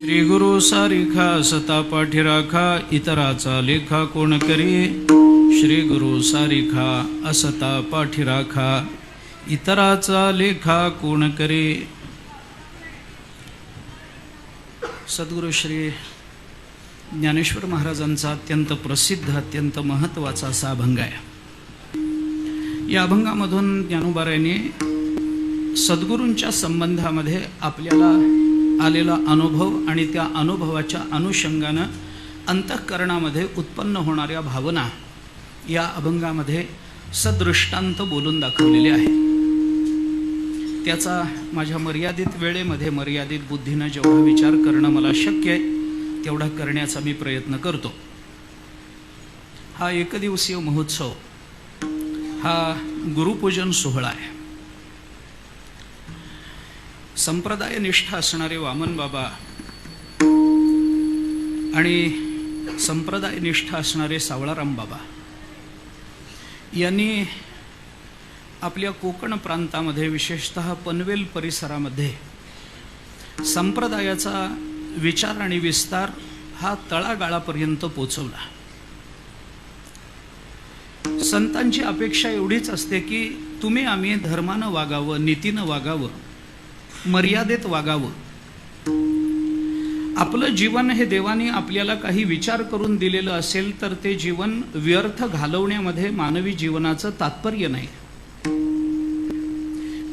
श्री गुरु सारिखा सता पाठीराखा इतराचा लेखा कोण करी। श्री गुरु सारिखा असता पाठीराखा इतराचा लेखा कोण करी। सद्गुरु श्री ज्ञानेश्वर महाराजांचा अत्यंत प्रसिद्ध अत्यंत महत्त्वाचा असा अभंग आहे। या अभंगामधून ज्ञानोबारायांनी सद्गुरूंच्या संबंधामध्ये आपल्याला आलेला अनुभव आणि त्या अनुभवाच्या अनुषंगाने अंतःकरणामध्ये उत्पन्न होणाऱ्या भावना या अभंगामध्ये सदृष्टांत बोलून दाखवलेले आहे। त्याचा माझ्या मर्यादित वेळेमध्ये मर्यादित बुद्धीने जेवढा विचार करणं मला शक्य आहे तेवढा करण्याचा मी प्रयत्न करतो। हा एकदिवसीय महोत्सव हा गुरुपूजन सोहळा आहे। संप्रदाय निष्ठा असणारे वामन बाबा आणि संप्रदाय निष्ठा असणारे सावळाराम बाबा यांनी आपल्या कोकण प्रांतामध्ये विशेषतः पनवेल परिसरामध्ये संप्रदायाचा विचार आणि विस्तार हा तळागाळापर्यंत पोहोचवला। संतांची अपेक्षा एवढीच असते की तुम्ही आम्ही धर्मानं वागावं, नीतीनं वागावं, मर्यादेत वागावं। आपलं जीवन हे देवाने आपल्याला काही विचार करून दिलेलं असेल तर ते जीवन व्यर्थ घालवण्यामध्ये मानवी जीवनाचं तात्पर्य नाही।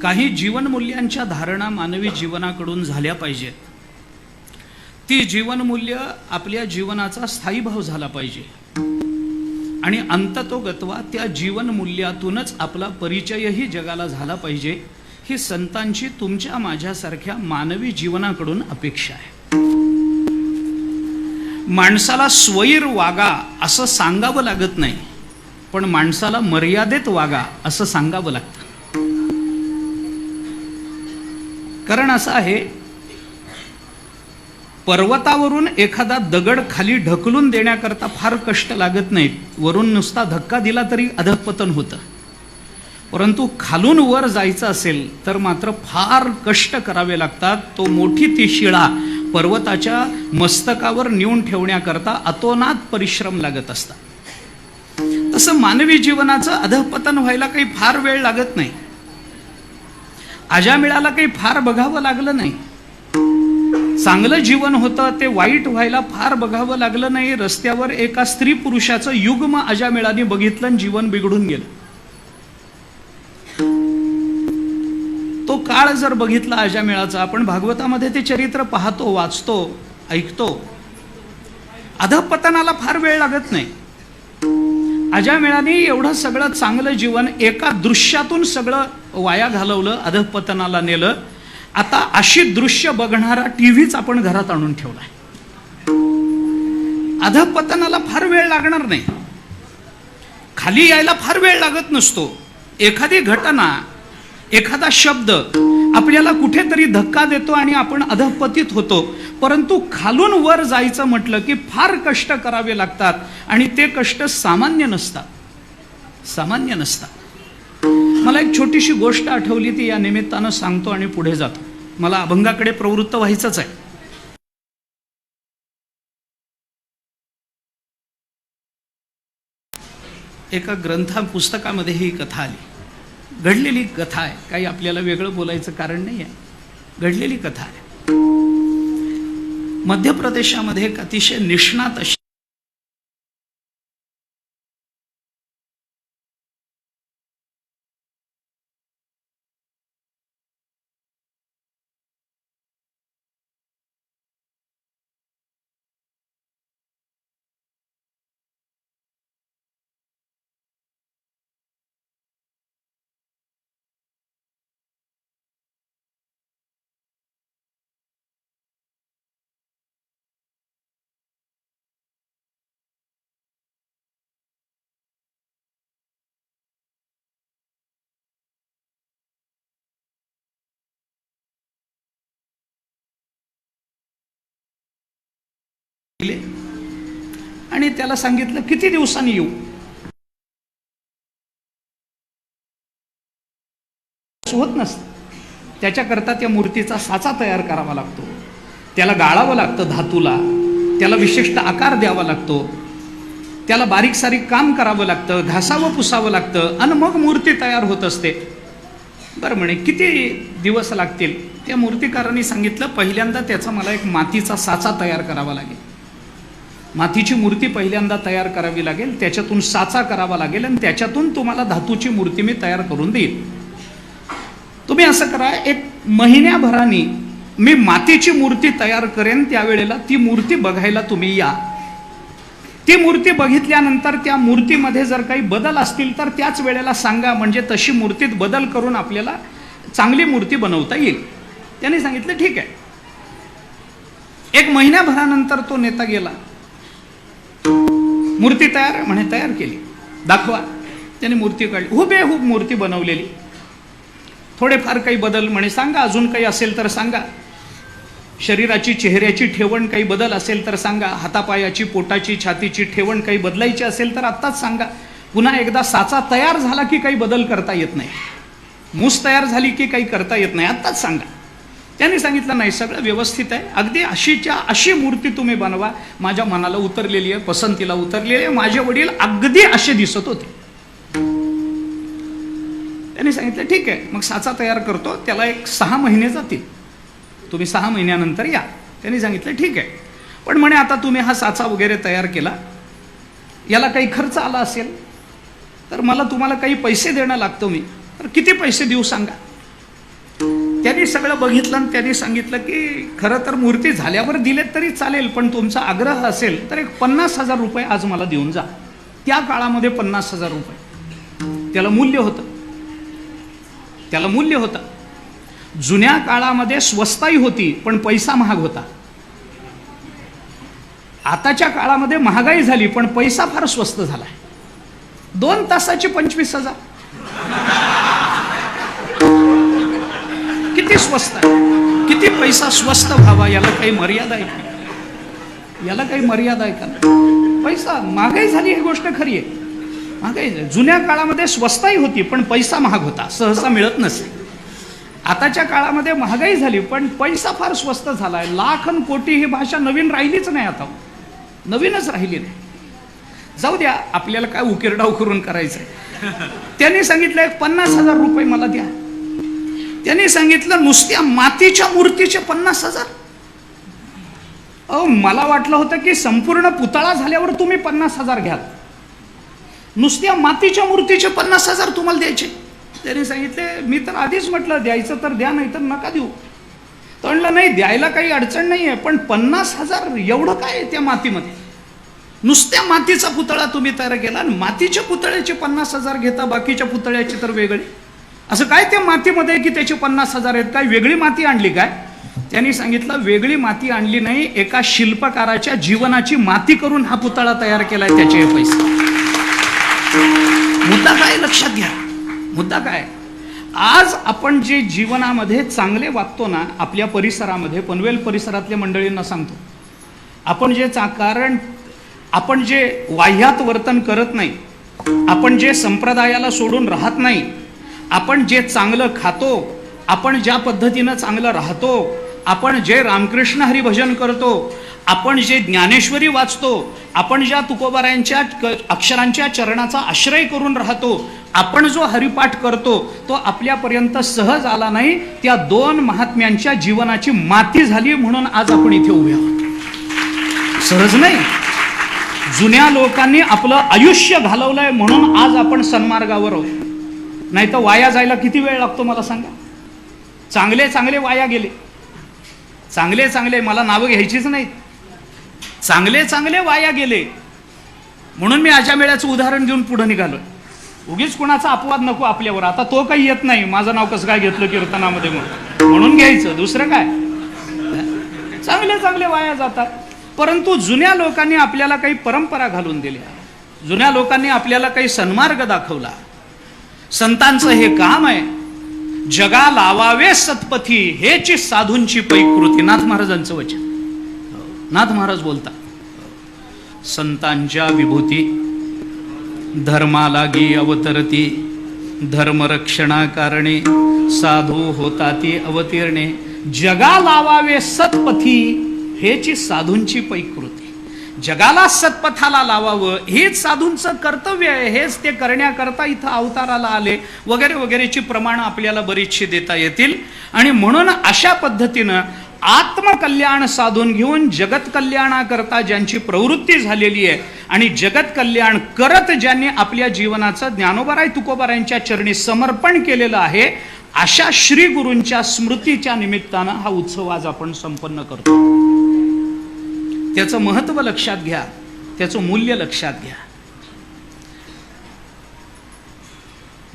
काही जीवनमूल्यांच्या धारणा मानवी जीवनाकडून झाल्या पाहिजेत। ती जीवनमूल्य आपल्या जीवनाचा स्थायी भाव झाला पाहिजे आणि अंततोगत्वा त्या जीवनमूल्यातूनच आपला परिचयही जगाला झाला पाहिजे। ही संतांची तुमच्या माझ्यासारख्या मानवी जीवनाकडून अपेक्षा आहे। माणसाला स्वैर वागा असं सांगावं लागत नाही, पण माणसाला मर्यादेत वागा असं सांगावं लागतं। कारण असं आहे, पर्वतावरून एखादा दगड खाली ढकलून देण्याकरता फार कष्ट लागत नाहीत। वरून नुसता धक्का दिला तरी अधःपतन होतं, परंतु खालून वर जायचं असेल तर मात्र फार कष्ट करावे लागतात। तो मोठी ती शिळा पर्वताच्या मस्तकावर नेऊन ठेवण्याकरता अतोनात परिश्रम लागत असतात। तसं मानवी जीवनाचं अधःपतन व्हायला काही फार वेळ लागत नाही। अजामिळाला काही फार बघावं लागलं नाही। चांगलं जीवन होतं ते वाईट व्हायला फार बघावं लागलं नाही। रस्त्यावर एका स्त्री पुरुषाचं युग्म अजामिळाने बघितलं आणि जीवन बिघडून गेलं। तो काळ जर बघितला अजामिळाचा, आपण भागवतामध्ये ते चरित्र पाहतो, वाचतो, ऐकतो। अधःपतनाला फार वेळ लागत नाही। अजामिळाने एवढं सगळं चांगलं जीवन एका दृश्यातून सगळं वाया घालवलं, अधःपतनाला नेलं। आता अशी दृश्य बघणारा टीव्हीच आपण घरात आणून ठेवलाय। अधःपतनाला फार वेळ लागणार नाही, खाली यायला फार वेळ लागत नसतो। एखादी घटना, एखादा शब्द आपल्याला कुठेतरी धक्का देतो आणि आपण अधःपतित होतो, परंतु खालून वर जायचं म्हटलं की फार कष्ट करावे लागतात आणि ते कष्ट सामान्य नसतात, सामान्य नसतात। मला एक छोटीशी गोष्ट आठवली, ती या निमित्तानं सांगतो आणि पुढे जातो। मला अभंगाकडे प्रवृत्त व्हायचंच आहे। एका पुस्तकामध्ये ही कथा आली। घडलेली कथा आहे, काही आपल्याला वेगळं बोलायचं कारण नाही आहे, घडलेली कथा आहे। मध्य प्रदेशामध्ये एक अतिशय निष्णात अशी आणि त्याला सांगितलं किती दिवसांनी येऊ। होत नसतं, त्याच्याकरता त्या मूर्तीचा साचा तयार करावा लागतो। त्याला गाळावं लागतं धातूला, त्याला विशिष्ट आकार द्यावा लागतो, त्याला बारीक सारीक काम करावं लागतं, घासावं पुसावं लागतं आणि मग मूर्ती तयार होत असते. बरं म्हणे किती दिवस लागतील? त्या मूर्तिकारांनी सांगितलं, पहिल्यांदा त्याचा मला एक मातीचा साचा तयार करावा लागेल. मातीची मूर्ती पहिल्यांदा तयार करावी लागेल, त्याच्यातून साचा करावा लागेल आणि त्याच्यातून तुम्हाला धातूची मूर्ती मी तयार करून देईल. तुम्ही असं करा, एक महिन्याभराने मी मातीची मूर्ती तयार करेन, त्यावेळेला ती मूर्ती बघायला तुम्ही या. ती मूर्ती बघितल्यानंतर त्या मूर्तीमध्ये जर काही बदल असतील तर त्याच वेळेला सांगा, म्हणजे तशी मूर्तीत बदल करून आपल्याला चांगली मूर्ती बनवता येईल. त्याने सांगितलं ठीक आहे. एक महिन्याभरानंतर तो नेता गेला. मूर्ती तयार म्हणे, तयार केली, दाखवा. त्याने मूर्ती काढली, हुबेहूब मूर्ती बनवलेली. थोडेफार काही बदल म्हणे सांगा, अजून काही असेल तर सांगा. शरीराची चेहऱ्याची ठेवण काही बदल असेल तर सांगा. हातापायाची, पोटाची, छातीची ठेवण काही बदलायची असेल तर आत्ताच सांगा. पुन्हा एकदा साचा तयार झाला की काही बदल करता येत नाही. मूस तयार झाली की काही करता येत नाही, आत्ताच सांगा. त्यांनी सांगितलं नाही, सगळं व्यवस्थित आहे, अगदी अशीच्या अशी मूर्ती तुम्ही बनवा, माझ्या मनाला उतरलेली आहे, पसंतीला उतरलेली आहे. माझे वडील अगदी असे दिसत होते. त्यांनी सांगितलं ठीक आहे, मग साचा तयार करतो, त्याला एक 6 महिने जातील, तुम्ही 6 महिन्यानंतर या. त्यांनी सांगितलं ठीक आहे, पण म्हणे आता तुम्ही हा साचा वगैरे तयार केला, याला काही खर्च आला असेल तर मला तुम्हाला काही पैसे देणं लागतो मी, तर किती पैसे देऊ सांगा. त्यांनी सगळं बघितलं आणि त्यांनी सांगितलं की खरं तर मूर्ती झाल्यावर दिलेत तरी चालेल, पण तुमचा आग्रह असेल तर एक 50,000 रुपये आज मला देऊन जा. त्या काळामध्ये 50,000 रुपये त्याला मूल्य होतं, त्याला मूल्य होतं. जुन्या काळामध्ये स्वस्ताई होती पण पैसा महाग होता. आताच्या काळामध्ये महागाई झाली पण पैसा फार स्वस्त झाला. 2 तासाची 25,000 किती स्वस्त आहे, किती पैसा स्वस्त व्हावा, याला काही मर्यादा आहे का? याला काही मर्यादा आहे का? पैसा महागाई झाली ही गोष्ट खरी आहे, महागाई झाली. जुन्या काळामध्ये स्वस्ताई होती पण पैसा महाग होता, सहसा मिळत नसे. आताच्या काळामध्ये महागाई झाली पण पैसा फार स्वस्त झाला आहे. लाख आणि कोटी ही भाषा नवीन राहिलीच नाही, आता नवीनच राहिली नाही. जाऊ द्या, आपल्याला काय उकिरडाव करून करायचंय. त्यांनी सांगितलं एक 50,000 रुपये मला द्या. त्यांनी सांगितलं नुसत्या मातीच्या मूर्तीचे 50,000. मला वाटलं होतं की संपूर्ण पुतळा झाल्यावर तुम्ही 50,000 घ्याल, नुसत्या मातीच्या मूर्तीचे 50,000 तुम्हाला द्यायचे. त्यांनी सांगितले मी तर आधीच म्हटलं द्यायचं तर द्या, नाही तर नका देऊ. तर म्हणलं नाही, द्यायला काही अडचण नाही आहे, पण 50,000 एवढं काय आहे त्या मातीमध्ये? नुसत्या मातीचा पुतळा तुम्ही तयार केला आणि मातीच्या पुतळ्याचे 50,000 घेता, बाकीच्या पुतळ्याचे तर वेगळे. असं काय त्या मातीमध्ये की त्याचे 50,000 आहेत? काय वेगळी माती आणली काय? त्यांनी सांगितलं वेगळी माती आणली नाही, एका शिल्पकाराच्या जीवनाची माती करून हा पुतळा तयार केलाय, त्याचे हे पैसे. मुद्दा काय लक्षात घ्या, मुद्दा काय? आज आपण जे जीवनामध्ये चांगले वागतो ना, आपल्या परिसरामध्ये, पनवेल परिसरातल्या मंडळींना सांगतो, आपण जे कारण आपण जे वाह्यात वर्तन करत नाही, आपण जे संप्रदायाला सोडून राहत नाही, आपण जे चांगलं खातो, आपण ज्या पद्धतीनं चांगलं राहतो, आपण जे रामकृष्ण हरिभजन करतो, आपण जे ज्ञानेश्वरी वाचतो, आपण ज्या तुकोबारायांच्या अक्षरांच्या चरणाचा आश्रय करून राहतो, आपण जो हरिपाठ करतो तो आपल्यापर्यंत सहज आला नाही, त्या 2 महात्म्यांच्या जीवनाची माती झाली म्हणून आज आपण इथे उभे आहोत. सहज नाही. जुन्या लोकांनी आपलं आयुष्य घालवलंय म्हणून आज आपण सन्मार्गावर आहोत. नाही तर वाया जायला किती वेळ लागतो मला सांगा. चांगले चांगले वाया गेले, चांगले चांगले, मला नावं घ्यायचीच नाहीत, चांगले चांगले वाया गेले. म्हणून मी अशा वेळेचं उदाहरण घेऊन पुढे निघालोय. उगीच कुणाचा अपवाद नको आपल्यावर. आता तो काही येत नाही, माझं नाव कसं काय घेतलं कीर्तनामध्ये म्हणून घ्यायचं, दुसरं काय. चांगले चांगले वाया जातात. परंतु जुन्या लोकांनी आपल्याला काही परंपरा घालून दिल्या, जुन्या लोकांनी आपल्याला काही सन्मार्ग दाखवला. संतांचं हे काम आहे, जगा लावावे सत्पथी, हेची साधूंची पैकृती. नाथ महाराजांचं वचन. नाथ महाराज बोलतात, संतांच्या विभूती धर्मालागी अवतरती, धर्मरक्षणा कारणे साधू होताती अवतीर्णे. जगा लावावे सतपथी हेची साधूंची पैकृती. जगाला सतपथाला लावावं हेच साधूंचं कर्तव्य आहे. हेच ते करण्याकरता इथं अवताराला आले वगैरे वगैरेची प्रमाणं आपल्याला बरीचशी देता येतील. आणि म्हणून अशा पद्धतीनं आत्मकल्याण साधून घेऊन जगत कल्याणाकरता ज्यांची प्रवृत्ती झालेली आहे आणि जगत कल्याण करत ज्यांनी आपल्या जीवनाचं ज्ञानोबाराय तुकोबारायांच्या चरणी समर्पण केलेलं आहे, अशा श्री गुरूंच्या स्मृतीच्या निमित्तानं हा उत्सव आज आपण संपन्न करतो. त्याचं महत्व लक्षात घ्या, त्याचं मूल्य लक्षात घ्या.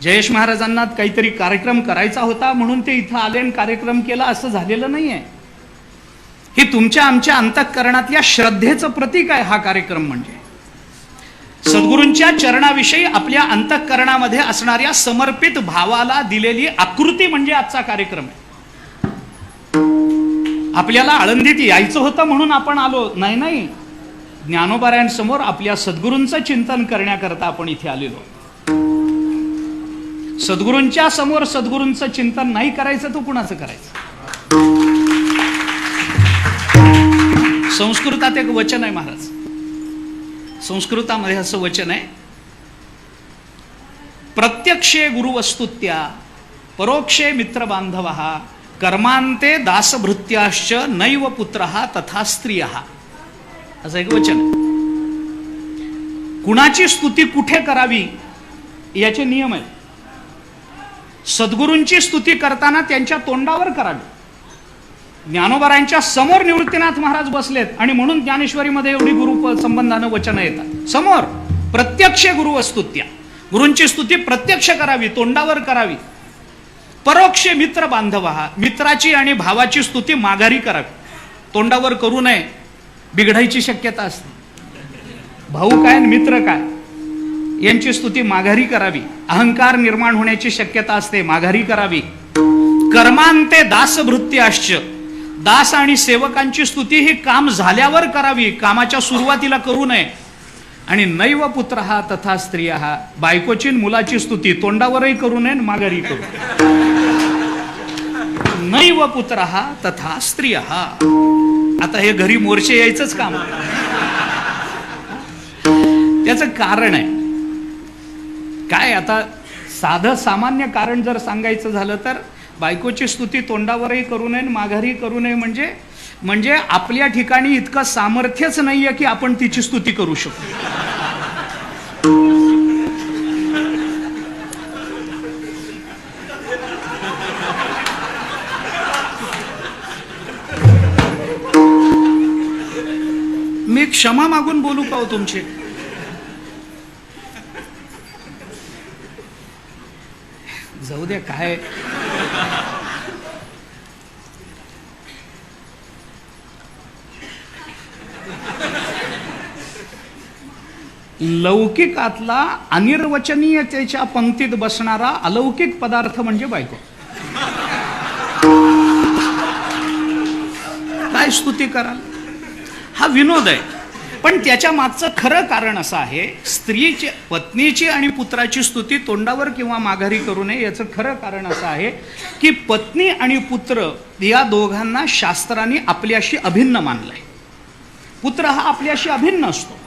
जयेश महाराजांना काहीतरी कार्यक्रम करायचा होता म्हणून ते इथं आले आणि कार्यक्रम केला असं झालेलं नाहीये. हे तुमच्या आमच्या अंतःकरणातल्या श्रद्धेचं प्रतीक आहे. हा कार्यक्रम म्हणजे सद्गुरूंच्या चरणाविषयी आपल्या अंतःकरणामध्ये असणाऱ्या समर्पित भावाला दिलेली आकृती म्हणजे आजचा कार्यक्रम आहे. आपल्याला आळंदीत यायचं होतं म्हणून आपण आलो नाही, ज्ञानोबारायांसमोर आपल्या सद्गुरूंचं चिंतन करण्याकरता आपण इथे आलेलो. सद्गुरूंच्या समोर सद्गुरूंचं चिंतन नाही करायचं तर कुणाचं करायचं? संस्कृतात एक वचन आहे महाराज, संस्कृतामध्ये असं वचन आहे, प्रत्यक्षे गुरुवस्तुत्या परोक्षे मित्र बांधवः कर्मांते दासभृत्याश्च नैव पुत्रः तथा स्त्रियः. असं एक वचन आहे. कुणाची स्तुती कुठे करावी याचे नियम आहेत. सद्गुरूंची स्तुती करताना त्यांच्या तोंडावर करावी. ज्ञानोबारायांच्या समोर निवृत्तीनाथ महाराज बसलेत आणि म्हणून ज्ञानेश्वरीमध्ये एवढी गुरु संबंधानं वचनं येतात. समोर प्रत्यक्ष गुरुवस्तुत्या, गुरूंची स्तुती प्रत्यक्ष करावी, तोंडावर करावी. परोक्ष मित्र बांधवः, मित्राची आणि भावाची स्तुती माघारी करावी, तोंडावर करू नये, बिघडायची शक्यता असते. भाऊ काय मित्र काय यांची स्तुती माघारी करावी, अहंकार निर्माण होण्याची शक्यता असते, माघारी करावी. कर्मांते दासभृत्याश्च, दास आणि सेवकांची स्तुती ही काम झाल्यावर करावी, कामाच्या सुरुवातीला करू नये. आणि नैव पुत्रः तथा स्त्रियः, बायकोची मुलाची स्तुती तोंडावरही करू नये, माघारी करू. नैव पुत्रः तथा स्त्रियः. आता हे घरी मोर्चे यायचंच काम. त्याचं कारण आहे काय? आता साधं सामान्य कारण जर सांगायचं झालं तर बायकोची स्तुती तोंडावरही करू नये, माघारी करू नये म्हणजे आपल्या ठिकाणी इतकं सामर्थ्यच नाहीये की आपण तिची स्तुती करू शकू. मी क्षमा मागून बोलू का हो तुमची? जाऊ द्या, काय लौकिकातला अनिर्वचनीयतेच्या पंक्तीत बसणारा अलौकिक पदार्थ म्हणजे बायको. काय स्तुती कराल? हा विनोद आहे, पण त्याच्या मागचं खरं कारण असं आहे, स्त्रीची, पत्नीची आणि पुत्राची स्तुती तोंडावर किंवा माघारी करू नये. याचं खरं कारण असं आहे की पत्नी आणि पुत्र या दोघांना शास्त्राने आपल्याशी अभिन्न मानलंय. पुत्र हा आपल्याशी अभिन्न असतो,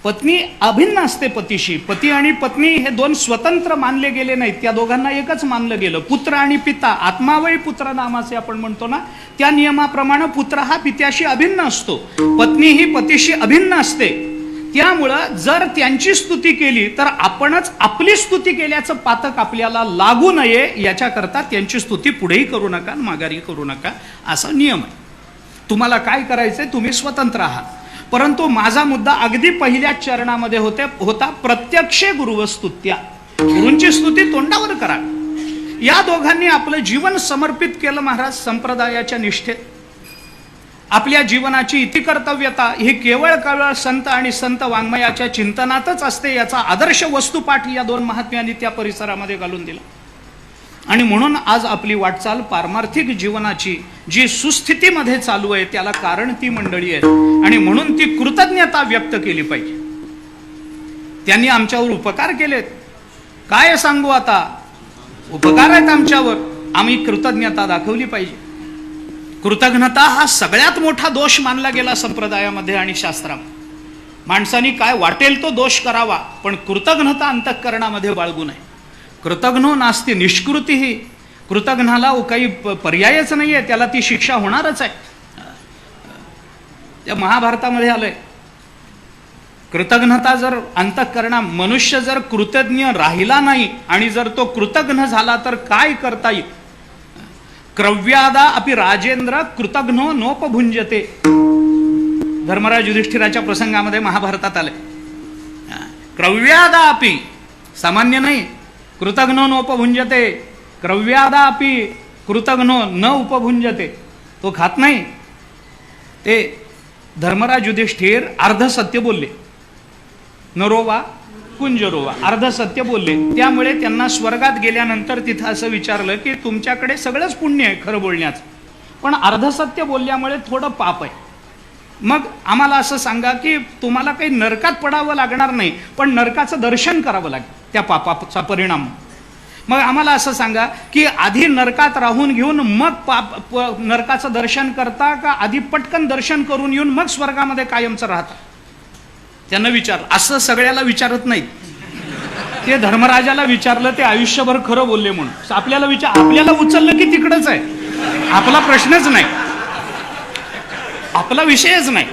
पत्नी अभिन्न असते पतीशी. पती आणि पत्नी हे दोन स्वतंत्र मानले गेले नाहीत, त्या दोघांना एकच मानलं गेलं. पुत्र आणि पिता, आत्मावय पुत्र नामाचे आपण म्हणतो ना, त्या नियमाप्रमाणे पुत्र हा पित्याशी अभिन्न असतो, पत्नी ही पतीशी अभिन्न असते. त्यामुळं जर त्यांची स्तुती केली तर आपणच आपली स्तुती केल्याचं पातक आपल्याला लागू नये याच्याकरता त्यांची स्तुती पुढेही करू नका, माघारी करू नका, असा नियम आहे. तुम्हाला काय करायचंय तुम्ही स्वतंत्र आहात. परंतु माझा मुद्दा अगदी पहिल्या चरणामध्ये होता प्रत्यक्ष गुरुवस्तुत्या, गुरूंची स्तुती तोंडावर करा. या दोघांनी आपलं जीवन समर्पित केलं महाराज संप्रदायाच्या निष्ठेत. आपल्या जीवनाची इतिकर्तव्यता ही केवळ संत आणि संत वाङ्मयाच्या चिंतनातच असते, याचा आदर्श वस्तुपाठ या दोन महात्म्यांनी त्या परिसरामध्ये घालून दिला. आणि म्हणून आज आपली वाटचाल पारमार्थिक जीवनाची जी सुस्थितीमध्ये चालू आहे त्याला कारण ती मंडळी आहे, आणि म्हणून ती कृतज्ञता व्यक्त केली पाहिजे. त्यांनी आमच्यावर उपकार केलेत, काय सांगू आता, उपकार आहेत आमच्यावर, आम्ही कृतज्ञता दाखवली पाहिजे. कृतघ्नता हा सगळ्यात मोठा दोष मानला गेला संप्रदायामध्ये आणि शास्त्रामध्ये. माणसाने काय वाटेल तो दोष करावा, पण कृतघ्नता अंतःकरणामध्ये बाळगू नये. कृतघ्नो नास्ति निष्कृती ही, कृतघ्नाला काही पर्यायच नाही आहे, त्याला ती शिक्षा होणारच आहे. त्या महाभारतामध्ये आलंय, कृतघ्नता जर अंतःकरणा, मनुष्य जर कृतज्ञ राहिला नाही आणि जर तो कृतघ्न झाला तर काय करता येईल. क्रव्यादा अपि राजेंद्र कृतघ्नो नोपभुंजते. धर्मराज युधिष्ठिराच्या प्रसंगामध्ये महाभारतात आले. क्रव्यादा अपि, सामान्य नाही, कृतघ्नो नोपभुंजते. क्रव्यादा अपि कृतघ्नो न उपभुंजते. तो खात नाही. ते धर्मराज युधिष्ठिर अर्ध सत्य बोलले. नरोवा कुंजरोवा, अर्ध सत्य बोलले. त्यामुळे त्यांना स्वर्गात गेल्यानंतर तिथं असं विचारलं की तुमच्याकडे सगळंच पुण्य आहे खरं बोलण्याचं, पण अर्ध सत्य बोलल्यामुळे थोडं पाप आहे. मग आम्हाला असं सांगा की तुम्हाला काही नरकात पडावं लागणार नाही, पण नरकाचं दर्शन करावं लागेल त्या पापाचा परिणाम. मग आम्हाला असं सांगा की आधी नरकात राहून घेऊन मग नरकाचं दर्शन करता, का आधी पटकन दर्शन करून येऊन मग स्वर्गामध्ये कायमचं राहता. त्यांना विचारलं. असं सगळ्याला विचारत नाही. ते धर्मराजाला विचारलं, ते आयुष्यभर खरं बोलले म्हणून. आपल्याला उचललं की तिकडंच आहे, आपला प्रश्नच नाही, आपला विषयच नाही.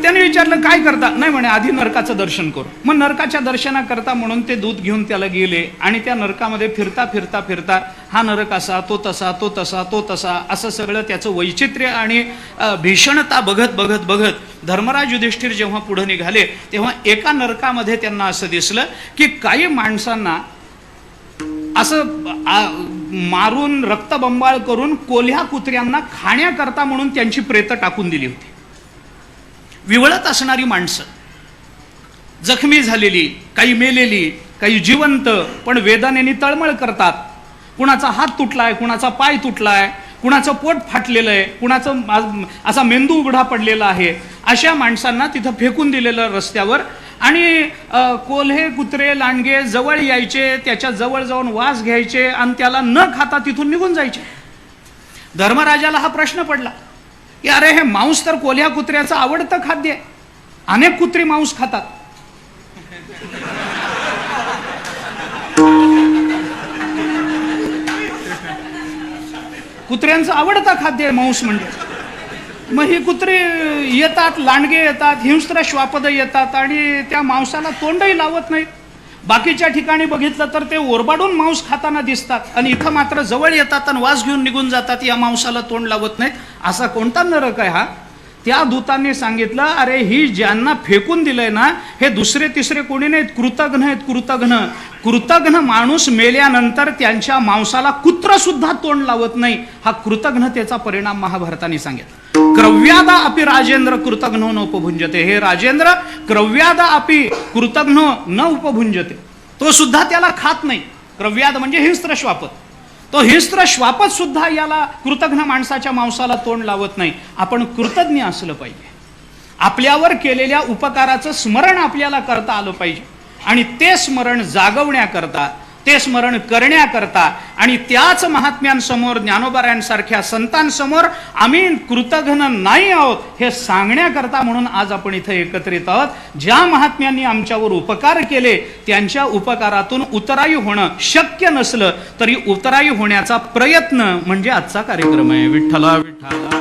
त्याने विचारलं काय करता. नाही म्हणे आधी नरकाचं दर्शन करू. मग नरकाच्या दर्शनाकरता म्हणून ते दूत घेऊन त्याला गेले आणि त्या नरकामध्ये फिरता फिरता फिरता हा नरक असा, तो तसा, तो तसा, तो तसा, असं सगळं त्याचं वैचित्र्य आणि भीषणता बघत बघत बघत धर्मराज युधिष्ठिर जेव्हा पुढे निघाले तेव्हा एका नरकामध्ये त्यांना असं दिसलं की काही माणसांना असं मारून रक्तबंबाळ करून कोल्ह्या कुत्र्यांना खाण्याकरता म्हणून त्यांची प्रेतं टाकून दिली होती. विवळत असणारी माणसं, जखमी झालेली, काही मेलेली, काही जिवंत, पण वेदनेने तळमळ करतात. कुणाचा हात तुटलाय, कुणाचा पाय तुटलाय, कुणाचं पोट फाटलेलं आहे, कुणाचं असा मेंदू उघडा पडलेला आहे. अशा माणसांना तिथं फेकून दिलेलं रस्त्यावर. आणि कोल्हे कुत्रे लांडगे जवळ यायचे, त्याच्या जवळ जाऊन वास घ्यायचे आणि त्याला न खाता तिथून निघून जायचे. धर्मराजाला हा प्रश्न पडला की अरे हे मांस तर कोल्ह्या कुत्र्याचं आवडतं खाद्य आहे. अनेक कुत्री मांस खातात. कुत्र्यांचं आवडतं खाद्य आहे मांस म्हणजे. मग ही कुत्री येतात, लांडगे येतात, हिंस्त्र श्वापद येतात आणि त्या मांसाला तोंडही लावत नाहीत. बाकीच्या ठिकाणी बघितलं तर ते ओरबाडून मांस खाताना दिसतात आणि इथं मात्र जवळ येतात आणि वास घेऊन निघून जातात. या मांसाला तोंड लावत नाहीत. असा कोणता नरक आहे हा. त्या दूतांनी सांगितलं अरे ही ज्यांना फेकून दिलंय ना हे दुसरे तिसरे कोणी नाहीत, कृतघ्न आहेत. कृतघ्न माणूस मेल्यानंतर त्यांच्या मांसाला कुत्र सुद्धा तोंड लावत नाही. हा कृतघ्नतेचा परिणाम महाभारताने सांगितला. क्रव्यादा अपि राजेंद्र कृतघ्नो न उपभुंजते. हे राजेंद्र, क्रव्यादा अपि कृतघ्नो न उपभुंजते. तो सुद्धा त्याला खात नाही. क्रव्याद म्हणजे हिंस्त्र श्वापद. तो हिंस्त्र श्वापद सुद्धा याला कृतघ्न माणसाच्या मांसाला तोंड लावत नाही. आपण कृतज्ञ असलं पाहिजे. आपल्यावर केलेल्या उपकाराचं स्मरण आपल्याला करता आलं पाहिजे आणि ते स्मरण जागवण्याकरता, ते स्मरण करण्याकरता आणि त्याच महात्म्यांसमोर, ज्ञानोबारायांसारख्या संतांसमोर आम्ही कृतघ्न नाही आहोत हे सांगण्याकरता म्हणून आज आपण इथं एकत्रित आहोत. ज्या महात्म्यांनी आमच्यावर उपकार केले त्यांच्या उपकारातून उतराई होणं शक्य नसलं तरी उतराई होण्याचा प्रयत्न म्हणजे आजचा कार्यक्रम आहे. विठ्ठला विठ्ठला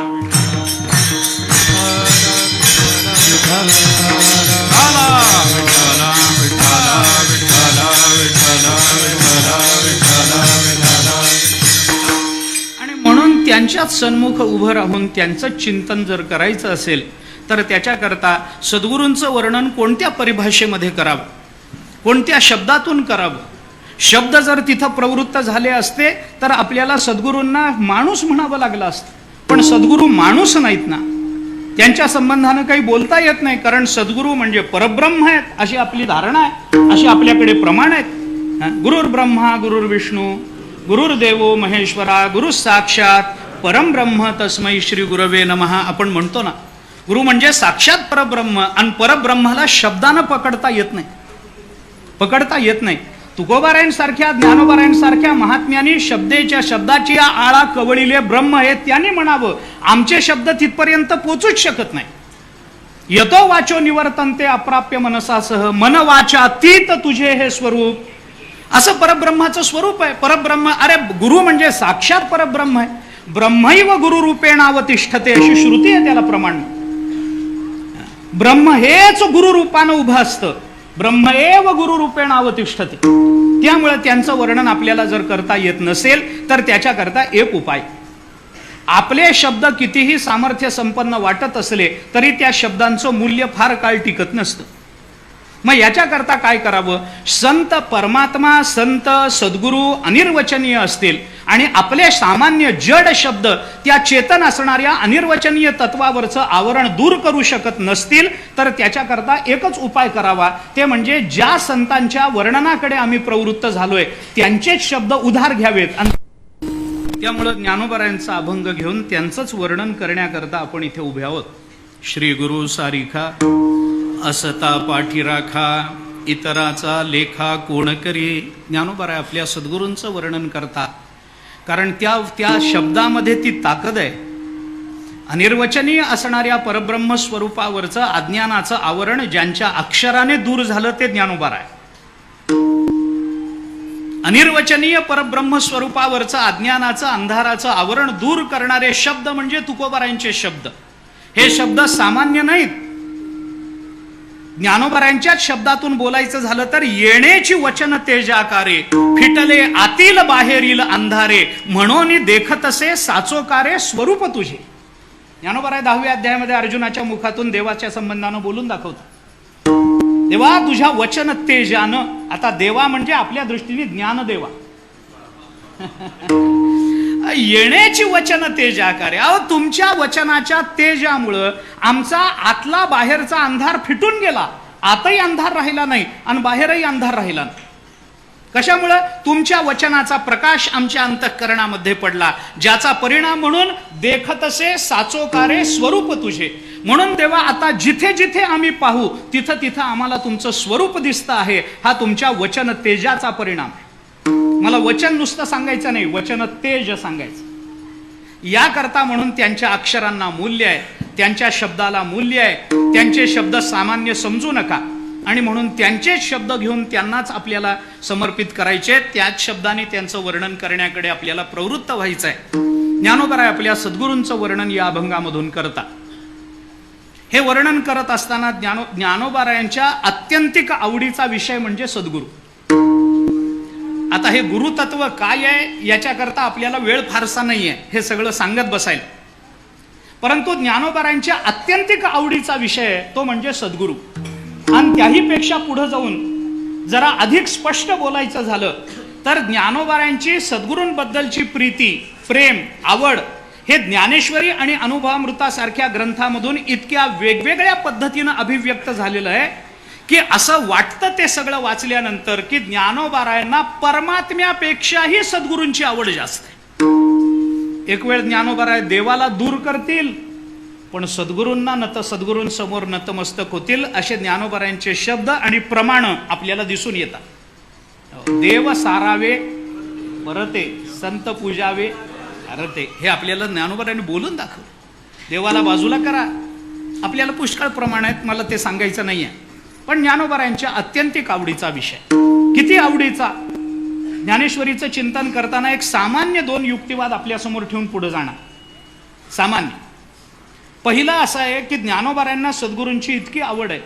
आणि म्हणून त्यांच्याच सन्मुख उभं राहून त्यांचं चिंतन जर करायचं असेल तर त्याच्याकरता सद्गुरूंचं वर्णन कोणत्या परिभाषेमध्ये करावं, कोणत्या शब्दातून करावं. शब्द जर तिथं प्रवृत्त झाले असते तर आपल्याला सद्गुरूंना माणूस म्हणावं लागलं असतं. पण सद्गुरू माणूस नाहीत ना, त्यांच्या संबंधानं काही बोलता येत नाही. कारण सद्गुरू म्हणजे परब्रह्म आहेत अशी आपली धारणा आहे, अशी आपल्याकडे प्रमाण आहेत. गुरुर ब्रह्मा गुरुर विष्णू गुरुर्देवो महेश्वरा गुरु साक्षात परमब्रह्म तस्मै श्री गुरवे नमः आपण म्हणतो ना. गुरु म्हणजे साक्षात परब्रह्म आणि परब्रह्माला शब्दानं पकडता येत नाही, पकडता येत नाही. तुकोबारायांसारख्या ज्ञानोबारायांसारख्या महात्म्यांनी शब्दाची आळा कवळीले ब्रह्म हे त्यांनी म्हणावं. आमचे शब्द तिथपर्यंत पोचूच शकत नाही. यतो वाचो निवर्तन्ते अप्राप्य मनसासह, मन वाचातीत तुझे हे स्वरूप. असं परब्रह्माचं स्वरूप आहे. परब्रह्म, अरे गुरु म्हणजे साक्षात परब्रह्म आहे. ब्रह्मैव गुरु रूपेण अवतिष्ठते अशी श्रुती आहे त्याला प्रमाण. ब्रह्म हेच गुरु रूपानं उभं असतं. ब्रह्मैव गुरु रूपेण अवतिष्ठते. त्यामुळे त्यांचं वर्णन आपल्याला जर करता येत नसेल तर त्याच्याकरता एक उपाय. आपले शब्द कितीही सामर्थ्य संपन्न वाटत असले तरी त्या शब्दांचं मूल्य फार काळ टिकत नसतं. मग याच्याकरता काय करावं? संत परमात्मा, संत सद्गुरू अनिर्वचनीय असतील आणि आपले सामान्य जड शब्द त्या चेतन असणाऱ्या अनिर्वचनीय तत्वावरचं आवरण दूर करू शकत नसतील तर त्याच्याकरता एकच उपाय करावा. ते म्हणजे ज्या संतांच्या वर्णनाकडे आम्ही प्रवृत्त झालोय त्यांचेच शब्द उधार घ्यावेत. त्यामुळे ज्ञानोबारायांचा अभंग घेऊन त्यांचंच वर्णन करण्याकरता आपण इथे उभे आहोत. श्री गुरु सारिखा असता पाठी राखा, इतराचा लेखा कोण करी. ज्ञानोबाराय आपल्या सद्गुरूंचं वर्णन करतात. कारण त्या शब्दामध्ये ती ताकद आहे. अनिर्वचनीय असणाऱ्या परब्रह्म स्वरूपावरचं अज्ञानाचं आवरण ज्यांच्या अक्षराने दूर झालं ते ज्ञानोबाराय. अनिर्वचनीय परब्रह्म स्वरूपावरचं अज्ञानाचं अंधाराचं आवरण दूर करणारे शब्द म्हणजे तुकोबारायांचे शब्द. हे शब्द सामान्य नाहीत. ज्ञानोबारायांच्याच शब्दातून बोलायचं झालं तर येण्याची वचन तेजाकारे, फिटले आतील बाहेरील अंधारे, म्हणून देखतसे साचोकारे स्वरूप तुझे. ज्ञानोबाराय 10व्या अध्यायामध्ये अर्जुनाच्या मुखातून देवाच्या संबंधानं बोलून दाखवतात. देवा तुझ्या वचन तेजानं. आता देवा म्हणजे आपल्या दृष्टीने ज्ञानदेवा. येण्याची वचन तेजाकारे. अहो तुमच्या वचनाच्या तेजामुळं आमचा आतला बाहेरचा अंधार फिटून गेला. आतही अंधार राहिला नाही आणि बाहेरही अंधार राहिला नाही. कशामुळं? तुमच्या वचनाचा प्रकाश आमच्या अंतःकरणामध्ये पडला, ज्याचा परिणाम म्हणून देखतसे साचोकारे स्वरूप तुझे. म्हणून तेव्हा आता जिथे जिथे आम्ही पाहू तिथं तिथं आम्हाला तुमचं स्वरूप दिसतं आहे. हा तुमच्या वचन तेजाचा परिणाम आहे. मला वचन नुसतं सांगायचं नाही, वचन तेज सांगायचं. याकरता म्हणून त्यांच्या अक्षरांना मूल्य आहे, त्यांच्या शब्दाला मूल्य आहे. त्यांचे शब्द सामान्य समजू नका आणि म्हणून त्यांचेच शब्द घेऊन त्यांनाच आपल्याला समर्पित करायचे. त्याच शब्दाने त्यांचं वर्णन करण्याकडे आपल्याला प्रवृत्त व्हायचं आहे. ज्ञानोबाराय आपल्या सद्गुरूंचं वर्णन या अभंगामधून करतात. हे वर्णन करत असताना ज्ञानोबारायांच्या अत्यंतिक आवडीचा विषय म्हणजे सद्गुरू. आता हे गुरुतत्व काय आहे याच्याकरता आपल्याला वेळ फारसा नाहीये हे सगळं सांगत बसायला. परंतु ज्ञानोबारायांच्या अत्यंतिक आवडीचा विषय तो म्हणजे सद्गुरू. आणि त्याही पेक्षा पुढे जाऊन जरा अधिक स्पष्ट बोलायचं झालं तर ज्ञानोबारायांची सद्गुरूंबद्दलची प्रीती, प्रेम, आवड हे ज्ञानेश्वरी आणि अनुभवामृतासारख्या ग्रंथामधून इतक्या वेगवेगळ्या पद्धतीनं अभिव्यक्त झालेलं आहे की असं वाटतं ते सगळं वाचल्यानंतर की ज्ञानोबारायांना परमात्म्यापेक्षाही सद्गुरूंची आवड जास्त आहे. एक वेळ ज्ञानोबाराय देवाला दूर करतील पण सद्गुरूंना सद्गुरूंसमोर नतमस्तक होतील असे ज्ञानोबारायांचे शब्द आणि प्रमाण आपल्याला दिसून येतात. देव सारावे परते, संत पूजावे अरते, हे आपल्याला ज्ञानोबारायांनी बोलून दाखवलं. देवाला बाजूला करा, आपल्याला पुष्कळ प्रमाण आहेत, मला ते सांगायचं नाही आहे. पण ज्ञानोबारायांच्या अत्यंतिक आवडीचा विषय, किती आवडीचा. ज्ञानेश्वरीचं चिंतन करताना एक सामान्य 2 युक्तिवाद आपल्यासमोर ठेवून पुढे जाणार. सामान्य पहिला असा आहे की ज्ञानोबारायांना सद्गुरूंची इतकी आवड आहे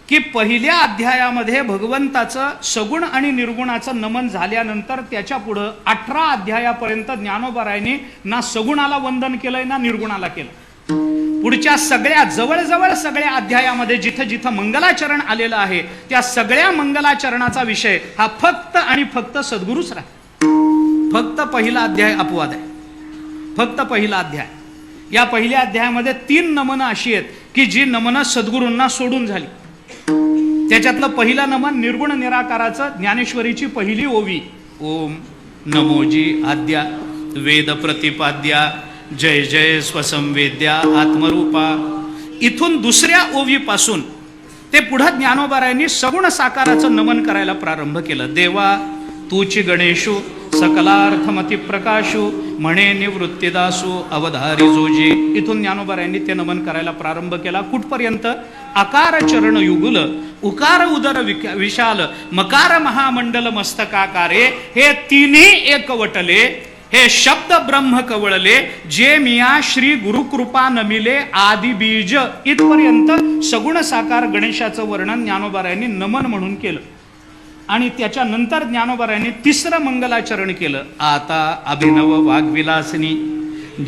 की पहिल्या अध्यायामध्ये भगवंताचं सगुण आणि निर्गुणाचं नमन झाल्यानंतर त्याच्या पुढं 18 अध्यायापर्यंत ज्ञानोबारायांनी ना सगुणाला वंदन केलंय ना निर्गुणाला केलं. पुढच्या सगळ्या जवळजवळ सगळ्या अध्यायामध्ये जिथं जिथं मंगलाचरण आलेलं आहे त्या सगळ्या मंगलाचरणाचा विषय हा फक्त आणि फक्त सद्गुरूच राहील. फक्त पहिला अध्याय अपवाद आहे, फक्त पहिला अध्याय. या पहिल्या अध्यायामध्ये 3 नमनं अशी आहेत की जी नमनं सद्गुरूंना सोडून झाली. त्याच्यातलं पहिलं नमन निर्गुण निराकाराचं, ज्ञानेश्वरीची पहिली ओवी, ओम नमोजी आद्या वेद प्रतिपाद्या जय जय स्वसंवेद्या आत्मरूपा. इथून दुसऱ्या ओवीपासून ते पुढं ज्ञानोबारायांनी सगुण साकाराचं नमन करायला प्रारंभ केलं. देवा तूची गणेशू सकलार्थमती प्रकाशू म्हणे निवृत्तीदासू अवधारी जोजी. इथून ज्ञानोबारायांनी ते नमन करायला प्रारंभ केला. कुठपर्यंत? आकार चरण युगुल उकार उदर विशाल मकार महामंडल मस्तकाकारे हे तिन्ही एकवटले हे शब्द ब्रह्म कवळले जे मिया श्री गुरुकृपा नमिले आदि बीज. इथपर्यंत सगुण साकार गणेशाचं वर्णन ज्ञानोबारायांनी नमन म्हणून केलं. आणि त्याच्यानंतर ज्ञानोबारायांनी तिसरं मंगलाचरण केलं. आता अभिनव वाग्विलासनी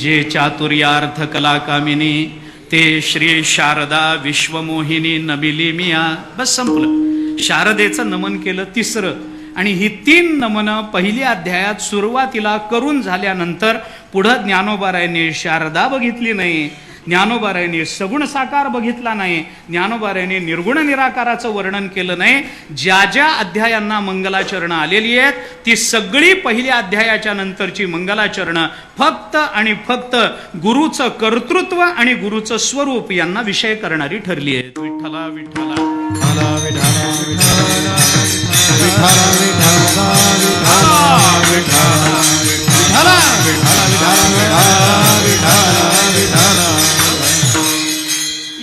जे चातुर्यार्थ कलाकामिनी ते श्री शारदा विश्वमोहिनी नमिली मिया. बस संपलं. शारदेचं नमन केलं तिसरं. आणि ही 3 नमनं पहिल्या अध्यायात सुरुवातीला करून झाल्यानंतर पुढं ज्ञानोबारायांनी शारदा बघितली नाही, ज्ञानोबारायांनी सगुण साकार बघितला नाही, ज्ञानोबारायांनी निर्गुण निराकाराचं वर्णन केलं नाही. ज्या ज्या अध्यायांना मंगलाचरणं आलेली आहेत ती सगळी पहिल्या अध्यायाच्या नंतरची मंगलाचरणं फक्त आणि फक्त गुरुचं कर्तृत्व आणि गुरुचं स्वरूप यांना विषय करणारी ठरली आहेत. विठ्ठला विठ्ठला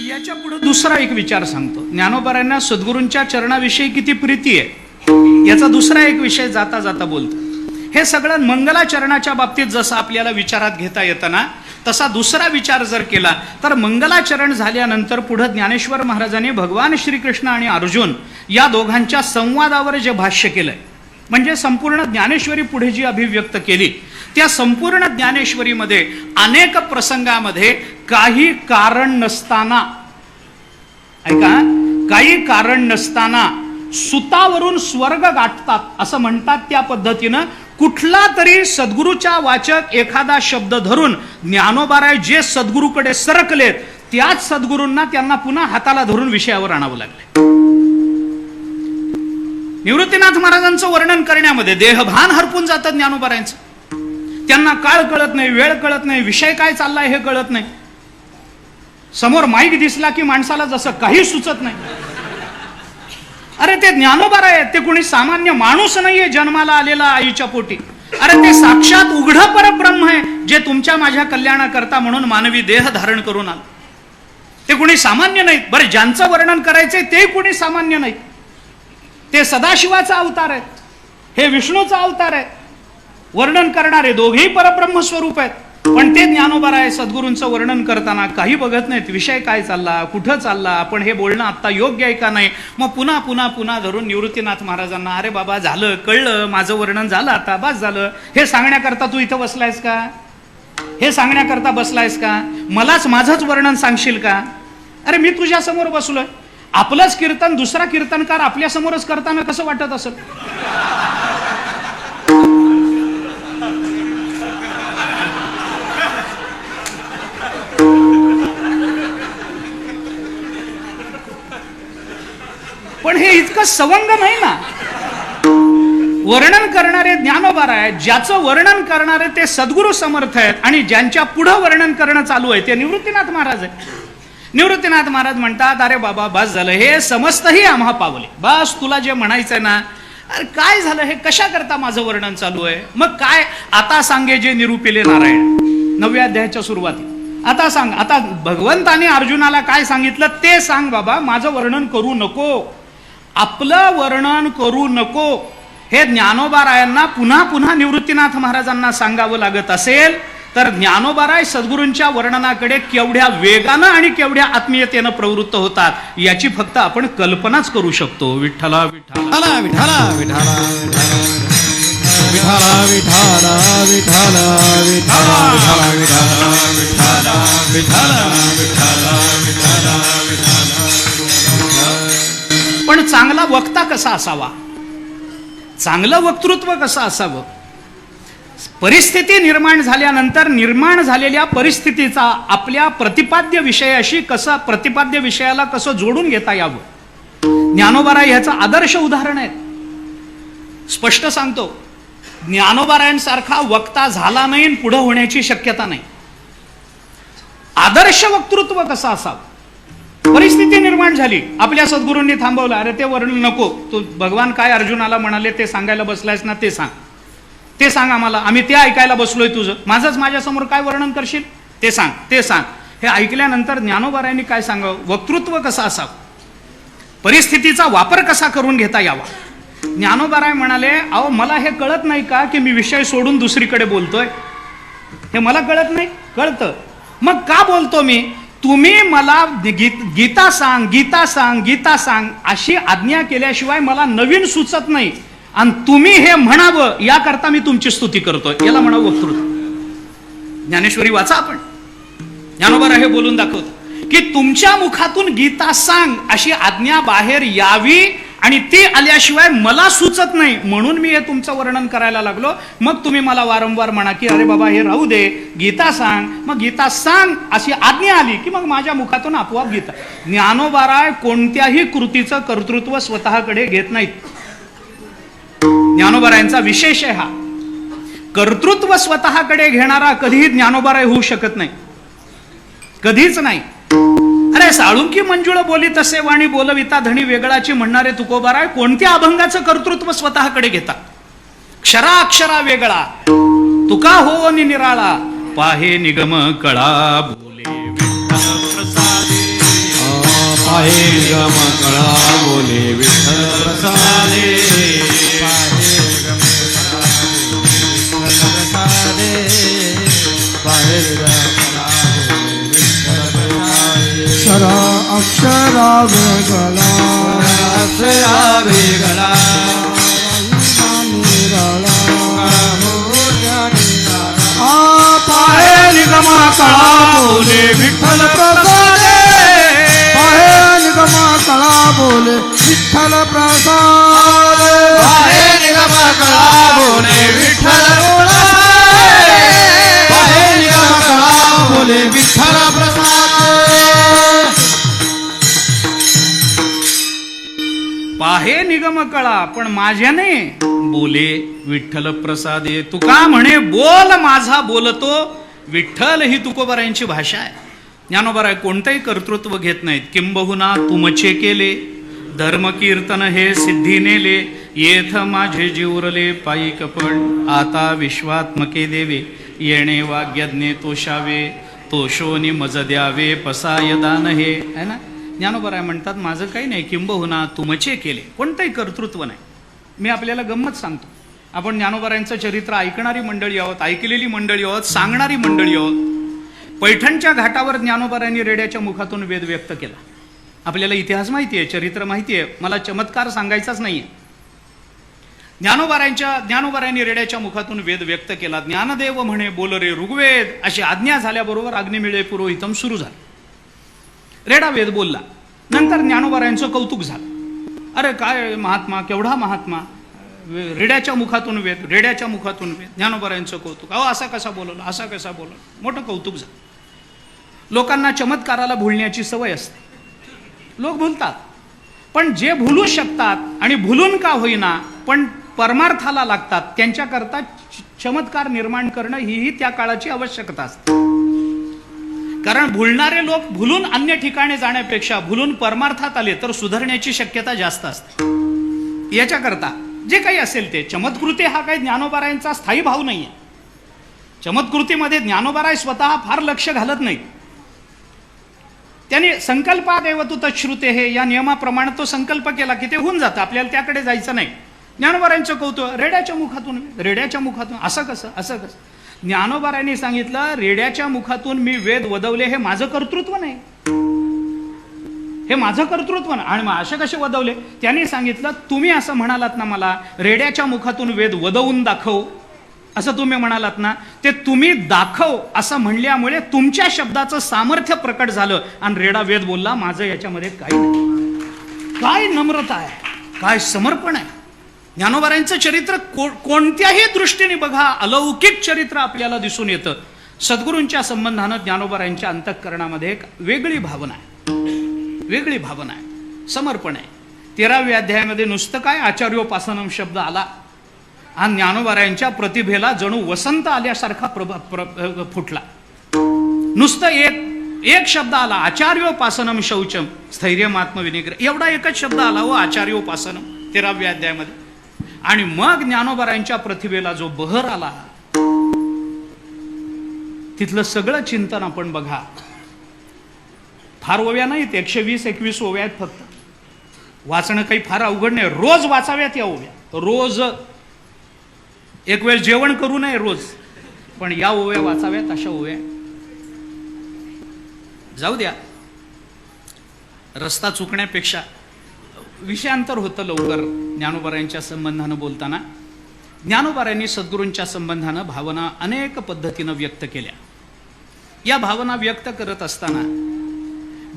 याच्या पुढे दुसरा एक विचार सांगतो. ज्ञानोबारायांना सद्गुरूंच्या चरणाविषयी किती प्रीती आहे याचा दुसरा एक विषय जाता जाता बोलतो. हे सगळं मंगलाचरणाच्या बाबतीत जसं आपल्याला विचारात घेता येतं ना तसा दुसरा विचार जर केला तर मंगलाचरण झाल्यानंतर पुढे ज्ञानेश्वर महाराजांनी भगवान श्रीकृष्ण आणि अर्जुन या दोघांच्या संवादावर जे भाष्य केलंय म्हणजे संपूर्ण ज्ञानेश्वरी पुढे जी अभिव्यक्त केली त्या संपूर्ण ज्ञानेश्वरीमध्ये अनेक प्रसंगामध्ये काही कारण नसताना ऐका काही कारण नसताना सुतावरून स्वर्ग गाठतात असं म्हणतात. त्या पद्धतीनं कुठला तरी सद्गुरूच्या वाचक एखादा शब्द धरून ज्ञानोबाराय जे सद्गुरूकडे सरकलेत त्याच सद्गुरूंना त्यांना पुन्हा हाताला धरून विषयावर आणावं लागले. निवृत्तीनाथ महाराजांचं वर्णन करण्यामध्ये देहभान हरपून जातं ज्ञानोबारायांचं. त्यांना काळ कळत नाही, वेळ कळत नाही, विषय काय चाललाय हे कळत नाही. समोर माईक दिसला की माणसाला जसं काही सुचत नाही. अरे ते ज्ञानोबाराय आहेत, ते कोणी सामान्य माणूस नाहीये जन्माला आलेला आईच्या पोटी. अरे ते साक्षात उघड परब्रह्म आहे जे तुमच्या माझ्या कल्याणाकरता म्हणून मानवी देह धारण करून आलं. ते कोणी सामान्य नाहीत. बरं ज्यांचं वर्णन करायचंय ते कोणी सामान्य नाहीत. ते सदाशिवाचा अवतार आहेत, हे विष्णूचा अवतार आहे. वर्णन करणारे दोघेही परब्रह्म स्वरूप आहेत. पण ते ज्ञानोबाराय सद्गुरूंचं वर्णन करताना काही बघत नाहीत. विषय काय चालला, कुठं चालला, आपण हे बोलणं आता योग्य आहे का नाही. मग पुन्हा पुन्हा पुन्हा धरून निवृत्तीनाथ महाराजांना अरे बाबा झालं, कळलं, माझं वर्णन झालं, आता बस झालं. हे सांगण्याकरता तू इथं बसलायस का? हे सांगण्याकरता बसलायस का? मलाच माझंच वर्णन सांगशील का? अरे मी तुझ्या समोर बसलोय. आपलंच कीर्तन दुसरा कीर्तनकार आपल्या समोरच करताना कसं वाटत असेल? पण हे इतकं सवंग नाही ना. वर्णन करणारे ज्ञानोबाराय, ज्याचं वर्णन करणारे ते सद्गुरू समर्थ आहेत आणि ज्यांच्या पुढं वर्णन करणं चालू आहे ते निवृत्तीनाथ महाराज आहे. निवृत्तीनाथ महाराज म्हणतात अरे बाबा बस झालं, हे समस्तही आम्हा पावले. बस तुला जे म्हणायचंय ना, अरे काय झालं, हे कशा करता माझं वर्णन चालू आहे. मग काय आता सांगे जे निरूपिले नारायण 9व्या अध्यायाच्या सुरुवाती. आता सांग, आता भगवंताने अर्जुनाला काय सांगितलं ते सांग बाबा, माझं वर्णन करू नको, आपलं वर्णन करू नको. हे ज्ञानोबारायांना पुन्हा पुन्हा निवृत्तीनाथ महाराजांना सांगावं लागत असेल तर ज्ञानोबाराय सद्गुरूंच्या वर्णनाकडे केवढ्या वेगानं आणि केवढ्या आत्मीयतेनं प्रवृत्त होतात याची फक्त आपण कल्पनाच करू शकतो. विठ्ठला विठ्ठला विठ्ठला विठ्ठला विठ्ठला विठ्ठला विठ्ठला विठ्ठला विठ्ठला विठ्ठला विठ्ठला. पण चांगला वक्ता कसा असावा, चांगलं वक्तृत्व कसं असावं, परिस्थिती निर्माण झाल्यानंतर निर्माण झालेल्या परिस्थितीचा आपल्या प्रतिपाद्य विषयाशी कसं, प्रतिपाद्य विषयाला कसं जोडून घेता यावं. ज्ञानोबाराय ह्याचं आदर्श उदाहरण आहे. स्पष्ट सांगतो, ज्ञानोबारायांसारखा वक्ता झाला नाही आणि पुढे होण्याची शक्यता नाही. आदर्श वक्तृत्व कसं असावं परिस्थिती निर्माण झाली, आपल्या सद्गुरूंनी थांबवलं. अरे ते वर्णन नको, तू भगवान काय अर्जुनाला म्हणाले ते सांगायला बसलायस ना, ते सांग, ते सांग आम्हाला, आम्ही ते ऐकायला बसलोय. तुझं माझंच माझ्यासमोर काय वर्णन करशील, ते सांग, ते सांग. हे ऐकल्यानंतर ज्ञानोबारायांनी काय सांगावं, वक्तृत्व कसं असावं, परिस्थितीचा वापर कसा करून घेता यावा. ज्ञानोबाराय म्हणाले, अहो मला हे कळत नाही का की मी विषय सोडून दुसरीकडे बोलतोय, हे मला कळत नाही. कळतं, मग का बोलतो मी. तुम्ही मला गीता सांग, गीता सांग, गीता सांग अशी आज्ञा केल्याशिवाय मला नवीन सुचत नाही, आणि तुम्ही हे म्हणावं याकरता मी तुमची स्तुती करतोय. याला म्हणावं वक्तृत्व. ज्ञानेश्वरी वाचा आपण, ज्ञानोबा हे बोलून दाखवत की तुमच्या मुखातून गीता सांग अशी आज्ञा बाहेर यावी, आणि ती आल्याशिवाय मला सुचत नाही, म्हणून मी हे तुमचं वर्णन करायला लागलो. मग तुम्ही मला वारंवार म्हणा की अरे बाबा हे राहू दे, गीता सांग. मग गीता सांग अशी आज्ञा आली की मग माझ्या मुखातून आपोआप गीता. ज्ञानोबाराय कोणत्याही कृतीचं कर्तृत्व स्वतःकडे घेत नाहीत. ज्ञानोबारायांचा विशेष आहे हा. कर्तृत्व स्वतःकडे घेणारा कधीही ज्ञानोबाराय होऊ शकत नाही, कधीच नाही. अरे साळुंकी मंजुळ बोली तसे वाणी बोलविता धणी वेगळाची म्हणणारे तुकोबाराय कोणत्या अभंगाचं कर्तृत्व स्वतःकडे घेता. क्षरा अक्षरा वेगळा तुका हो निराळा, पाहे निगम कळा बोले विठ्ठल प्रसादे. पाहे निगम कळा बोले विठ्ठल प्रसादे. पाहे निगम कळा बोले विठ्ठल प्रसादे. पाहे निगम कळा बोले विठ्ठल प्रसादे. क्षरा अक्षरा वेगळा, अक्षरा वेगळा निराळा, पाहे निगम कळा बोले विठ्ठल प्रसादे. पाहे निगम कळा बोले विठ्ठल प्रसादे. पाहे निगम कळा बोले विठ्ठल प्रसादे. पाहे निगम कळा बोले विठ्ठल प्रसादे. पाहे निगम कळा पण माझ्याने बोले विठ्ठल प्रसादे. तुका म्हणे बोल माझा बोलतो विठ्ठल, ही तुकोबारायांची भाषा आहे. ज्ञानोबाराय कोणतंही कर्तृत्व घेत नाहीत. किंबहुना तुमचे केले धर्म कीर्तन हे सिद्धी नेले, येथ माझे जीवरले पायिक पण आता विश्वात्मके देवे. येणे वाग्यज्ञे तोषावे तोषोनी मज द्यावे पसाय दान हे. है ना, ज्ञानोबाराय म्हणतात माझं काही नाही, किंबहुना तुमचे केले, कोणतंही कर्तृत्व नाही. मी आपल्याला गंमत सांगतो, आपण ज्ञानोबारायांचं चरित्र ऐकणारी मंडळी आहोत, ऐकलेली मंडळी आहोत, सांगणारी मंडळी आहोत. पैठणच्या घाटावर ज्ञानोबारायांनी रेड्याच्या मुखातून वेद व्यक्त केला. आपल्याला इतिहास माहिती आहे, चरित्र माहिती आहे, मला चमत्कार सांगायचाच नाहीये. ज्ञानोबारायांनी रेड्याच्या मुखातून वेद व्यक्त केला. ज्ञानदेव म्हणे बोल रे ऋग्वेद अशी आज्ञा झाल्याबरोबर अग्निमिळे पुरोहितम सुरू झालं. रेडा वेद बोलला. नंतर ज्ञानोबारायांचं कौतुक झालं. अरे काय महात्मा, केवढा महात्मा, रेड्याच्या मुखातून वेद, रेड्याच्या मुखातून वेद. ज्ञानोबारायांचं कौतुक, अहो असा कसा बोलवला, असा कसा बोलवला, मोठं कौतुक झालं. लोकांना चमत्काराला भुलण्याची सवय असते, लोक भुलतात. पण जे भुलू शकतात आणि भुलून का होईना पण परमार्थाला लागतात, त्यांच्याकरता चमत्कार निर्माण करणं ही त्या काळाची आवश्यकता असते. कारण भुलणारे लोक भुलून अन्य ठिकाणी जाण्यापेक्षा भुलून परमार्थात आले तर सुधारण्याची शक्यता जास्त असते. याच्याकरता जे काही असेल ते चमत्कृती हा काही ज्ञानोबारायांचा स्थायी भाव नाहीये. चमत्कृतीमध्ये ज्ञानोबाराय स्वतः फार लक्ष घालत नाहीत. त्याने संकल्पादेव तू तच्छ्रुते हे या नियमाप्रमाणे तो संकल्प केला की ते होऊन जातं, आपल्याला त्याकडे जायचं नाही. ज्ञानोबारायांचं कौतुक, रेड्याच्या मुखातून, रेड्याच्या मुखातून असं कसं, असं कसं. ज्ञानोबारायांनी सांगितलं रेड्याच्या मुखातून मी वेद वदवले, हे माझं कर्तृत्व नाही, हे माझं कर्तृत्व नाही. आणि मग असे कसे वदवले, त्यांनी सांगितलं तुम्ही असं म्हणालात ना मला रेड्याच्या मुखातून वेद वदवून दाखव, असं तुम्ही म्हणालात ना, ते तुम्ही दाखव असं म्हणल्यामुळे तुमच्या शब्दाचं सामर्थ्य प्रकट झालं आणि रेडा वेद बोलला. माझं याच्यामध्ये काही नाही. काय नम्रता आहे, काय समर्पण आहे. ज्ञानोबारायांचं चरित्र कोणत्याही दृष्टीने बघा अलौकिक चरित्र आपल्याला दिसून येतं. सद्गुरूंच्या संबंधानं ज्ञानोबारायांच्या अंतःकरणामध्ये एक वेगळी भावना आहे, वेगळी भावना आहे, समर्पण आहे. 13व्या अध्यायामध्ये नुसतं काय आचार्योपासनम शब्द आला आणि ज्ञानोबारायांच्या प्रतिभेला जणू वसंत आल्यासारखा फुटला. नुसतं एक एक शब्द आला, आचार्योपासनम शौचम स्थैर्यमात्मविनिग्रह, एवढा एकच शब्द आला हो, आचार्योपासनम 13व्या अध्यायामध्ये. आणि मग ज्ञानोबारायांच्या प्रतिभेला जो बहर आला, तिथलं सगळं चिंतन आपण बघा. फार ओव्या नाहीत, 120-21 ओव्या आहेत फक्त. वाचणं काही फार अवघड नाही, रोज वाचाव्यात या ओव्या, रोज. एक वेळ जेवण करू नये रोज, पण या ओव्या वाचाव्यात, अशा ओव्या. जाऊ द्या, रस्ता चुकण्यापेक्षा विषयांतर होतं लवकर. ज्ञानोबारायांच्या संबंधानं बोलताना ज्ञानोबारायांनी सद्गुरूंच्या संबंधानं भावना अनेक पद्धतीनं व्यक्त केल्या. या भावना व्यक्त करत असताना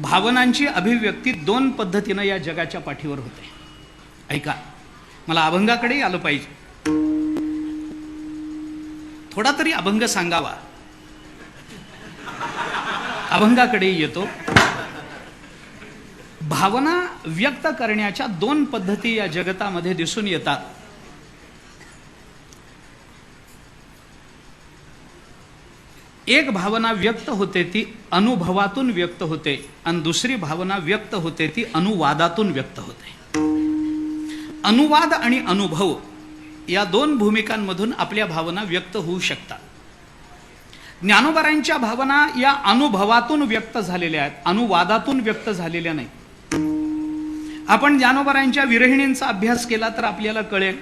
भावनांची अभिव्यक्ती 2 पद्धतीनं या जगाच्या पाठीवर होते. ऐका, मला अभंगाकडे आलं पाहिजे, थोडा तरी अभंग सांगावा. अभंगाकडे येतो. भावना व्यक्त करण्याच्या 2 पद्धती या जगतामध्ये दिसून येतात. एक भावना व्यक्त होते ती अनुभवातून व्यक्त होते, आणि दुसरी भावना व्यक्त होते ती अनुवादातून व्यक्त होते. अनुवाद आणि अनुभव या 2 भूमिकांमधून आपल्या भावना व्यक्त होऊ शकतात. ज्ञानोबारायांच्या भावना या अनुभवातून व्यक्त झालेल्या आहेत, अनुवादातून व्यक्त झालेल्या नाही. आपण ज्ञानोबारायांच्या विरहिणींचा अभ्यास केला तर आपल्याला कळेल,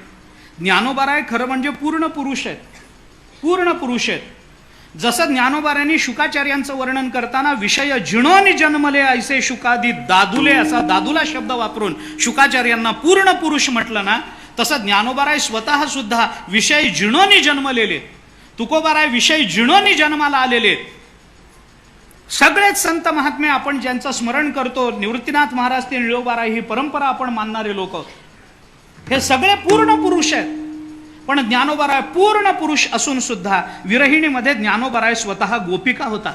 ज्ञानोबाराय खरं म्हणजे पूर्ण पुरुष आहेत, पूर्ण पुरुष आहेत. जसं ज्ञानोबारायांनी शुकाचार्यांचं वर्णन करताना विषय जिणोनी जन्मले ऐसे शुकादी दादुले असा दादुला शब्द वापरून शुकाचार्यांना पूर्ण पुरुष म्हटलं ना, तसं ज्ञानोबाराय स्वतः सुद्धा विषय जिणोनी जन्मलेले, तुकोबाराय विषय जिणोनी जन्माला आलेले. सगळेच संत महात्मे आपण ज्यांचं स्मरण करतो, निवृत्तीनाथ महाराज ते निळोबाराय ही परंपरा आपण मानणारे लोक, हे सगळे पूर्ण पुरुष आहेत. पण ज्ञानोबाराय पूर्ण पुरुष असून सुद्धा विरहिणीमध्ये ज्ञानोबाराय स्वतः गोपिका होता.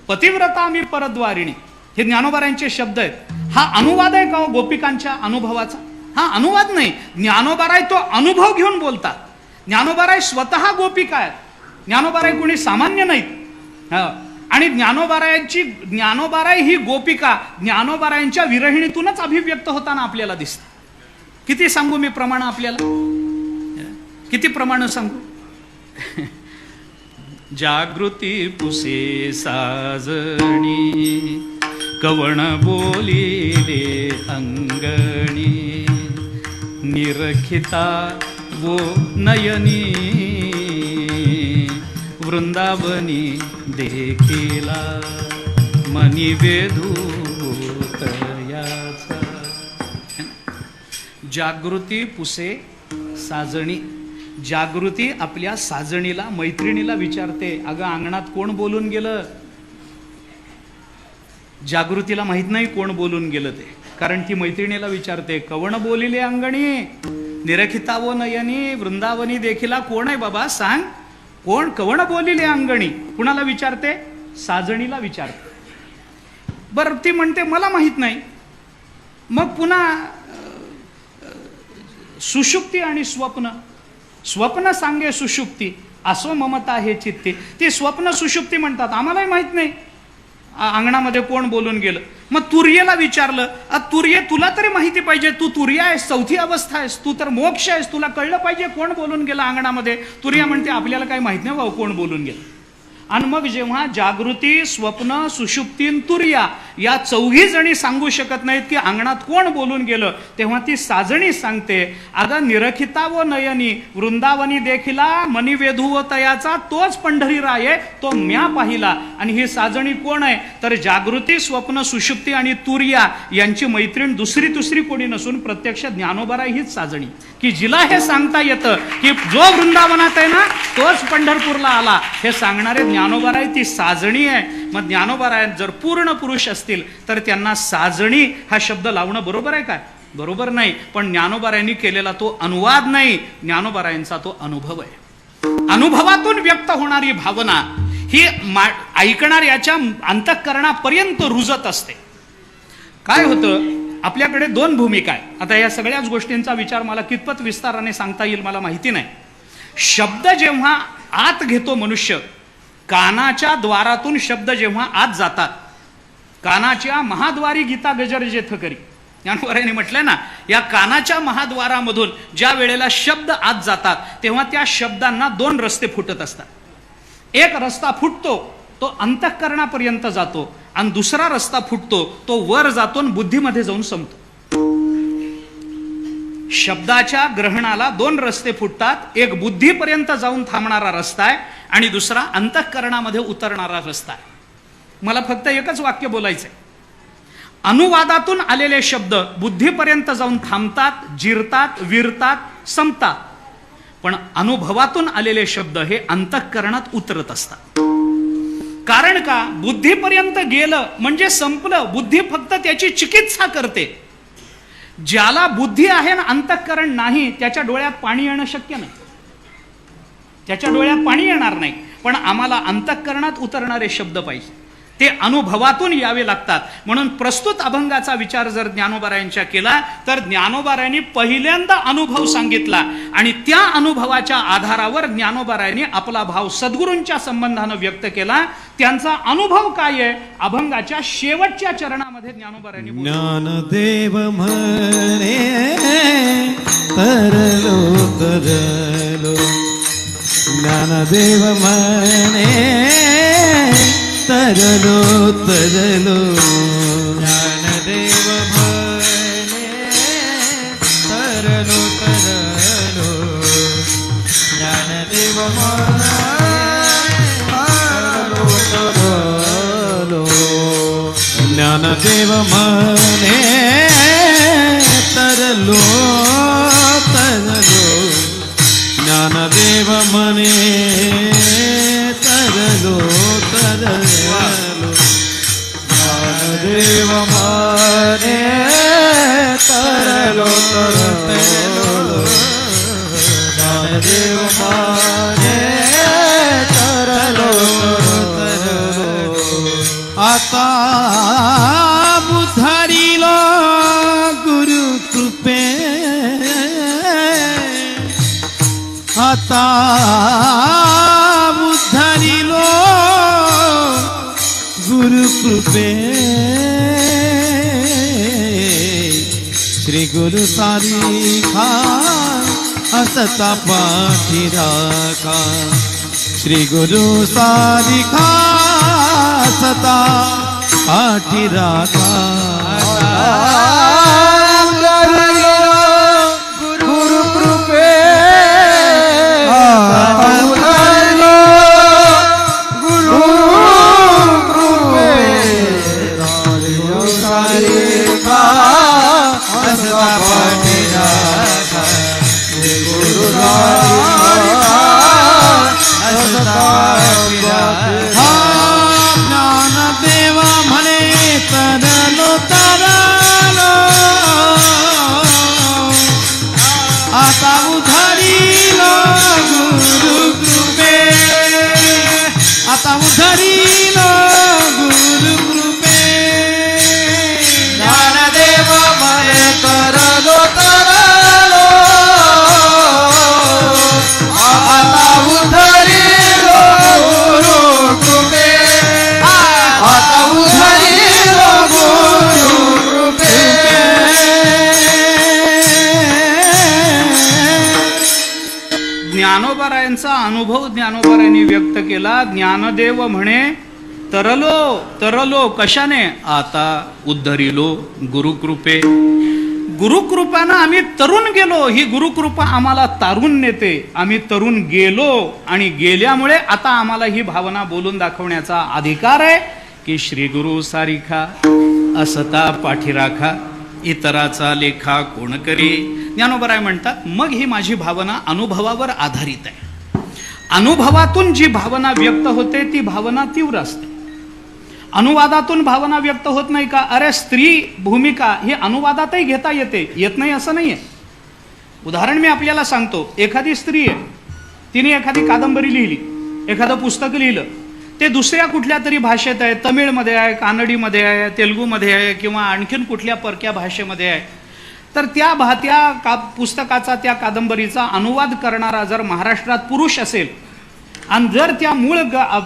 पतिव्रता मी परद्वारिणी, हे ज्ञानोबारायांचे शब्द आहेत. हा अनुवाद आहे का हो गोपिकांच्या अनुभवाचा? हा अनुवाद नाही. ज्ञानोबाराय तो अनुभव घेऊन बोलतात. ज्ञानोबाराय स्वतः गोपिका आहेत. ज्ञानोबाराय कोणी सामान्य नाहीत. आणि ज्ञानोबाराय ही गोपिका ज्ञानोबारायांच्या विरहिणीतूनच अभिव्यक्त होताना आपल्याला दिसते. किती सांगू मी प्रमाण आपल्याला, किती प्रमाण सांगू. जागृती पुसे साजणी कवण बोलिले अंगणी निरखिता वो नयनी वृंदावनी देखिला मनी वेधूतयाचा. जागृती पुसे साजणी. जागृती आपल्या साजणीला, मैत्रिणीला विचारते, अगं अंगणात कोण बोलून गेलं? जागृतीला माहित नाही कोण बोलून गेलं ते, कारण ती मैत्रिणीला विचारते, कवण बोलिले अंगणी निरखितावो नयनी वृंदावनी देखिला. कोण आहे बाबा सांग, कोण? कवण बोलिले अंगणी. कुणाला विचारते? साजणीला विचारते. बरं, ती म्हणते मला माहित नाही. मग पुन्हा सुषुप्ती आणि स्वप्न. स्वप्न सांगे सुषुप्ती असो ममता हे चित्ती. ती स्वप्न सुषुप्ती म्हणतात, आम्हालाही माहित नाही अंगणामध्ये कोण बोलून गेलं. मग तुर्येला विचारलं, तुर्ये तुला तरी माहिती पाहिजे, तू तुर्य आहेस, 4थी अवस्था आहेस, तू तर मोक्ष आहेस, तुला कळलं पाहिजे कोण बोलून गेलं अंगणामध्ये. तुर्या म्हणते आपल्याला काही माहित नाही भाऊ कोण बोलून गेलं. आणि मग जेव्हा जागृती, स्वप्न, सुषुप्ती, तुर्या या 4ही जणी सांगू शकत नाहीत की अंगणात कोण बोलून गेलं, तेव्हा ती साजणी सांगते, अगं निरखिता व नयनी वृंदावनी देखिला मनी वेधुवतयाचा तोच पंढरी राये तो म्या पाहिला. आणि ही साजणी कोण आहे तर जागृती, स्वप्न, सुषुप्ती आणि तुर्या यांची मैत्रीण दुसरी कोणी नसून प्रत्यक्ष ज्ञानोबाराय हीच साजणी, की जिला हे सांगता येतं की जो वृंदावनात आहे ना तोच पंढरपूरला आला, हे सांगणारे ज्ञानोबाराय ती साजणी आहे. मग ज्ञानोबाराय जर पूर्ण पुरुष असतील तर त्यांना साजणी हा शब्द लावणं बरोबर आहे काय? बरोबर नाही. पण ज्ञानोबारायांनी केलेला तो अनुवाद नाही, ज्ञानोबारायांचा तो अनुभव आहे. अनुभवातून व्यक्त होणारी भावना ही ऐकणाऱ्याच्या अंतःकरणापर्यंत रुजत असते. काय होतं, आपल्याकडे 2 भूमिका आहे. आता या सगळ्याच गोष्टींचा विचार मला कितपत विस्ताराने सांगता येईल मला माहिती नाही. शब्द जेव्हा आत घेतो मनुष्य, कानाच्या द्वारातून शब्द जेव्हा आत जातात कानाच्या महाद्वारी गीता गजर जेथ करी. ज्ञानोबारायांनी म्हटलंय ना, या कानाच्या महाद्वारामधून ज्या वेळेला शब्द आत जातात तेव्हा त्या शब्दांना दोन रस्ते फुटत असतात. एक रस्ता फुटतो तो अंतःकरणापर्यंत जातो आणि दुसरा रस्ता फुटतो तो वर जातो आणि बुद्धीमध्ये जाऊन संपतो. शब्दाच्या ग्रहणाला दोन रस्ते फुटतात. एक बुद्धीपर्यंत जाऊन थांबणारा रस्ता आहे आणि दुसरा अंतःकरणामध्ये उतरणारा रस्ता आहे. मला फक्त एकच वाक्य बोलायचंय. अनुवादातून आलेले शब्द बुद्धीपर्यंत जाऊन थांबतात, जिरतात, विरतात, संपतात. पण अनुभवातून आलेले शब्द हे अंतःकरणात उतरत असतात. कारण का? बुद्धीपर्यंत गेलं म्हणजे संपलं. बुद्धी फक्त त्याची चिकित्सा करते. ज्याला बुद्धी आहे ना अंतःकरण नाही, त्याच्या डोळ्यात पाणी येणं शक्य नाही. त्याच्या डोळ्यात पाणी येणार नाही. पण आम्हाला अंतःकरणात उतरणारे शब्द पाहिजे, ते अनुभवातून यावे लागतात. म्हणून प्रस्तुत अभंगाचा विचार जर ज्ञानोबारायांच्या केला तर ज्ञानोबारायांनी पहिल्यांदा अनुभव सांगितला आणि त्या अनुभवाच्या आधारावर ज्ञानोबारायांनी आपला भाव सद्गुरूंच्या संबंधानं व्यक्त केला. त्यांचा अनुभव काय आहे? अभंगाच्या शेवटच्या चरणामध्ये ज्ञानोबारायांनी ज्ञानदेव म्हणे तरलो तरलो, ज्ञानदेव म्हणे तरलो तरलो, ज्ञानदेव म्हणे तरलो तरलो, ज्ञानदेव म्हणे तरलो तरलो, ज्ञानदेव म्हणे तरलो तरलो, ज्ञानदेव म्हणे तरलो तरलो, ज्ञानदेव म्हणे तरलो तरलो, ज्ञानदेव म्हणे तरलो तरलो. आता बुधारीलो गुरु कृपे, आता बुधारीलो गुरु कृपे, श्री गुरु सारिखा असता पाठी राखा, श्री गुरु सारिखा असता पाठी राखा. गुरु कृपे ज्ञानदेव म्हणे तरलो तरलो, आता उधळीलो गुरु कृपे, आता उधळीलो गुरु कृपे, ज्ञानदेव म्हणे तरलो तरलो, आता उधळीलो गुरु कृपे, आता उधळीलो गुरु कृपे. ज्ञानोबारायांचा अनुभव ज्ञानोबारायांनी व्यक्त केला. ज्ञानदेव म्हणे तरलो तरलो, कशाने? आता उद्धरिलो गुरुकृपे. गुरुकृपानं आम्ही तरुण गेलो. ही गुरुकृपा आम्हाला तारून नेते. आम्ही तरुण गेलो आणि गेल्यामुळे आता आम्हाला ही भावना बोलून दाखवण्याचा अधिकार आहे की श्री गुरु सारिखा असता पाठीराखा, इतराचा लेखा कोण करी. ज्ञानोबराय म्हणतात मग ही माझी भावना अनुभवावर आधारित आहे. अनुभवातून जी भावना व्यक्त होते ती भावना तीव्र असते. अनुवादातून भावना व्यक्त होत नाही का? अरे स्त्री भूमिका ही अनुवादातही घेता येते, येत नाही असं नाहीये. उदाहरण मी आपल्याला सांगतो. एखादी स्त्री आहे, तिने एखादी कादंबरी लिहिली, एखादं पुस्तक लिहिलं, ते दुसऱ्या कुठल्या तरी भाषेत आहे, तमिळमध्ये आहे, कानडीमध्ये आहे, तेलुगूमध्ये आहे किंवा आणखीन कुठल्या परक्या भाषेमध्ये आहे. तर त्या पुस्तकाचा, त्या कादंबरीचा अनुवाद करणारा जर महाराष्ट्रात पुरुष असेल आणि जर त्या मूळ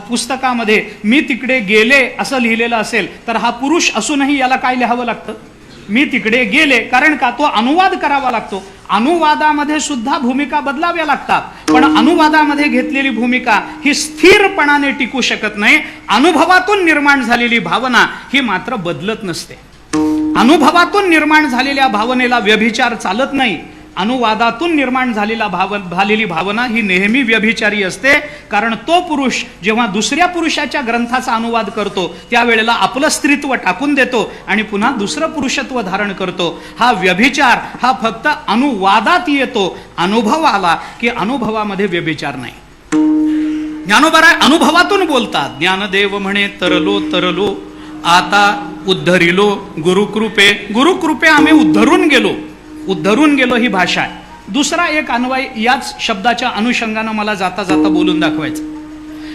पुस्तकामध्ये मी तिकडे गेले असं लिहिलेलं असेल तर हा पुरुष असूनही याला काय लिहावं लागतं? मी तिकडे गेले. कारण का? तो अनुवाद करावा लागतो. अनुवादामध्ये सुद्धा भूमिका बदलाव्या लागतात, पण अनुवादामध्ये घेतलेली भूमिका ही स्थिरपणाने टिकू शकत नाही. अनुभवातून निर्माण झालेली भावना ही मात्र बदलत नसते. अनुभवातून निर्माण झालेल्या भावनेला व्यभिचार चालत नाही. अनुवादातून निर्माण झालेली भावना ही नेहमी व्यभिचारी असते. कारण तो पुरुष जेव्हा दुसऱ्या पुरुषाच्या ग्रंथाचा अनुवाद करतो त्यावेळेला आपलं स्त्रीत्व टाकून देतो आणि पुन्हा दुसरं पुरुषत्व धारण करतो. हा व्यभिचार हा फक्त अनुवादात येतो. अनुभव आला की अनुभवामध्ये व्यभिचार नाही. ज्ञानोबा अनुभवातून बोलतात. ज्ञानदेव म्हणे तरलो तरलो आता उद्धरिलो गुरुकृपे. गुरुकृपे आम्ही उद्धरून गेलो ही भाषा आहे. दुसरा एक अन्वय याच शब्दाच्या अनुषंगानं मला जाता जाता बोलून दाखवायचं.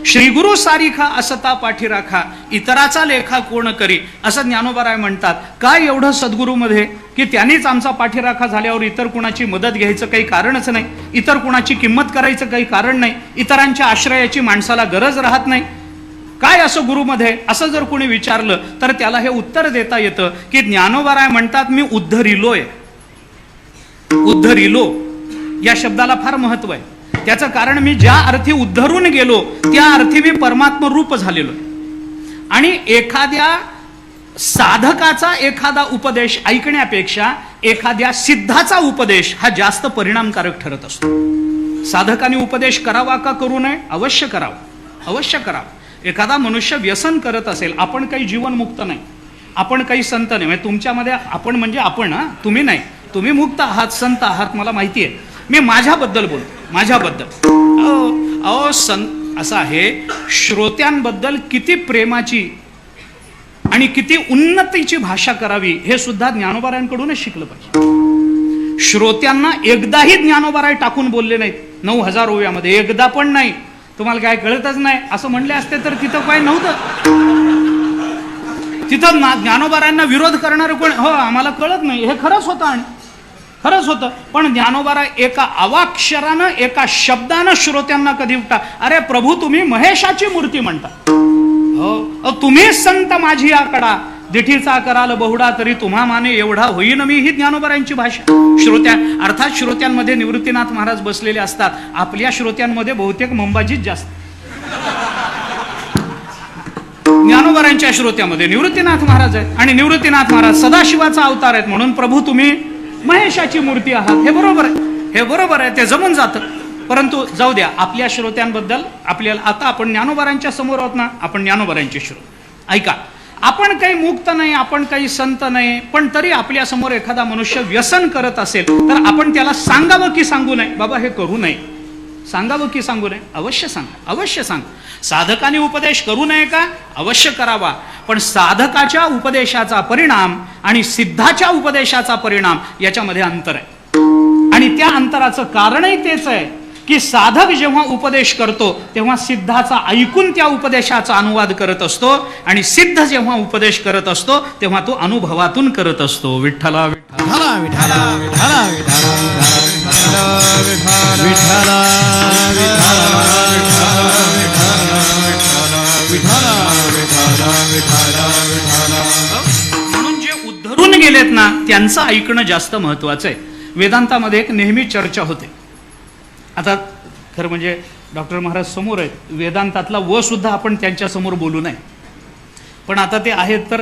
श्रीगुरु सारिखा असता पाठीराखा इतराचा लेखा कोण करी, असं ज्ञानोबा म्हणतात. काय एवढं सद्गुरूमध्ये की त्यांनीच आमचा पाठीराखा झाल्यावर इतर कुणाची मदत घ्यायचं काही कारणच नाही, इतर कुणाची किंमत करायचं काही कारण नाही, इतरांच्या आश्रयाची माणसाला गरज राहत नाही. काय असं गुरुमध्ये असं जर कोणी विचारलं तर त्याला हे उत्तर देता येतं की ज्ञानोबा म्हणतात मी उद्धरिलोय. उद्धरिलो या शब्दाला फार महत्व आहे. त्याचं कारण मी ज्या अर्थी उद्धरून गेलो त्या अर्थी मी परमात्म रूप झालेलो आहे. आणि एखाद्या साधकाचा एखादा उपदेश ऐकण्यापेक्षा एखाद्या सिद्धाचा उपदेश हा जास्त परिणामकारक ठरत असतो. साधकाने उपदेश करावा का करू नये? अवश्य करावा, अवश्य करावा. एखादा मनुष्य व्यसन करत असेल, आपण काही जीवनमुक्त नाही, आपण काही संत नाही. तुमच्यामध्ये आपण म्हणजे आपण, तुम्ही नाही, तुम्ही मुक्त आहात, संत आहात, मला माहिती आहे. मी माझ्याबद्दल बोलतो, माझ्याबद्दल. असं आहे, श्रोत्यांबद्दल किती प्रेमाची आणि किती उन्नतीची भाषा करावी हे सुद्धा ज्ञानोबारायांकडूनच शिकलं पाहिजे. श्रोत्यांना एकदाही ज्ञानोबाराय टाकून बोलले नाहीत 9000 ओव्यामध्ये, एकदा पण नाही. तुम्हाला काय कळतच नाही असं म्हणले असते तर तिथं काय नव्हतं. तिथं ज्ञानोबारायांना विरोध करणारे कोण? हो, आम्हाला कळत नाही, हे खरंच होतं आणि खरंच होतं. पण ज्ञानोबाराय एका अवाक्षरानं, एका शब्दानं श्रोत्यांना कधी उठता, अरे प्रभू तुम्ही महेशाची मूर्ती म्हणता, हो तुम्ही संत माझी आकडा, दिठीचा कराल बहुडा तरी तुम्हा माने एवढा होईन मी. ही ज्ञानोबारायांची भाषा. अर्थात श्रोत्यांमध्ये निवृत्तीनाथ महाराज बसलेले असतात. आपल्या श्रोत्यांमध्ये बहुतेक मंबाजीच जास्त. ज्ञानोबारायांच्या श्रोत्यामध्ये निवृत्तीनाथ महाराज आहेत आणि निवृत्तीनाथ महाराज सदाशिवाचा अवतार आहेत म्हणून प्रभू तुम्ही महेशाची मूर्ती आहात. हे बरोबर आहे, हे बरोबर आहे, ते जमून जातं. परंतु जाऊ द्या, आपल्या श्रोत्यांबद्दल आपल्याला आता आपण ज्ञानोबारायांच्या समोर आहोत ना, आपण ज्ञानोबारायांचे श्रोते. ऐका, आपण काही मुक्त नाही, आपण काही संत नाही, पण तरी आपल्या समोर एखादा मनुष्य व्यसन करत असेल तर आपण त्याला सांगावं की सांगू नये? बाबा हे करू नये, सांगावं की सांगू नये? अवश्य सांगा, अवश्य सांगा. साधकाने उपदेश करू नये का? अवश्य करावा. पण साधकाच्या उपदेशाचा परिणाम आणि सिद्धाच्या उपदेशाचा परिणाम याच्यामध्ये अंतर आहे. आणि त्या अंतराचं कारणही तेच आहे की साधक जेव्हा उपदेश करतो तेव्हा सिद्धाचा ऐकून त्या उपदेशाचा अनुवाद करत असतो आणि सिद्ध जेव्हा उपदेश करत असतो तेव्हा तो अनुभवातून करत असतो. विठ्ठला विठ्ठला विठ्ठला विठ्ठला म्हणून जे उद्धरून गेलेत ना त्यांचं ऐकणं जास्त महत्वाचं आहे. वेदांतामध्ये एक नेहमी चर्चा होते. आता खरं म्हणजे डॉक्टर महाराज समोर आहेत, वेदांतातला व सुद्धा आपण त्यांच्या समोर बोलू नये, पण आता ते आहेत तर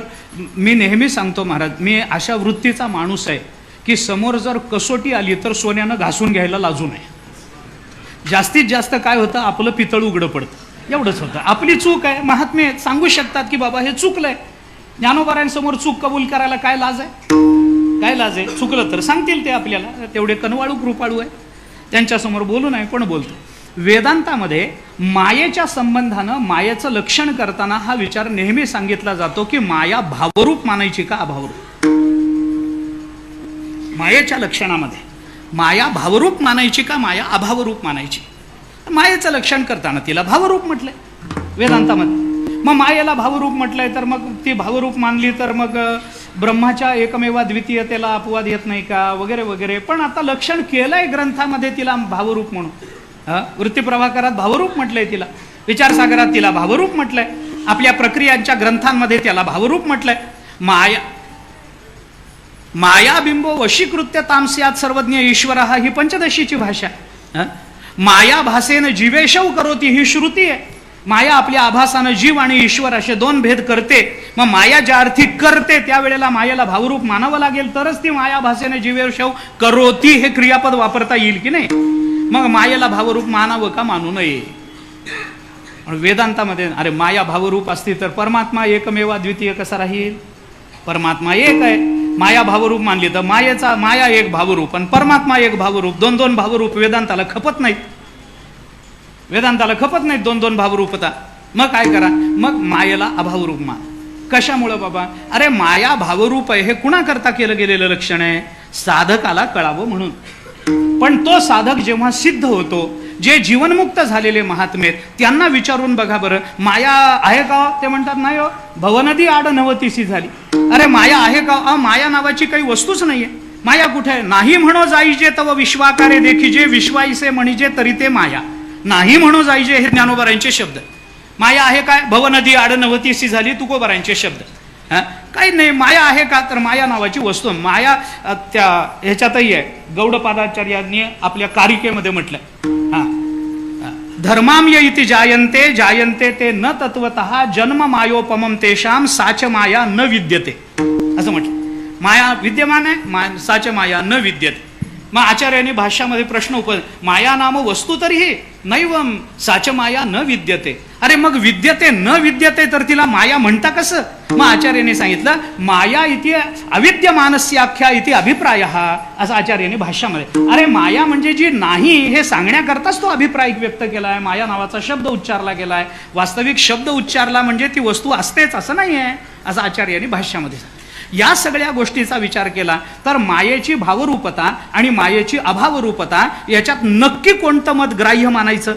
मी नेहमी सांगतो महाराज, मी अशा वृत्तीचा माणूस आहे की समोर जर कसोटी आली तर सोन्यानं घासून घ्यायला लाजू नये. जास्तीत जास्त काय होतं, आपलं पितळ उघडं पडतं, एवढंच होतं. आपली चूक आहे, महात्मे सांगू शकतात की बाबा हे चुकलंय. ज्ञानोबारायांसमोर चूक कबूल करायला काय लाज आहे? काय लाज आहे? चुकलं तर सांगतील ते आपल्याला, तेवढे कनवाळू कृपाळू आहे, त्यांच्यासमोर बोलू नये, पण बोलतो. वेदांतामध्ये मायेच्या संबंधानं मायेचं लक्षण करताना हा विचार नेहमी सांगितला जातो की माया भावरूप मानायची का अभावरूप? मायेच्या लक्षणामध्ये माया भावरूप मानायची का माया अभावरूप मानायची? मायेचं लक्षण करताना तिला भावरूप म्हटलंय वेदांतामध्ये. मग मायेला भावरूप म्हटलंय तर मग ती भावरूप मानली तर मग ब्रह्माच्या एकमेवा द्वितीयतेला अपवाद येत नाही का, वगैरे वगैरे. पण आता लक्षण केलंय ग्रंथामध्ये तिला भावरूप म्हणून. वृत्तीप्रभाकरात भावरूप म्हटलंय तिला, विचारसागरात तिला भावरूप म्हटलंय, आपल्या प्रक्रियांच्या ग्रंथांमध्ये त्याला भावरूप म्हटलंय. मायाबिंबो वशीकृत्य तामस्यात सर्वज्ञ ईश्वर ही पंचदशीची भाषा. माया भासेन जीवेशव करोती ही श्रुती आहे. माया आपल्या आभासानं जीव आणि ईश्वर असे दोन भेद करते. मग माया ज्या अर्थी करते त्यावेळेला मायेला भावरूप मानावं लागेल, तरच ती माया भासेने जीवेशव करोती हे क्रियापद वापरता येईल की नाही. मग मायेला भावरूप मानावं का मानू नये. वेदांतामध्ये अरे माया भावरूप असती तर परमात्मा एकमेवा द्वितीय कसा राहील. परमात्मा एक आहे, माया भावरूप मानली तर माया एक भावरूप आणि परमात्मा एक भावरूप, दोन दोन भावरूप वेदांताला खपत नाहीत. वेदांताला खपत नाहीत दोन दोन भावरूपता. मग काय करा, मग मायेला अभावरूप मान. कशामुळं बाबा, अरे माया भावरूप आहे हे कुणाकरता केलं गेलेलं लक्षण आहे, साधकाला कळावं म्हणून. पण तो साधक जेव्हा सिद्ध होतो, जे जीवनमुक्त झालेले महात्मे त्यांना विचारून बघा बरं, माया आहे का. ते म्हणतात नाही हो, भवनदी आड नवतीसी झाली. अरे माया आहे का. माया नावाची काही वस्तूच नाहीये. माया कुठे आहे. नाही म्हणो जाईजे तव विश्वाकारे देखीजे, विश्वाईसे म्हणिजे तरी ते माया. नाही म्हणो जाईजे हे ज्ञानोबरांचे शब्द. माया आहे काय, भवनदी आड नवतीसी झाली, तुकोबरांचे शब्द. काही नाही, माया आहे का, तर माया नावाची वस्तू. माया त्या ह्याच्यातही आहे, गौडपादाचार्यांनी आपल्या कारिकेमध्ये म्हटलंय. धर्माम्य इति जायन्ते जायन्ते ते न तत्वतः जन्म मायोपमम तेषाम साच माया न विद्यते असं म्हटलं. माया विद्यमान आहे, साच माया न विद्यते. मग आचार्यांनी भाष्यामध्ये प्रश्न माया नाम वस्तू तरीही नैवम साच माया न विद्यते. अरे मग विद्यते न विद्यते तर तिला माया म्हणता कसं. मग आचार्यांनी सांगितलं माया इति अविद्यमानस्याख्या इति अभिप्राय असं आचार्यांनी भाष्यामध्ये. अरे माया म्हणजे जी नाही हे सांगण्याकरताच तो अभिप्राय व्यक्त केलाय. माया नावाचा शब्द उच्चारला गेलाय. वास्तविक शब्द उच्चारला म्हणजे ती वस्तू असतेच असं नाही आहे असं आचार्यांनी भाष्यामध्ये सांगितलं. या सगळ्या गोष्टीचा विचार केला तर मायेची भावरूपता आणि मायेची अभावरूपता याच्यात नक्की कोणतं मत ग्राह्य मानायचं.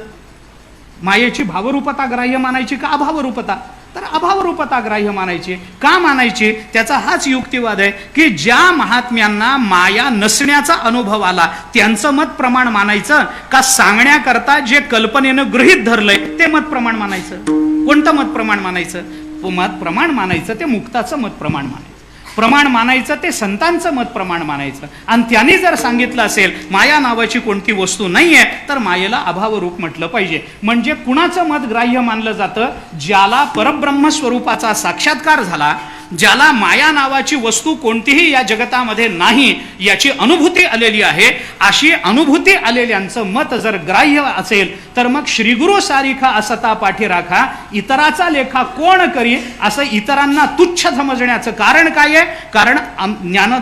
मायेची भावरूपता ग्राह्य मानायची का अभावरूपता. तर अभावरूपता ग्राह्य मानायची. का मानायची, त्याचा हाच युक्तिवाद आहे की ज्या महात्म्यांना माया नसण्याचा अनुभव आला त्यांचं मत प्रमाण मानायचं का सांगण्याकरता जे कल्पनेनं गृहीत धरलंय ते मत प्रमाण मानायचं. कोणतं मत प्रमाण मानायचं. मत प्रमाण मानायचं ते मुक्ताचं मत प्रमाण मानायचं. प्रमाण मानायचं ते संतांचं मत प्रमाण मानायचं. आणि त्यांनी जर सांगितलं असेल माया नावाची कोणती वस्तू नाहीये तर मायेला अभावरूप म्हटलं पाहिजे. म्हणजे कुणाचं मत ग्राह्य मानलं जातं, ज्याला परब्रह्म स्वरूपाचा साक्षात्कार झाला, ज्याला माया नावाची वस्तू कोणतीही या जगतामध्ये नाही याची अनुभूती आलेली आहे. अशी अनुभूती आलेल्यांचं मत जर ग्राह्य असेल तर मग श्रीगुरु सारिखा असता पाठी राखा, इतराचा लेखा कोण करी असं इतरांना तुच्छ समजण्याचं कारण काय आहे. कारण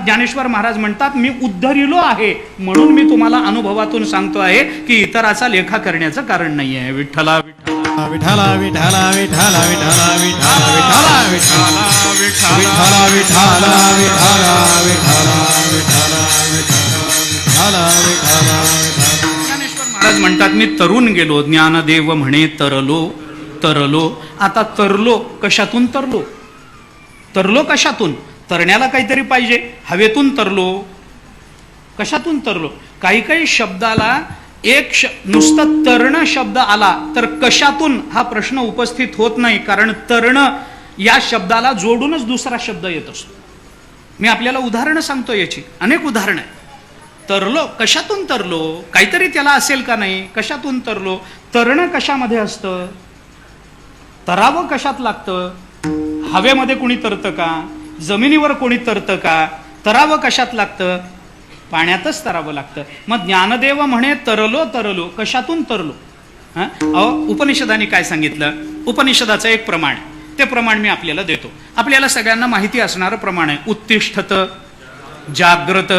ज्ञानेश्वर महाराज म्हणतात मी उद्धरिलो आहे म्हणून मी तुम्हाला अनुभवातून सांगतो आहे की इतराचा लेखा करण्याचं कारण नाही आहे. विठ्ठला विठ्ठला विठ्ठला विठ्ठला विठ्ठला विठ्ठला विठ्ठला विठ्ठला विठ्ठला विठ्ठला ज्ञानेश्वर महाराज म्हणतात मी तरुण गेलो, ज्ञानदेव म्हणे तरलो तरलो. आता तरलो कशातून तरलो. तरलो कशातून. तरण्याला काहीतरी पाहिजे. हवेतून तरलो. कशातून तरलो. काही काही शब्दाला नुसतं तरण शब्द आला तर कशातून हा प्रश्न उपस्थित होत नाही. कारण तरण या शब्दाला जोडूनच दुसरा शब्द येत असतो. मी आपल्याला उदाहरणं सांगतो याची, अनेक उदाहरणं आहेत. तरलो कशातून तरलो, काहीतरी त्याला असेल का नाही. कशातून तरलो. तरण कशामध्ये असतं. तरावं कशात लागतं. हवेमध्ये कोणी तरतं का. जमिनीवर कोणी तरतं का. तरावं कशात लागतं. पाण्यातच तरावं लागतं. मग ज्ञानदेव म्हणे तरलो तरलो. कशातून तरलो. उपनिषदाने काय सांगितलं. उपनिषदाचं एक प्रमाण, ते प्रमाण मी आपल्याला देतो. आपल्याला सगळ्यांना माहिती असणारं प्रमाण आहे. उत्तिष्ठत जाग्रत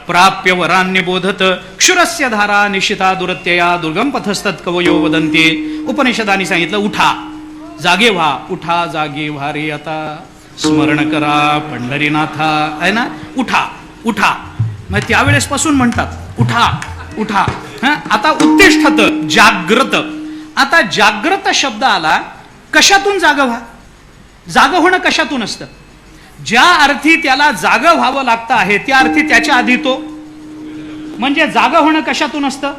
प्राप्य वरान्य बोधत क्षुरस्य धारा निशिता दुरत्यया दुर्गम पथस्तत् कवयो वदन्ते. उपनिषदाने सांगितलं उठा जागे व्हा. उठा जागे व्हा रे आता स्मरण करा पंढरीनाथा. आहे ना. उठा उठा. मग त्यावेळेस पासून म्हणतात उठा उठा. आता उत्तिष्ठत जाग्रत. आता जाग्रत शब्द आला कशातून जाग व्हा. जाग होणं कशातून असतं. ज्या अर्थी त्याला जाग व्हावं लागतं आहे त्या अर्थी त्याच्या आधी तो म्हणजे जाग होणं कशातून असतं.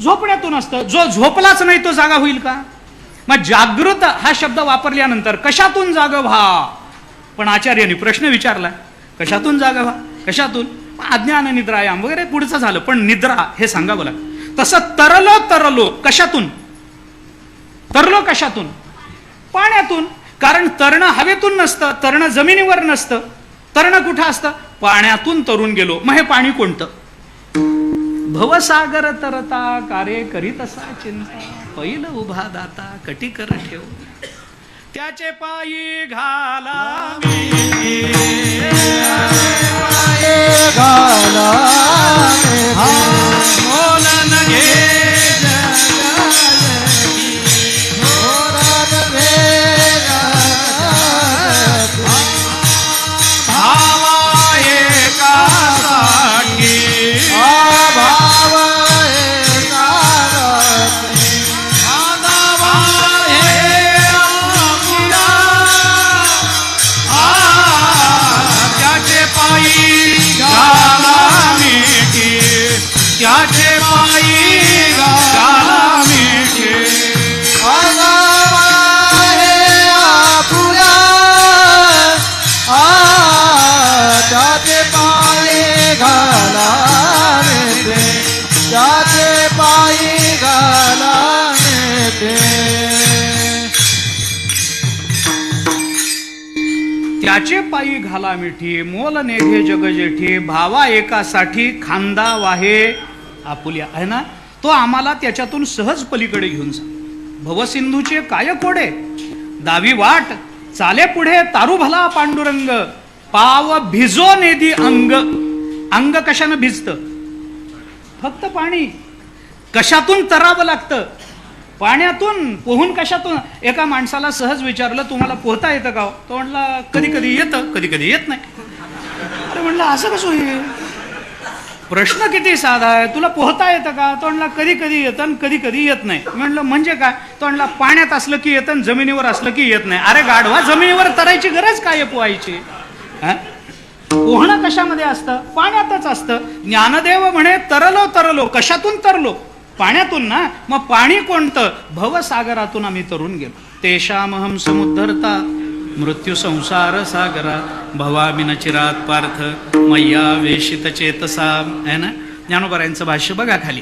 झोपण्यातून असतं. जो झोपलाच नाही तो जागा होईल का? मग जागृत हा शब्द वापरल्यानंतर कशातून जागा व्हा? पण आचार्यांनी प्रश्न विचारला, कशातून जागा व्हा? कशातून? अज्ञान निद्रायाम वगैरे पुढचं झालं, पण निद्रा हे सांगावं लागतं. तसं तरलो कशातून? तरलो कशातून? पाण्यातून. कारण तरणं हवेतून नसतं, तरणं जमिनीवर नसतं, तरणं कुठं असतं? पाण्यातून तरून गेलो. मग हे पाणी कोणतं? भवसागर तरता कार्य करीत असा चिंता, पैल उभा दाता कटी कर ठेव, त्याचे पायी घाला घाला मोलन घे त्याचे पायी घाला मिठी, त्याचे पायी घाला मिठी, त्याचे पायी घाला मिठी. त्याचे पायी घाला मिठी, मोल नेघे जग जेठी, भावा एकासाठी खांदा वाहे आपुल्या. आहे ना, तो आम्हाला त्याच्यातून सहज पलीकडे घेऊन जा. भवसिंधूचे काय कोडे, दावी वाट चाले पुढे, तारू भला पांडुरंग, पाव भिजो नेदी अंग. अंग कशानं भिजतं? फक्त पाणी. कशातून तरावं लागतं? पाण्यातून. पोहून कशातून? एका माणसाला सहज विचारलं, तुम्हाला पोहता येतं का? तो म्हणला कधी कधी येतं, कधी कधी येत नाही. अरे म्हणलं असं कसं होईल? प्रश्न किती साधा आहे. तुला पोहता येतं का? तो म्हणला कधी कधी येतं आणि कधी कधी येत नाही. म्हणलं म्हणजे काय? तो म्हणला पाण्यात असलं की येतं, जमिनीवर असलं की येत नाही. अरे गाढवा, जमिनीवर तरायची गरज काय आहे पोहायची? पोहणं कशामध्ये असतं? पाण्यातच असतं. ज्ञानदेव म्हणे तरलो. कशातून तरलो? पाण्यातून ना. मग पाणी कोणतं? भवसागरातून आम्ही तरून गेलो. तेषामहम समुद्धरता मृत्यू संसार सागरा, भवामिन चिरात पार्थ मय्या वेशित चेतसा. आहे ना, ज्ञानोबरायांचं भाष्य बघा खाली.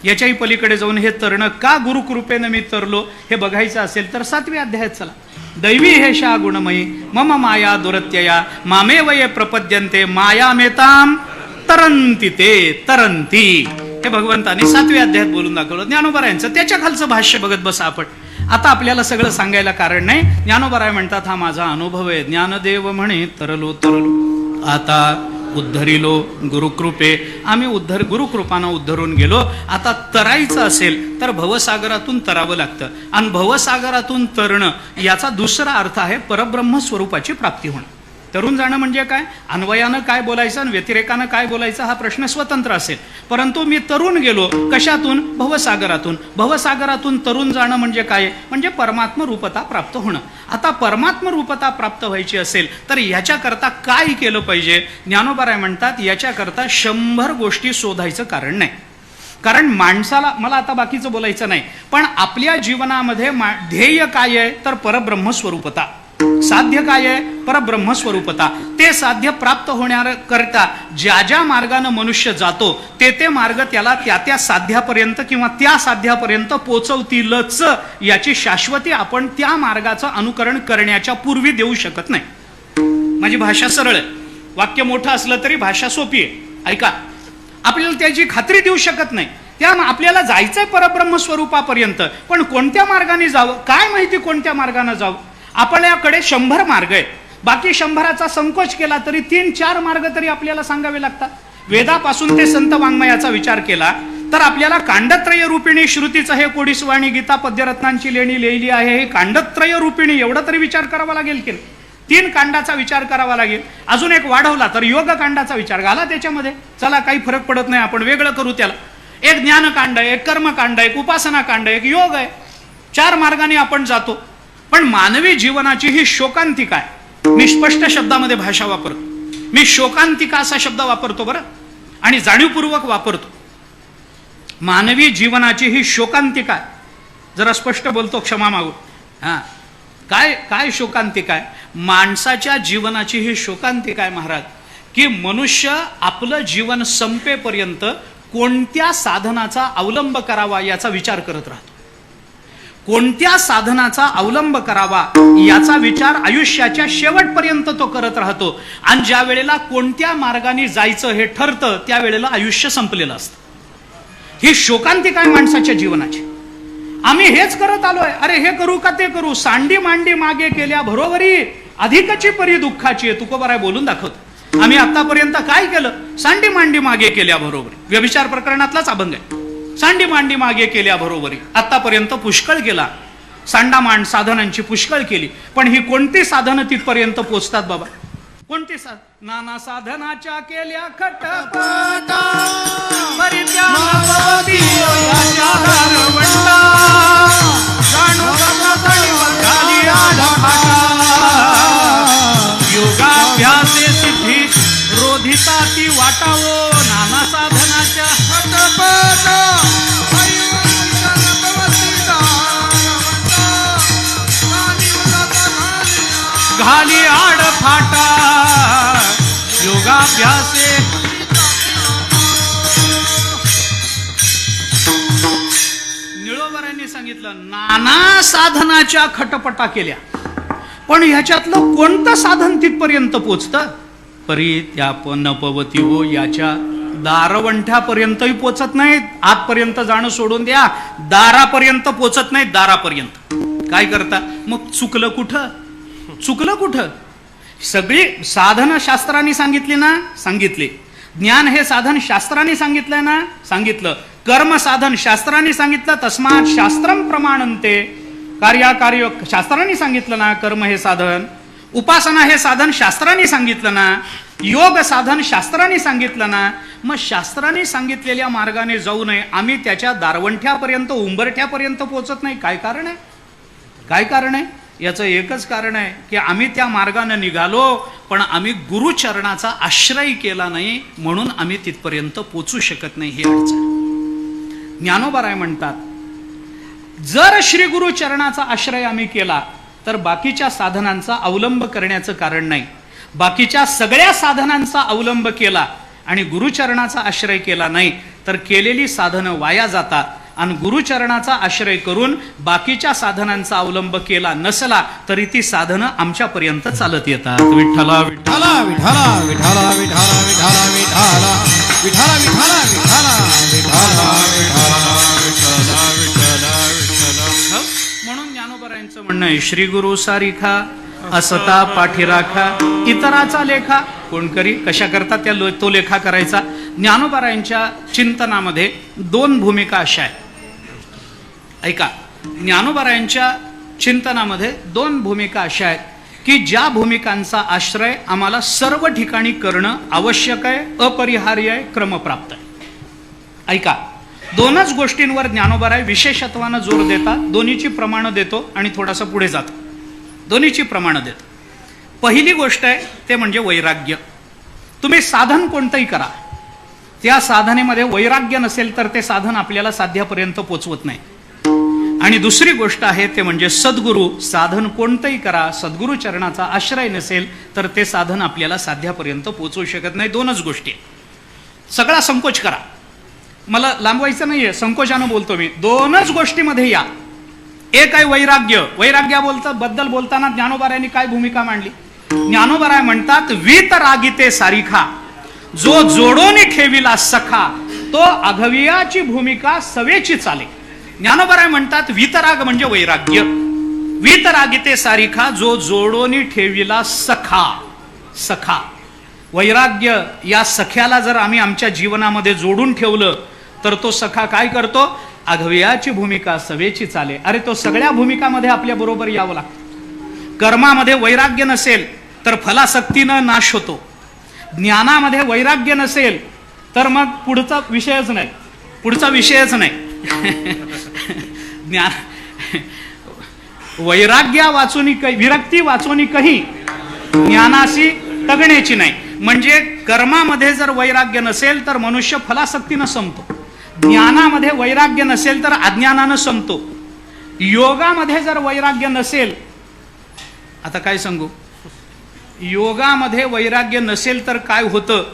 याच्याही पलीकडे जाऊन हे तरणं का गुरुकृपेनं मी तरलो हे बघायचं असेल तर 7व्या अध्यायात चला. दैवी हेषा गुणमयी मम माया दुरत्यया मामे वये प्रपद्यन्ते माया मेताम तरंती ते तरंती. हे भगवंताने 7व्या अध्यायात बोलून दाखवलं. ज्ञानोबरायांचं त्याच्या खालचं भाष्य बघत बसा आपण. आता आपल्याला सगळं सांगायला कारण नाही. ज्ञानोबराय म्हणतात हा माझा अनुभव आहे. ज्ञानदेव म्हणे तरलो आता उद्धरिलो गुरुकृपे. आम्ही गुरुकृपानं उद्धरून गेलो. आता तरायचं असेल तर भवसागरातून तरावं लागतं. आणि भवसागरातून तरणं याचा दुसरा अर्थ आहे परब्रह्म स्वरूपाची प्राप्ती होणं. तरुण जाणं म्हणजे काय? अन्वयानं काय बोलायचं आणि व्यतिरेकानं काय बोलायचं हा प्रश्न स्वतंत्र असेल. परंतु मी तरुण गेलो कशातून? भवसागरातून. भवसागरातून तरुण जाणं म्हणजे काय? म्हणजे परमात्म रूपता प्राप्त होणं. आता परमात्म रूपता प्राप्त व्हायची असेल तर याच्याकरता काय केलं पाहिजे? ज्ञानोबराय म्हणतात याच्याकरता 100 गोष्टी शोधायचं कारण नाही. कारण माणसाला, मला आता बाकीचं बोलायचं नाही, पण आपल्या जीवनामध्ये ध्येय काय आहे तर परब्रह्म स्वरूपता. साध्य काय आहे? परब्रह्म स्वरूपता. ते साध्य प्राप्त होण्याकरता ज्या ज्या मार्गाने मनुष्य जातो ते मार्ग त्याला त्या साध्यापर्यंत किंवा त्या साध्यापर्यंत पोचवतीलच. याची शाश्वती आपण त्या मार्गाचं अनुकरण करण्याच्या पूर्वी देऊ शकत नाही. माझी भाषा सरळ आहे, वाक्य मोठं असलं तरी भाषा सोपी आहे. ऐका, आपल्याला त्याची खात्री देऊ शकत नाही. त्या आपल्याला जायचंय परब्रह्म स्वरूपापर्यंत, पण कोणत्या मार्गाने जावं काय माहिती? कोणत्या मार्गाने जावं? आपल्याकडे 100 मार्ग आहेत. बाकी 100चा संकोच केला तरी 3-4 मार्ग तरी आपल्याला सांगावे लागतात. वेदापासून ते संत वाङ्मयाचा विचार केला तर आपल्याला कांडत्रय रूपिणी श्रुतीचं हे कोडीसवाणी गीता पद्यरत्नांची लेणी लिहिली आहे. हे कांडत्रय रूपिणी एवढा तरी विचार करावा लागेल की 3 कांडाचा विचार करावा लागेल. अजून एक वाढवला तर योग कांडाचा विचार घाला त्याच्यामध्ये. चला काही फरक पडत नाही, आपण वेगळं करू त्याला. एक ज्ञानकांड आहे, एक कर्मकांड आहे, एक उपासना कांड आहे, एक योग आहे. 4 मार्गाने आपण जातो. पण मानवी जीवनाची ही शोकांतिका आहे. मी स्पष्ट शब्दामध्ये भाषा वापरतो. मी शोकांतिका असा शब्द वापरतो बरं, आणि जाणीवपूर्वक वापरतो. मानवी जीवनाची ही शोकांतिका आहे. जरा स्पष्ट बोलतो, क्षमा मागू. हा, काय काय शोकांतिका आहे? माणसाच्या जीवनाची ही शोकांतिका आहे महाराज, की मनुष्य आपलं जीवन संपेपर्यंत कोणत्या साधनाचा अवलंब करावा याचा विचार करत राहतो. कोणत्या साधनाचा अवलंब करावा याचा विचार आयुष्याच्या शेवटपर्यंत तो करत राहतो. आणि ज्या वेळेला कोणत्या मार्गाने जायचं हे ठरतं त्यावेळेला आयुष्य संपलेलं असतं. ही शोकांतिका आहे माणसाच्या जीवनाची. आम्ही हेच करत आलोय, अरे हे करू का ते करू, सांडी मांडी मागे केल्या बरोबरी अधिकची परी दुःखाची आहे. तुकोबाराय बोलून दाखवतो. आम्ही आतापर्यंत काय केलं? सांडी मांडी मागे केल्या बरोबरी. व्यभिचार प्रकरणातलाच अभंग आहे. सांडी मांडी मागे केल्या बरोबरी, आतापर्यंत पुष्कळ केला, सांडामांड साधनांची पुष्कळ केली. पण ही कोणती साधनं तिथपर्यंत पोचतात बाबा? कोणती नाना साधनाच्या केल्या खटपटा, परित्यागावती योगाच्या दारवंटा, जाणू झाली आढाटा, योगाभ्यासे सिद्धी रोधिता ती वाटावो. नाना साधनाच्या खटपटा, घाली आड फाटा, योगाभ्यासे. निळोबरांनी सांगितलं नाना साधनाच्या खटपटा केल्या, पण ह्याच्यातलं कोणतं साधन तिथपर्यंत पोचतं? परित्यापनपवती हो, याच्या दारवंठ्यापर्यंतही पोचत नाहीत. आतपर्यंत जाणं सोडून द्या, दारापर्यंत पोचत नाहीत. दारापर्यंत काय करता मग? चुकलं कुठं? चुकलं कुठं? सगळी साधनं शास्त्राने सांगितली ना? सांगितली. ज्ञान हे साधन शास्त्राने सांगितलंय ना? सांगितलं. कर्म साधन शास्त्राने सांगितलं. तस्मात शास्त्रम प्रमाणन्ते, कार्य शास्त्राने सांगितलं ना? कर्म हे साधन. उपासना हे साधन शास्त्राने सांगितलं ना? योग साधन शास्त्राने सांगितलं ना? मग शास्त्राने सांगितलेल्या मार्गाने जाऊ नये, आम्ही त्याच्या दारवंठ्यापर्यंत उंबरठ्यापर्यंत पोहोचत नाही. काय कारण आहे? काय कारण आहे? याचं एकच कारण आहे की आम्ही त्या मार्गाने निघालो, पण आम्ही गुरुचरणाचा आश्रय केला नाही, म्हणून आम्ही तिथपर्यंत पोचू शकत नाही. ही अडचण. ज्ञानोबाराय म्हणतात, जर श्री गुरुचरणाचा आश्रय आम्ही केला तर बाकीच्या साधनांचा अवलंब करण्याचं कारण नाही. बाकीच्या सगळ्या साधनांचा अवलंब केला आणि गुरुचरणाचा आश्रय केला नाही तर केलेली साधनं वाया जातात. आणि गुरुचरणाचा आश्रय करून बाकीच्या साधनांचा अवलंब केला नसला तरी ती साधनं आमच्यापर्यंत चालत येतात. विठ्ठला विठ्ठला विठ्ठला विठ्ठला विठ्ठला विठ्ठला विठ्ठला विठ्ठला विठ्ठला विठ्ठला विठ्ठला विठ्ठला विठ्ठला. म्हणून ज्ञानोबरायांचं म्हणणं आहे, श्री गुरु सारिखा असता पाठी राखा, इतराचा लेखा कोण करी. कशा करता तो लेखा करायचा? ज्ञानोबरायांच्या चिंतनामध्ये दोन भूमिका अशा आहेत. ऐका, ज्ञानोबरायांच्या चिंतनामध्ये दोन भूमिका अशा आहेत की ज्या भूमिकांचा आश्रय आम्हाला सर्व ठिकाणी करणं आवश्यक आहे, अपरिहार्य आहे, क्रमप्राप्त आहे. ऐका, दोनच गोष्टींवर ज्ञानोबराय विशेषत्वानं जोर देतात. दोन्हीची प्रमाणं देतो आणि थोडासा पुढे जातो. दोन्हीची प्रमाणं देतो. पहिली गोष्ट आहे ते म्हणजे वैराग्य. तुम्ही साधन कोणतंही करा, त्या साधनेमध्ये वैराग्य नसेल तर ते साधन आपल्याला साध्यापर्यंत पोचवत नाही. आणि दुसरी गोष्ट आहे ते म्हणजे सद्गुरू. साधन कोणतंही करा, सद्गुरू चरणाचा आश्रय नसेल तर ते साधन आपल्याला साध्यापर्यंत पोचवू शकत नाही. दोनच गोष्टी. सगळा संकोच करा, मला लांबवायचं नाहीये, संकोचानं बोलतो मी. दोनच गोष्टीमध्ये या. एक आहे वैराग्य. वैराग्याबद्दल बोलताना ज्ञानोबारायांनी काय भूमिका मांडली? ज्ञानोबाराय म्हणतात, वीतरागिते सारिखा, जो जोडोनी ठेविला सखा, तो अघवियाची भूमिका सवेची चाले. ज्ञानोबाराय म्हणतात वीतराग म्हणजे वैराग्य. वीतरागिते सारिखा, जो जोडोनी ठेविला सखा. सखा वैराग्य या सख्याला जर आम्ही आमच्या जीवनामध्ये जोडून ठेवलं तर तो सखा काय करतो? अघवियाची भूमिका सवेची चाले. अरे तो सगळ्या भूमिकामध्ये आपल्या बरोबर यावं लागतं. कर्मामध्ये वैराग्य नसेल तर फलासक्तीनं नाश होतो. ज्ञानामध्ये वैराग्य नसेल तर मग पुढचा विषयच नाही. पुढचा विषयच नाही. ज्ञान वैराग्या वाचूनी काही, विरक्ती वाचूनी काही, ज्ञानाशी तगण्याची नाही. म्हणजे कर्मामध्ये जर वैराग्य नसेल तर मनुष्य फलासक्तीनं संपतो. ज्ञानामध्ये वैराग्य नसेल तर अज्ञानानं संपतो. योगामध्ये जर वैराग्य नसेल, आता काय सांगू, योगामध्ये वैराग्य नसेल तर काय होतं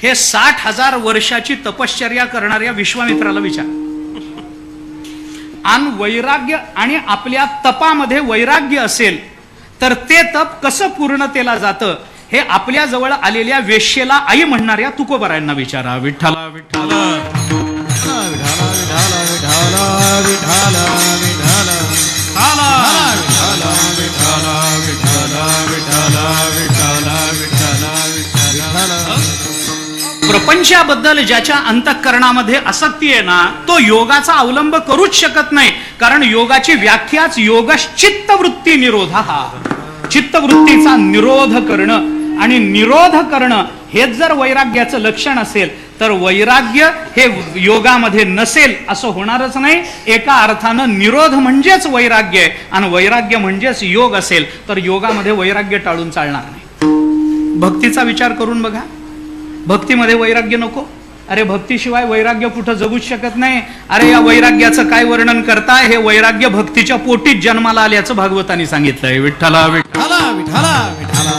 हे 60,000 वर्षाची तपश्चर्या करणाऱ्या विश्वामित्राला विचार. आणि वैराग्य आणि आपल्या तपामध्ये वैराग्य असेल तर ते तप कसं पूर्णतेला जातं हे आपल्या जवळ आलेल्या वेश्येला आई म्हणणाऱ्या तुकोबारायांना विचारा. विठ्ठला विठ्ठला प्रपंचाबद्दल ज्याच्या अंतःकरणामध्ये आसक्ती आहे ना, तो योगाचा अवलंब करूच शकत नाही. कारण योगाची व्याख्याच योगश्चित्तवृत्ती निरोध, हा चित्तवृत्तीचा निरोध करणं. आणि निरोध करणं हेच जर वैराग्याचं लक्षण असेल तर वैराग्य हे योगामध्ये नसेल असं होणारच नाही. एका अर्थानं निरोध म्हणजेच वैराग्य आहे आणि वैराग्य म्हणजेच योग असेल तर योगामध्ये वैराग्य टाळून चालणार नाही. भक्तीचा विचार करून बघा, भक्तीमध्ये वैराग्य नको. अरे भक्तीशिवाय वैराग्य कुठं जगूच शकत नाही. अरे या वैराग्याचं काय वर्णन करताय, हे वैराग्य भक्तीच्या पोटीत जन्माला आल्याचं भागवतांनी सांगितलंय. विठ्ठला विठ्ठला विठ्ठला विठ्ठला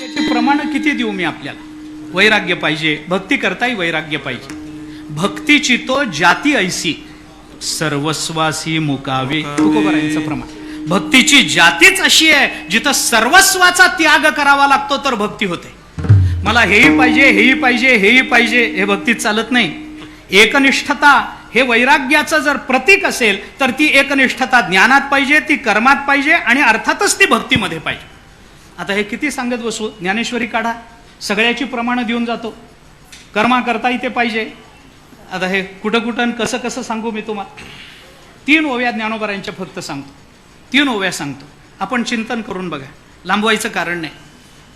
याची प्रमाण किती देऊ मी आपल्याला. वैराग्य पाहिजे, भक्ती करताही वैराग्य पाहिजे. भक्तीची तो जाती ऐसी सर्वस्वासी मुकावे, तुकोबारायांचं प्रमाण. भक्तीची जातीच अशी आहे जिथं सर्वस्वाचा त्याग करावा लागतो तर भक्ती होते. मला हेही पाहिजे, हेही पाहिजे, हेही पाहिजे, हे भक्तीत चालत नाही. एकनिष्ठता हे वैराग्याचं जर प्रतीक असेल तर ती एकनिष्ठता ज्ञानात पाहिजे, ती कर्मात पाहिजे आणि अर्थातच ती भक्तीमध्ये पाहिजे. आता हे किती सांगत बसू, ज्ञानेश्वरी काढा, सगळ्याची प्रमाणं देऊन जातो. कर्मा करता इथे पाहिजे. आता हे कुठं कुठं कसं कसं सांगू मी तुम्हाला. 3 ओव्या ज्ञानोबारांच्या फक्त सांगतो, 3 ओव्या सांगतो. आपण चिंतन करून बघा, लांबवायचं कारण नाही.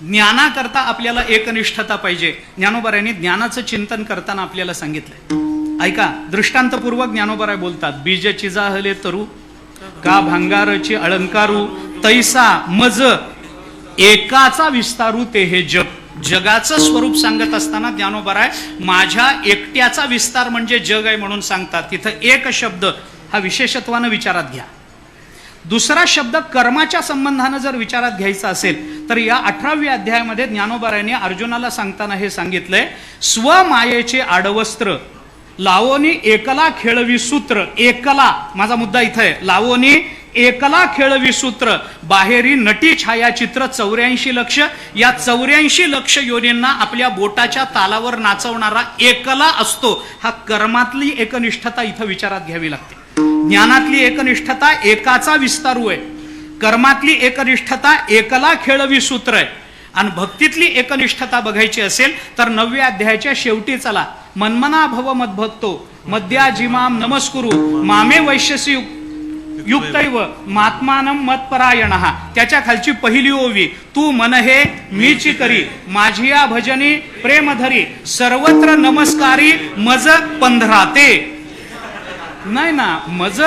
ज्ञानाकरता आपल्याला एकनिष्ठता पाहिजे. ज्ञानोबारायांनी ज्ञानाचं चिंतन करताना आपल्याला सांगितलंय. ऐका, दृष्टांतपूर्वक ज्ञानोबाराय बोलतात. बीज चिजाहले तरू का भांगारची अलंकारू तैसा मज एकाचा विस्तारू ते हे जग. जगाचं स्वरूप सांगत असताना ज्ञानोबाराय माझ्या एकट्याचा विस्तार म्हणजे जग आहे म्हणून सांगतात. तिथं एक शब्द हा विशेषत्वानं विचारात घ्या. दुसरा शब्द कर्माच्या संबंधानं जर विचारात घ्यायचा असेल तर या 18व्या अध्यायामध्ये ज्ञानोबारायांनी अर्जुनाला सांगताना हे सांगितलंय. स्वमायेचे आडवस्त्र लावोनी एकला खेळवी सूत्र. एकला, माझा मुद्दा इथं आहे. लावोनी एकला खेळवी सूत्र बाहेरी नटी छायाचित्र 84 लक्ष. या 84 लक्ष योनींना आपल्या बोटाच्या तालावर नाचवणारा एकला असतो. हा कर्मातली एकनिष्ठता इथं विचारात घ्यावी लागते. ज्ञानातली एकनिष्ठता एकाचा विस्तारू आहे. कर्मातली एकनिष्ठता एकला खेळवी सूत्र आहे. आणि भक्तीतली एकनिष्ठता बघायची असेल तर 9व्या अध्यायाच्या शेवटी चला. मन्मना भव मद्भक्तो मद्याजिमाम नमस्कुरु मामे वैश्यसी युक्तैव महात्मानं मत्परायणः. त्याच्या खालची पहिली ओवी, तू मन हे मीची करी माझिया भजनी प्रेमधरी सर्वत्र नमस्कारी मज 15 ते. नाही ना, मज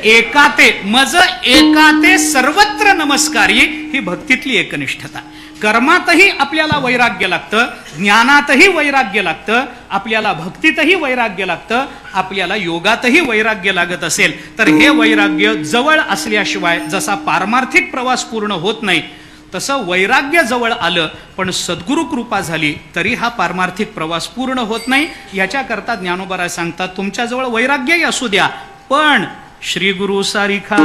एकाते, मज एकाते सर्वत्र नमस्कारी ही भक्तीतली एकनिष्ठता. कर्मातही आपल्याला वैराग्य लागतं, ज्ञानातही वैराग्य लागतं, आपल्याला भक्तीतही वैराग्य लागतं, आपल्याला योगातही वैराग्य लागत असेल तर हे वैराग्य जवळ असल्याशिवाय जसा पारमार्थिक प्रवास पूर्ण होत नाही तसं वैराग्य जवळ आलं पण सद्गुरु कृपा झाली तरी हा पारमार्थिक प्रवास पूर्ण होत नाही. याच्याकरता ज्ञानोबाराय सांगतात तुमच्याजवळ वैराग्यही असू द्या पण श्रीगुरु सारिखा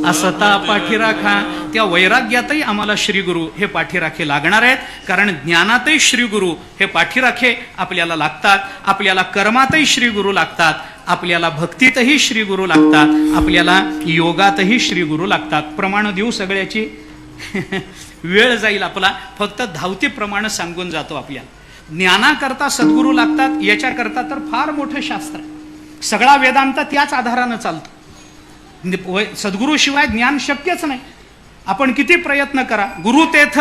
असता पाठीराखा. त्या वैराग्यातही आम्हाला श्रीगुरु हे पाठीराखे लागणार आहेत. कारण ज्ञानातही श्रीगुरु हे पाठीराखे आपल्याला लागतात, आपल्याला कर्मातही श्रीगुरु लागतात, आपल्याला भक्तीतही श्रीगुरु लागतात, आपल्याला योगातही श्रीगुरु लागतात. प्रमाण देऊ सगळ्याची वेळ जाईल आपला. फक्त धावती प्रमाण सांगून जातो आपल्याला. ज्ञानाकरता सद्गुरू लागतात याच्याकरता तर फार मोठं शास्त्र आहे. सगळा वेदांत त्याच आधारानं चालतो. सद्गुरूशिवाय ज्ञान शक्यच नाही. आपण किती प्रयत्न करा, गुरु तेथ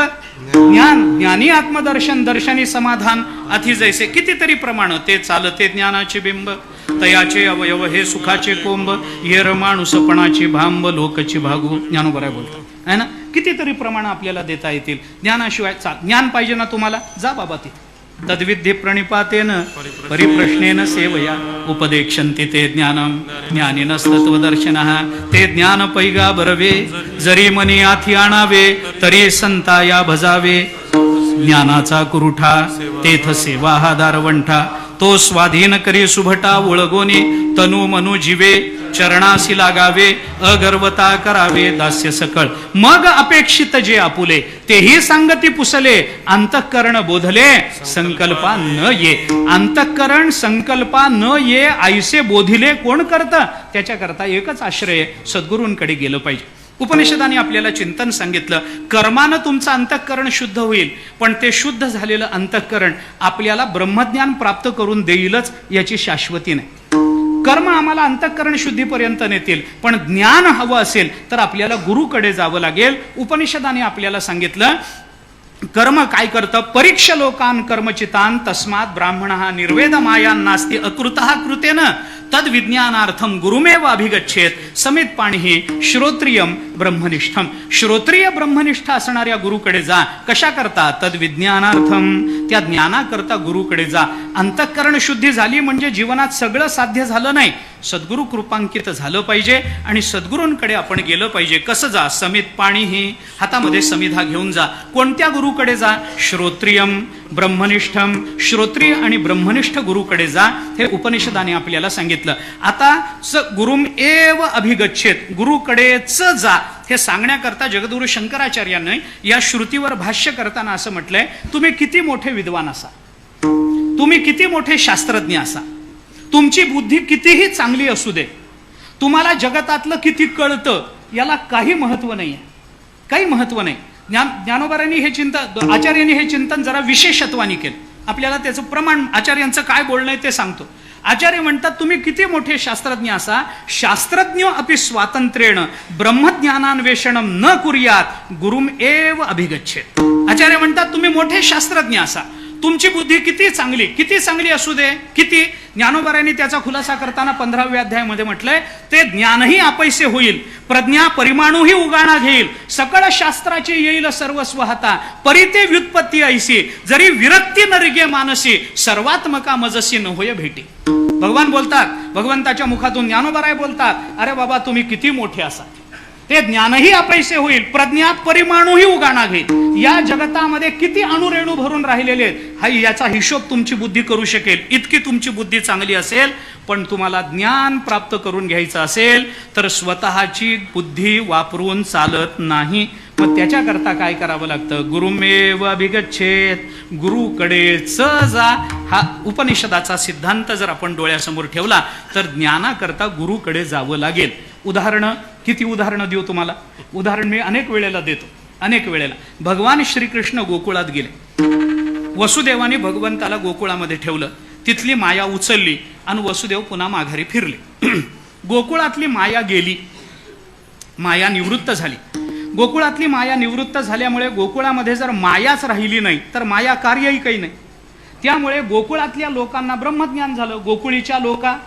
ज्ञान ज्ञानी आत्मदर्शन दर्शनी समाधान अति जैसे. कितीतरी प्रमाण ते चालते ज्ञानाचे बिंब तयाचे अवयव हे सुखाचे कोंब, ये रमाणुसपणाची भांब लोकची भागू. ज्ञानोबराय बोलतात आहे ना. कितीतरी प्रमाण आपल्याला देता येतील. ज्ञानाशिवाय ज्ञान पाहिजे ना तुम्हाला, जा बाबा तिथे. तद्विद्ये प्रणिपातेन परिप्रश्नेन सेवया उपदेक्षन्ति ते ज्ञानम ज्ञानिनस्तत्वदर्शिनः. ते ज्ञान पैगा बरवे जरी मनी आथी आणावे, तरी संताया भजावे. ज्ञानाचा कुरुठा तेथ सेवा हा दारवंठा. तो स्वाधीन करी सुभटा ओळगोनी, तनु मनु जीवे चरणासी लागावे. अगर्वता करावे दास्य सकळ, मग अपेक्षित जे आपुले. तेही सांगती पुसले, अंतःकरण बोधले संकल्पा न ये. अंतःकरण संकल्पा न ये ऐसे बोधिले कोण करतं? त्याच्याकरता एकच आश्रय, सद्गुरूंकडे गेलं पाहिजे. उपनिषदाने आपल्याला चिंतन सांगितलं, कर्मानं तुमचं अंतःकरण शुद्ध होईल, पण ते शुद्ध झालेलं अंतःकरण आपल्याला ब्रह्मज्ञान प्राप्त करून देईलच याची शाश्वती नाही. कर्म आम्हाला अंतःकरण शुद्धीपर्यंत नेतील, पण ज्ञान हवं असेल तर आपल्याला गुरुकडे जावं लागेल. उपनिषदाने आपल्याला सांगितलं, कर्म काय करतं? परीक्ष लोकान कर्मचितान तस्मात ब्राह्मणः निर्वेद मायान नास्ति अकृतः कृतेन तद विज्ञानार्थम गुरुमेव अभिगच्छेत. समित पाणी श्रोत्रियम ब्रह्मनिष्ठम. श्रोत्रिय ब्रह्मनिष्ठ असणाऱ्या गुरुकडे जा. कशा करता? तद विज्ञानार्थम, त्या ज्ञानाकरता गुरुकडे जा. अंतःकरण शुद्धी झाली म्हणजे जीवनात सगळं साध्य झालं नाही, सद्गुरु कृपांकित झालं पाहिजे आणि सद्गुरूंकडे आपण गेलं पाहिजे. कसं जा? समित पाणी हातामध्ये समिधा घेऊन जा. कोणत्या गुरुकडे जा? श्रोत्रियम ब्रह्मनिष्ठम. श्रोत्रिय आणि ब्रह्मनिष्ठ गुरुकडे जा. हे उपनिषदाने आपल्याला सांगितलं. आता गुरुम एव अभिगच्छेत, गुरुकडेच जा. हे सांगण्याकरता जगद्गुरु शंकराचार्यांनी या श्रुतीवर भाष्य करताना असं म्हटलंय, तुम्ही किती मोठे विद्वान असा, तुम्ही किती मोठे शास्त्रज्ञ असा, तुमची बुद्धी कितीही चांगली असू दे, तुम्हाला जगतातलं किती कळतं, याला काही महत्व नाही आहे, काही महत्व नाही. ज्ञानोबारांनी हे चिंतन, आचार्यांनी हे चिंतन जरा विशेषत्वाने केलं. आपल्याला त्याचं प्रमाण, आचार्यांचं काय बोलणं आहे ते सांगतो. आचार्य म्हणतात, तुम्ही किती मोठे शास्त्रज्ञ असा, शास्त्रज्ञ अपि स्वातंत्र्येण ब्रह्मज्ञानान्वेषणम न कुर्यात गुरुम एव अभिगच्छेत. आचार्य म्हणतात, तुम्ही मोठे शास्त्रज्ञ असा, तुमची बुद्धी किती चांगली असू दे, किती. ज्ञानोबारांनी त्याचा खुलासा करताना 15व्या अध्यायामध्ये म्हटलंय, ते ज्ञानही अपैसे होईल, प्रज्ञा परिमाणूही उगाणा घेईल, सकळ शास्त्राचे येईल सर्वस्व हाता, परिते व्युत्पत्ती ऐसी, जरी विरक्ती नरिगे मानसी, सर्वात्मका मजसी न होय भेटी. भगवान बोलतात, भगवंताच्या मुखातून ज्ञानोबाराय बोलतात, अरे बाबा तुम्ही किती मोठे असा, ते ज्ञानही अपैसे होईल, प्रज्ञा परिमाणूही उगाणा घेईल. या जगतामध्ये किती अणुरेणू भरून राहिलेले आहेत, याचा हिशोब तुमची बुद्धी करू शकेल. इतकी तुमची बुद्धी चांगली असेल, पण तुम्हाला ज्ञान प्राप्त करून घ्यायचं असेल तर स्वतःची बुद्धी वापरून चालत नाही. मग त्याच्याकरता काय करावं लागतं? गुरुमेव अभिगच्छेत, गुरुकडेच जा. हा उपनिषदाचा सिद्धांत जर आपण डोळ्यासमोर ठेवला तर ज्ञानाकरता गुरुकडे जावं लागेल. किती उदाहरणं देऊ तुम्हाला? उदाहरण मी अनेक वेळेला देतो, अनेक वेळेला. भगवान श्रीकृष्ण गोकुळात गेले, वसुदेवाने भगवंताला गोकुळामध्ये ठेवलं, तिथली माया उचलली आणि वसुदेव पुन्हा माघारी फिरले. गोकुळातली माया गेली, माया निवृत्त झाली. गोकुळातली माया निवृत्त झाल्यामुळे गोकुळामध्ये जर मायाच राहिली नाही तर माया कार्यही काही नाही. त्यामुळे गोकुळातल्या लोकांना ब्रह्मज्ञान झालं. गोकुळीच्या लोका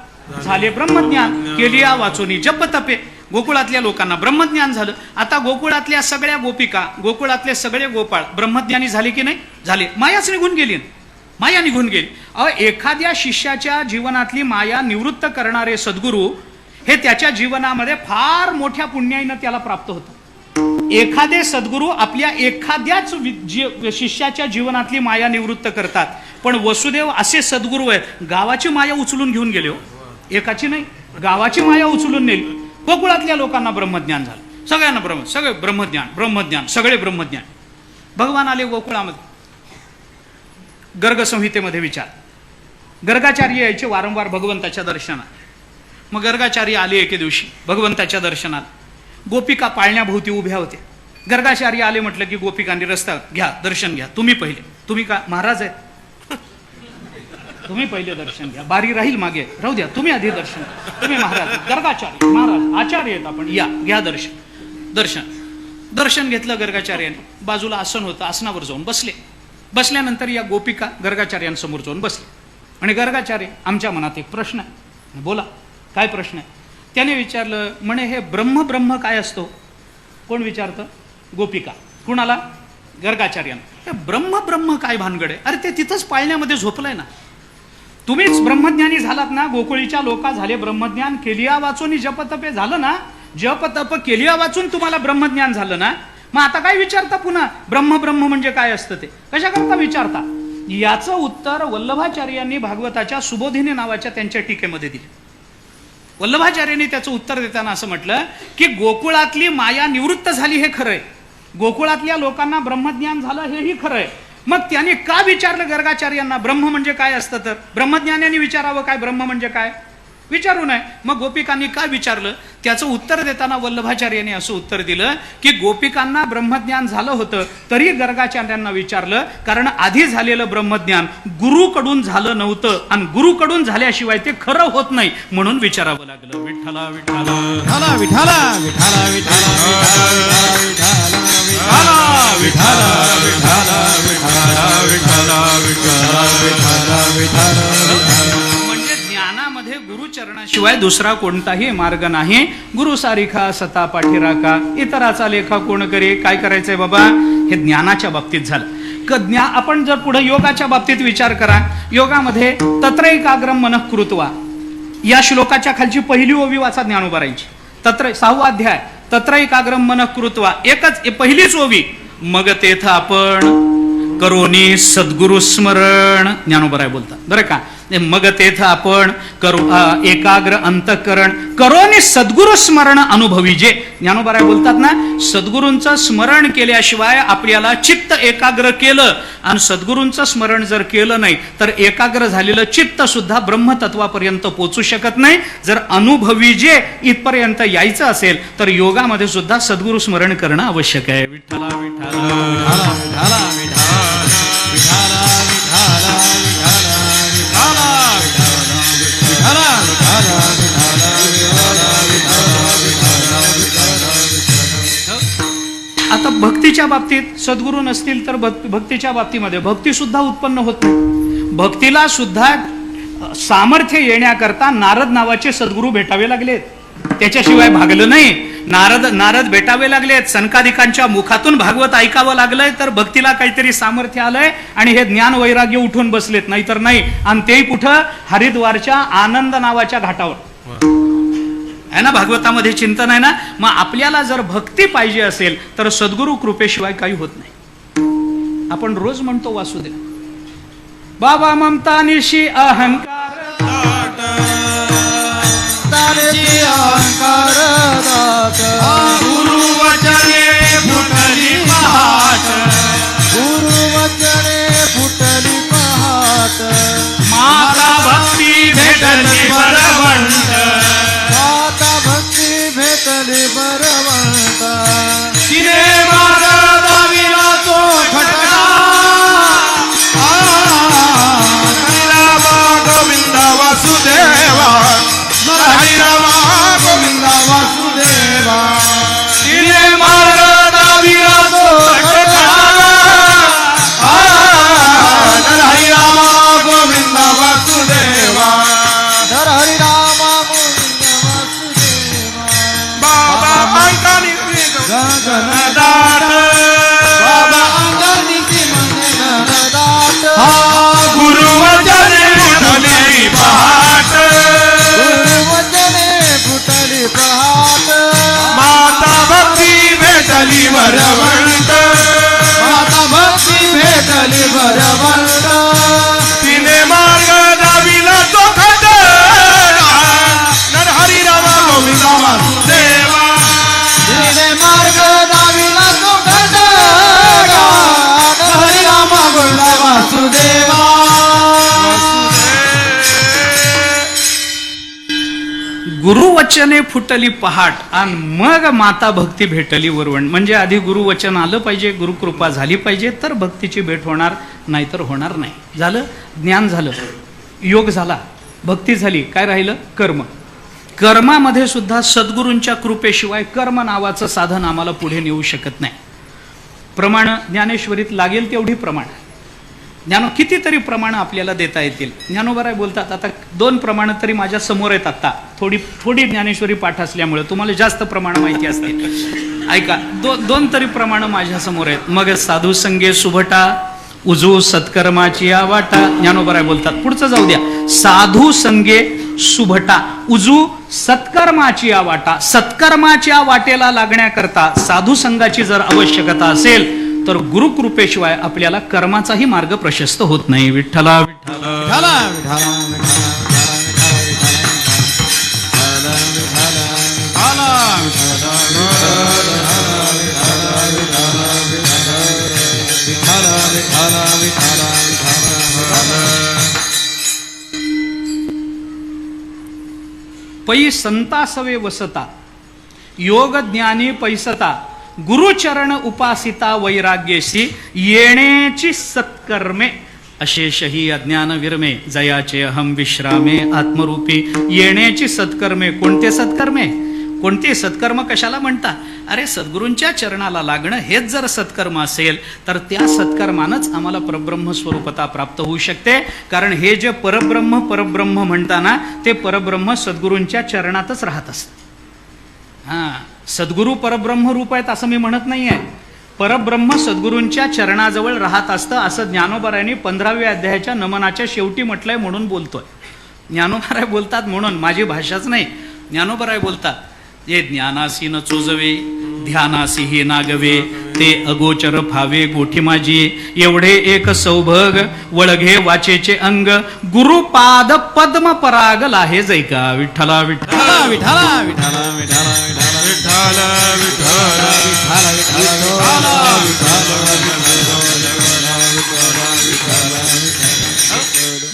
झाले ब्रह्मज्ञान, केलिया वाचोनी जप तपे. गोकुळातल्या लोकांना ब्रह्मज्ञान झालं. आता गोकुळातल्या सगळ्या गोपिका, गोकुळातले सगळे गोपाळ ब्रह्मज्ञानी झाले की नाही? झाले. मायाच निघून गेली, माया निघून गेली. एखाद्या शिष्याच्या जीवनातली माया निवृत्त करणारे सद्गुरू हे त्याच्या जीवनामध्ये फार मोठ्या पुण्याईनं त्याला प्राप्त होतं. एखादे सद्गुरू आपल्या एखाद्याच शिष्याच्या जीवनातली माया निवृत्त करतात. पण वसुदेव असे सद्गुरू आहेत, गावाची माया उचलून घेऊन गेले. एकाची नाही, गावाची माया उचलून नेली. गोकुळातल्या लोकांना ब्रह्मज्ञान झालं, सगळ्यांना सगळे ब्रह्मज्ञान, सगळे ब्रह्मज्ञान. भगवान आले गोकुळामध्ये. गर्ग संहितेमध्ये विचार, गर्गाचार्य यायचे वारंवार भगवंताच्या दर्शनात. मग गर्गाचार्य आले एके दिवशी भगवंताच्या दर्शनात. गोपिका पाळण्याभोवती उभ्या होत्या. गर्गाचार्य आले, म्हटलं की गोपिकांनी रस्ता घ्या, दर्शन घ्या, तुम्ही पहिले. तुम्ही का महाराज आहेत? तुम्ही पहिले दर्शन घ्या, बारी राहील मागे, राहू द्या, तुम्ही आधी दर्शन घ्या. तुम्ही महाराज, गर्गाचार्य महाराज आचार्य आहेत आपण, या घ्या दर्शन घेतलं गर्गाचार्याने. बाजूला आसन होतं, आसनावर जाऊन बसले. बसल्यानंतर या गोपिका गर्गाचार्यांसमोर जाऊन बसले आणि गर्गाचार्य, आमच्या मनात एक प्रश्न आहे. बोला काय प्रश्न आहे? त्याने विचारलं, म्हणे हे ब्रह्म ब्रह्म काय असतो? कोण विचारतं? गोपिका. कुणाला? गर्गाचार्यांना. हे ब्रह्म ब्रह्म काय भानगड आहे? अरे ते तिथंच पाळण्यामध्ये झोपलंय ना. तुम्हीच ब्रह्मज्ञानी झालात ना, गोकुळीच्या लोका झाले ब्रह्मज्ञान, केलिया वाचून जपतपे झालं ना, जप तप केलिया वाचून तुम्हाला ब्रह्मज्ञान झालं ना, मग आता काय विचारता पुन्हा? ब्रह्म ब्रह्म म्हणजे काय असतं ते कशा करता विचारता? याचं उत्तर वल्लभाचार्यांनी भागवताच्या सुबोधिनी नावाच्या त्यांच्या टीकेमध्ये दिले. वल्लभाचार्यांनी त्याचं उत्तर देताना असं म्हटलं की गोकुळातली माया निवृत्त झाली हे खरंय, गोकुळातल्या लोकांना ब्रह्मज्ञान झालं हेही खरंय. मग त्याने का विचारलं गर्गाचार्यांना ब्रह्म म्हणजे काय असतं? तर ब्रह्मज्ञानाने विचारावं काय ब्रह्म म्हणजे काय? विचारू नये. मग गोपिकांनी का विचारलं? त्याचं उत्तर देताना वल्लभाचार्यांनी असं उत्तर दिलं की गोपिकांना ब्रह्मज्ञान झालं होतं तरी गर्गाचार्यांना विचारलं, कारण आधी झालेलं ब्रह्मज्ञान गुरुकडून झालं नव्हतं आणि गुरुकडून झाल्याशिवाय ते खरं होत नाही, म्हणून विचारावं लागलं. विठ्ठला विठ्ठला विठाला विठाला विठाला विठाला विठाला विठाला विठाला विठाला विठाला विठाला विठाला. म्हणजे ज्ञानामध्ये गुरुचरणाशिवाय दुसरा कोणताही मार्ग नाही. गुरु सारिखा सता पाठीराखा, इतराचा लेखा कोण करे? काय करायचंय बाबा? हे ज्ञानाच्या बाबतीत झालं. आपण जर पुढे योगाच्या बाबतीत विचार करा, योगामध्ये तत्रैकाग्रम मनः कृत्वा या श्लोकाच्या खालची पहिली ओवी वाचा ज्ञानोबारांची. 6वा अध्याय तत्रैकाग्रम मनः कृत्वा, एकच पहिलीच ओवी. मग तेथ आपण करोनी सद्गुरु स्मरण, ज्ञानोबराय बोलतात बरं का. मग तेथ आपण करू एकाग्र अंतःकरण करोनी सद्गुरु स्मरण अनुभवी. जे ज्ञानोबराय बोलतात ना, सद्गुरूंचं स्मरण केल्याशिवाय आपल्याला चित्त एकाग्र केलं आणि सद्गुरूंचं स्मरण जर केलं नाही तर एकाग्र झालेलं चित्त सुद्धा ब्रह्मतत्वापर्यंत पोचू शकत नाही. जर अनुभवी जे इथपर्यंत यायचं असेल तर योगामध्ये सुद्धा सद्गुरु स्मरण करणं आवश्यक आहे. विठ्ठला विठ्ठला विठाला विठाला विठाला विठाला आता भक्तीच्या बाबतीत सद्गुरू नसतील तर भक्तीच्या बाबतीमध्ये भक्ती सुद्धा उत्पन्न होत नाही. भक्तीला सुद्धा सामर्थ्य येण्याकरता नारद नावाचे सद्गुरू भेटावे लागलेत, त्याच्याशिवाय भागलं नाही. नारद भेटावे लागलेत, सनकादिकांच्या मुखातून भागवत ऐकावं लागलंय तर भक्तीला काहीतरी सामर्थ्य आलंय आणि हे ज्ञान वैराग्य उठून बसलेत, नाहीतर नाही. आणि तेही कुठं? हरिद्वारच्या आनंद नावाच्या घाटावर आहे ना, भागवतामध्ये चिंतन आहे ना. मग आपल्याला जर भक्ती पाहिजे असेल तर सद्गुरु कृपेशिवाय काही होत नाही. आपण रोज म्हणतो वासुदेव बाबा ममता निशी अहंकार अहंकार दात, गुरु वचने फुटली पहाट, गुरु वचने फुटली पहाट. माता भक्ती भेटली बळवंत, माता भक्ती भेटली बळवंत. तिने मार्ग दाविला तो खटका, गोविंदा वासुदेवा, हरी रामा गोविंदा वासुदेवा. तिने मार्ग दाविला तो खटका, हरी रामा गोविंदा वासुदेवा, हरी रामा गोविंदा वासुदेवा. बाबा अंकानी गगन दाट, बाबा अंकानी गगन दाट. गुरु वचने फुटली पहाट, गुरु वचने फुटली पहाट. माता भक्ती भेटली बळवंत, माता भक्ती भेटली बळवंत. तिने मार्ग दाविला तो खटका, हरी रामा गोविंदा वासुदेवा. तिने मार्ग दाविला तो खटका, हरी रामा गोविंदा वासुदेवा. गुरुवचने फुटली पहाट आणि मग माता भक्ती भेटली वरवण. म्हणजे आधी गुरुवचन आलं पाहिजे, गुरुकृपा झाली पाहिजे तर भक्तीची भेट होणार, नाहीतर होणार नाही. झालं ज्ञान, झालं योग, झाला भक्ती झाली, काय राहिलं? कर्म. कर्मामध्ये सुद्धा सद्गुरूंच्या कृपेशिवाय कर्म नावाचं साधन आम्हाला पुढे नेऊ शकत नाही. प्रमाण ज्ञानेश्वरीत लागेल तेवढी प्रमाण. कितीतरी प्रमाणं आपल्याला देता येतील. ज्ञानोबराय बोलतात, आता 2 प्रमाणं तरी माझ्या समोर आहेत. आता थोडी ज्ञानेश्वरी पाठ असल्यामुळे तुम्हाला जास्त प्रमाण माहिती असतील. ऐका, 2 तरी प्रमाणं माझ्या समोर आहेत. मग साधू संगे सुभटा, उजू सत्कर्माची या वाटा. ज्ञानोबराय बोलतात, पुढचं जाऊ द्या. साधू संगे सुभटा, उजू सत्कर्माची या वाटा. सत्कर्माच्या वाटेला लागण्याकरता साधू संघाची जर आवश्यकता असेल तर गुरुकृपेशिवाय आपल्याला कर्माचाही मार्ग प्रशस्त होत नाही. विठ्ठला विठ्ठला पै संतासवे वसता, योग ज्ञानी पैसता, गुरुचरण उपासिता वैराग्यशी, येण्याची सत्कर्मे अशेषही अज्ञान विरमे, जयाचे अहम विश्रामे आत्मरूपी. येण्याची सत्कर्मे. कोणते सत्कर्मे? कोणते सत्कर्म कशाला म्हणता? अरे सद्गुरूंच्या चरणाला लागणं हेच जर सत्कर्म असेल तर त्या सत्कर्मानंच आम्हाला परब्रह्म स्वरूपता प्राप्त होऊ शकते. कारण हे जे परब्रह्म म्हणताना ते परब्रह्म सद्गुरूंच्या चरणातच राहत असतं. सद्गुरू परब्रह्म रूप आहेत असं मी म्हणत नाही आहे. परब्रह्म सद्गुरूंच्या चरणाजवळ राहत असतं असं ज्ञानोबरायांनी 15व्या अध्यायाच्या नमनाच्या शेवटी म्हटलंय म्हणून बोलतोय. ज्ञानोबराय बोलतात म्हणून, माझी भाषाच नाही. ज्ञानोबराय बोलतात, जे ज्ञानासी न चोजवे, ध्यानासी हे नागवे, ते अगोचर फावे गोठी माझी, एवढे एक सौभग वळघे वाचेचे अंग, गुरुपाद पद्म पराग लाहे जैका. विठ्ठला विठ्ठला विठ्ठला विठ्ठला विठ्ठला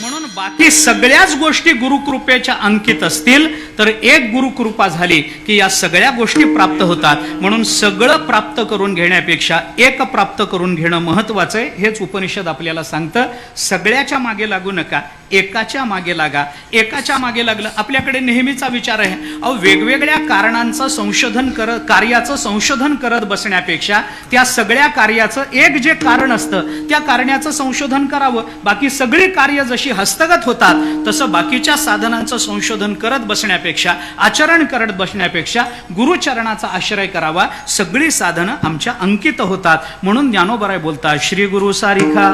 म्हणून बाकी सगळ्याच गोष्टी गुरुकृपेच्या अंकित असतील तर एक गुरुकृपा झाली की या सगळ्या गोष्टी प्राप्त होतात. म्हणून सगळं प्राप्त करून घेण्यापेक्षा एक प्राप्त करून घेणं महत्वाचं आहे. हेच उपनिषद आपल्याला सांगतं. सगळ्याच्या मागे लागू नका, एकाच्या मागे लागा. एकाच्या मागे लागलं, आपल्याकडे नेहमीचा विचार आहे, अहो वेगवेगळ्या कारणांचं संशोधन करत, कार्याचं संशोधन करत बसण्यापेक्षा त्या सगळ्या कार्याचं एक जे कारण असतं त्या कारणाचं संशोधन करावं. बाकी सगळी कार्य जशी हस्तगत होतात तसं बाकीच्या साधनांचं संशोधन करत बसण्यापेक्षा, आचरण करत बसण्यापेक्षा गुरुचरणाचा आश्रय करावा. सगळी साधनं आमच्या अंकित होतात. म्हणून ज्ञानोबराय बोलतात, श्री गुरु सारिखा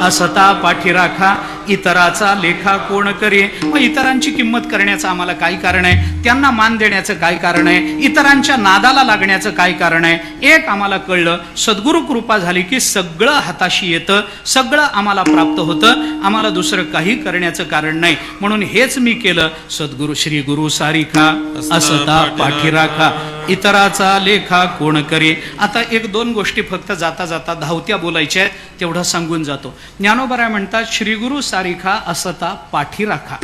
असता पाठी राखा, इतराचा लेखा कोण करे. मग इतरांची किंमत करण्याचं आम्हाला काय कारण आहे? त्यांना मान देण्याचं काय कारण आहे? इतरांच्या नादाला लागण्याचं काय कारण आहे? एक आम्हाला कळलं, सद्गुरु कृपा झाली की सगळं हाताशी येतं, सगळं आम्हाला प्राप्त होतं. आम्हाला दुसरं काही करण्याचं कारण नाही. म्हणून हेच मी केलं. सद्गुरु श्री गुरु सारिखा असता पाठी राखा, इतराचा लेखा कोण करे. आता 1-2 गोष्टी फक्त जाता जाता धावत्या बोलायच्या आहेत, तेवढं सांगून जातो. ज्ञानोबराय म्हणतात, श्री गुरु सारिखा असता पाठी राखा.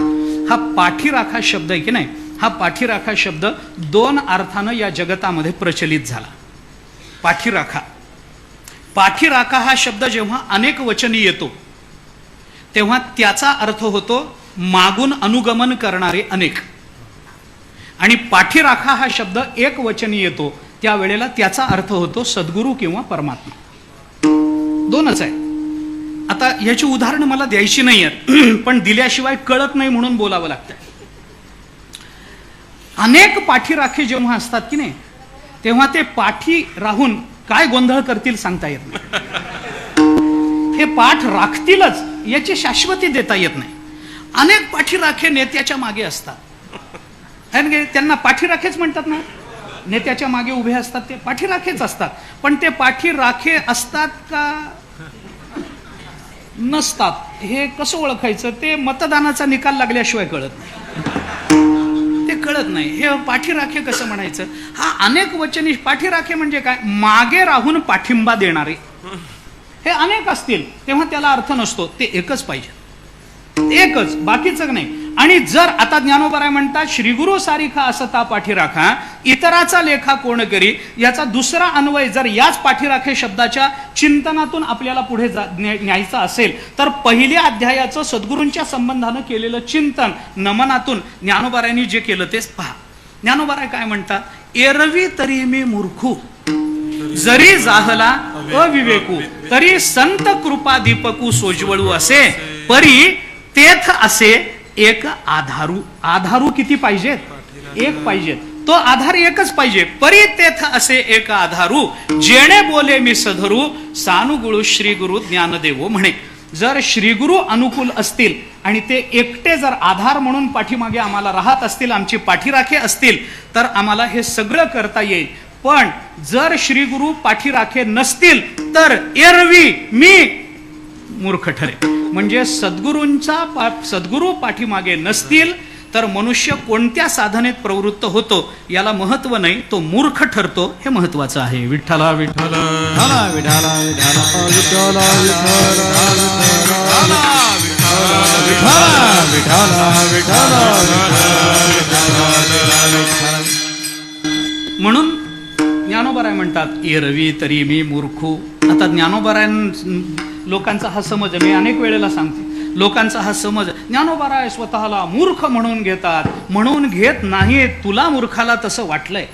हा पाठी राखा शब्द आहे की नाही, हा पाठी राखा शब्द 2 अर्थानं या जगतामध्ये प्रचलित झाला. पाठी राखा, पाठी राखा हा शब्द जेव्हा अनेक वचनी येतो तेव्हा त्याचा अर्थ होतो मागून अनुगमन करणारे अनेक. आणि पाठी राखा हा शब्द एक वचनी येतो त्यावेळेला त्याचा अर्थ होतो सद्गुरू किंवा परमात्मा. 2च आहे. आता याची उदाहरणं मला द्यायची नाही आहेत, पण दिल्याशिवाय कळत नाही म्हणून बोलावं लागतं. अनेक पाठी राखे जेव्हा असतात की नाही तेव्हा ते पाठी राहून काय गोंधळ करतील सांगता येत नाही. हे पाठ राखतीलच याची शाश्वती देता येत नाही. अनेक पाठी राखे नेत्याच्या मागे असतात. त्यांना पाठी राखेच म्हणतात ना, नेत्याच्या मागे उभे असतात ते पाठी राखेच असतात. पण ते पाठी राखे असतात का नसतात हे कसं ओळखायचं? ते मतदानाचा निकाल लागल्याशिवाय कळत नाही. ते कळत नाही. हे पाठी राखे कसं म्हणायचं? हा अनेक वचनी पाठी राखे म्हणजे काय? मागे राहून पाठिंबा देणारे हे अनेक असतील तेव्हा त्याला अर्थ नसतो. ते एकच पाहिजे, एकच, बाकीचं नाही. आणि जर आता ज्ञानोबराय म्हणतात श्रीगुरु सारिखा असता पाठी राखा, इतराचा लेखा कोण करी, याचा दुसरा अन्वय जर याच पाठीराखे शब्दाच्या चिंतनातून आपल्याला पुढे न्यायचा असेल तर पहिल्या अध्यायाचं सद्गुरूंच्या संबंधानं केलेलं चिंतन नमनातून ज्ञानोबरायांनी जे केलं तेच पहा. ज्ञानोबराय काय म्हणतात? एरवी तरी मी मूर्खू, जरी जाहला अविवेकू तरी संत कृपा दीपकू सोजवळू असे परी तेथ असे एक आधारू. आधारू किती पाहिजेत? एक पाहिजेत. तो आधार एकच पाहिजे. परी तेथ असे एक आधारू जेणे बोले मी सधरू सानुगुळू श्री गुरु ज्ञानदेवो म्हणे. जर श्रीगुरु अनुकूल असतील आणि ते एकटे जर आधार म्हणून पाठीमागे आम्हाला राहत असतील, आमची पाठीराखे असतील, तर आम्हाला हे सगळं करता येईल. पण जर श्रीगुरु पाठीराखे नसतील तर एरवी मी मूर्ख ठरे. म्हणजे सद्गुरू पाठीमागे नसतील तर मनुष्य कोणत्या साधनेत प्रवृत्त होतो याला महत्व नाही, तो मूर्ख ठरतो. हे महत्वाचं आहे. विठ्ठला विठ्ठल म्हणून ज्ञानोबाराय म्हणतात एरवी तरी मी मूर्खू. आता ज्ञानोबाराय लोकांचा हा समज आहे, मी अनेक वेळेला सांगते, लोकांचा हा समज ज्ञानोबाराय स्वतःला मूर्ख म्हणून घेतात. म्हणून घेत नाही, तुला मूर्खाला तसं वाटलंय.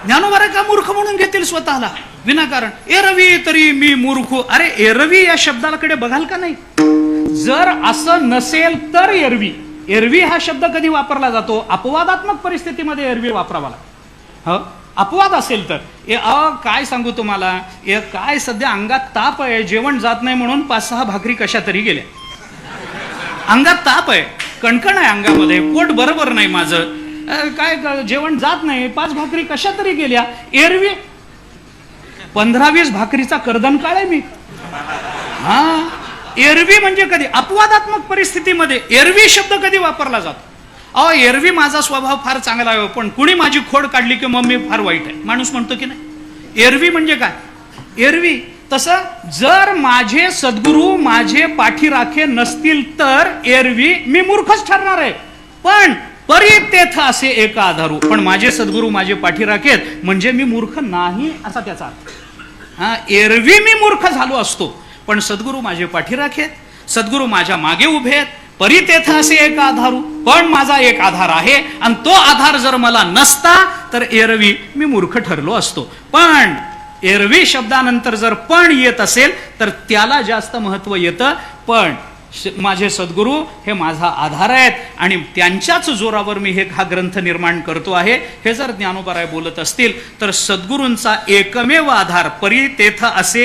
ज्ञानोबाराय का मूर्ख म्हणून घेतील स्वतःला विनाकारण? एरवी तरी मी मूर्खू. अरे एरवी या शब्दाकडे बघाल का नाही? जर असं नसेल तर एरवी. एरवी हा शब्द कधी वापरला जातो? अपवादात्मक परिस्थितीमध्ये एरवी वापरावा लागतो. अपवाद असेल तर काय सांगू तुम्हाला, काय सध्या अंगात ताप आहे, जेवण जात नाही म्हणून 5-6 भाकरी कशा तरी गेल्या. अंगात ताप आहे, कणकण आहे अंगामध्ये, पोट बरोबर नाही माझं, काय जेवण जात नाही, 5 भाकरी कशा तरी गेल्या. एरवी 15-20 भाकरीचा कर्दनकाळ आहे मी. एरवी म्हणजे कधी? अपवादात्मक परिस्थितीमध्ये एरवी शब्द कधी वापरला जातो? एरवी माझा स्वभाव फार चांगला आहे, पण कुणी माझी खोड काढली की मग मी फार वाईट आहे, माणूस म्हणतो की नाही. एरवी म्हणजे काय? एरवी तसं जर माझे सद्गुरू माझे पाठीराखे नसतील तर एरवी मी मूर्खच ठरणार आहे. पण परी तेथ असे एक आधारू, पण माझे सद्गुरू माझे पाठीराखेत म्हणजे मी मूर्ख नाही असा त्याचा अर्थ. एरवी मी मूर्ख झालो असतो, पण सद्गुरू माझे पाठीराखेत, सद्गुरू माझ्या मागे उभे आहेत. परी तेथ असे एक आधारू, पण माझा एक आधार आहे आणि तो आधार जर मला नसता तर एरवी मी मूर्ख ठरलो असतो. पण एरवी शब्दानंतर जर पण येत असेल तर त्याला जास्त महत्व येतं. पण माझे सद्गुरू हे माझा आधार आहेत आणि त्यांच्याच जोरावर मी हा ग्रंथ निर्माण करतो आहे. हे जर ज्ञानोबाराय बोलत असतील तर सद्गुरूंचा एकमेव आधार परी तेथ असे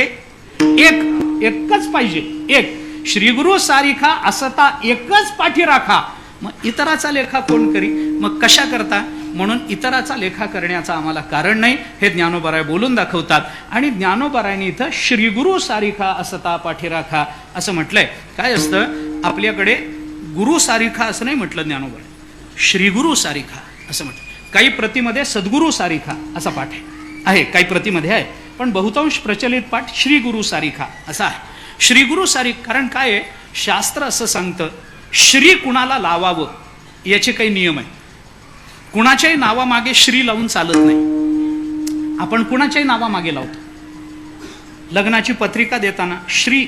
एकच पाहिजे. एक श्रीगुरु सारिखा असता एकच पाठी राखा. मग इतराचा लेखा कोण करी? मग कशा करता? म्हणून इतराचा लेखा करण्याचं आम्हाला कारण नाही, हे ज्ञानोबाराय बोलून दाखवतात. आणि ज्ञानोबारायने इथं श्रीगुरु सारिखा असता पाठी राखा असं म्हटलंय. काय असतं आपल्याकडे? गुरु सारिखा असं नाही म्हटलं ज्ञानोबाराय, श्रीगुरु सारिखा असं म्हटलं. काही प्रतीमध्ये सद्गुरु सारिखा असा पाठ आहे, काही प्रतीमध्ये आहे, पण बहुतांश प्रचलित पाठ श्रीगुरु सारिखा असा आहे. श्रीगुरु सारिखा. कारण काय आहे, शास्त्र असं सांगतं श्री कुणाला लावावं याचे काही नियम आहेत. कुणाच्याही नावामागे श्री लावून चालत नाही. आपण कुणाच्याही नावामागे लावतो. लग्नाची पत्रिका देताना श्री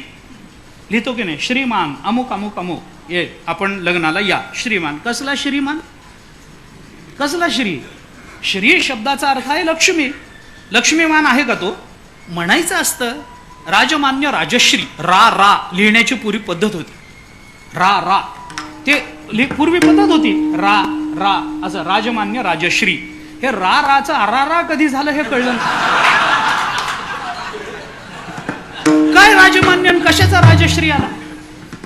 लिहितो की नाही? श्रीमान अमुक अमुक अमुक ये आपण लग्नाला या. श्रीमान. कसला श्रीमान? कसला श्री? श्री शब्दाचा अर्थ आहे लक्ष्मी. लक्ष्मीमान आहे का तो? म्हणायचं असतं राजमान्य राजश्री. रा लिहिण्याची पूर्वी पद्धत होती. रा ते पूर्वी पद्धत होती. रा असं राजमान्य राजश्री. हे राचं अरारा कधी झालं हे कळलं काय? राजमान्य कशाचा राजश्री आला?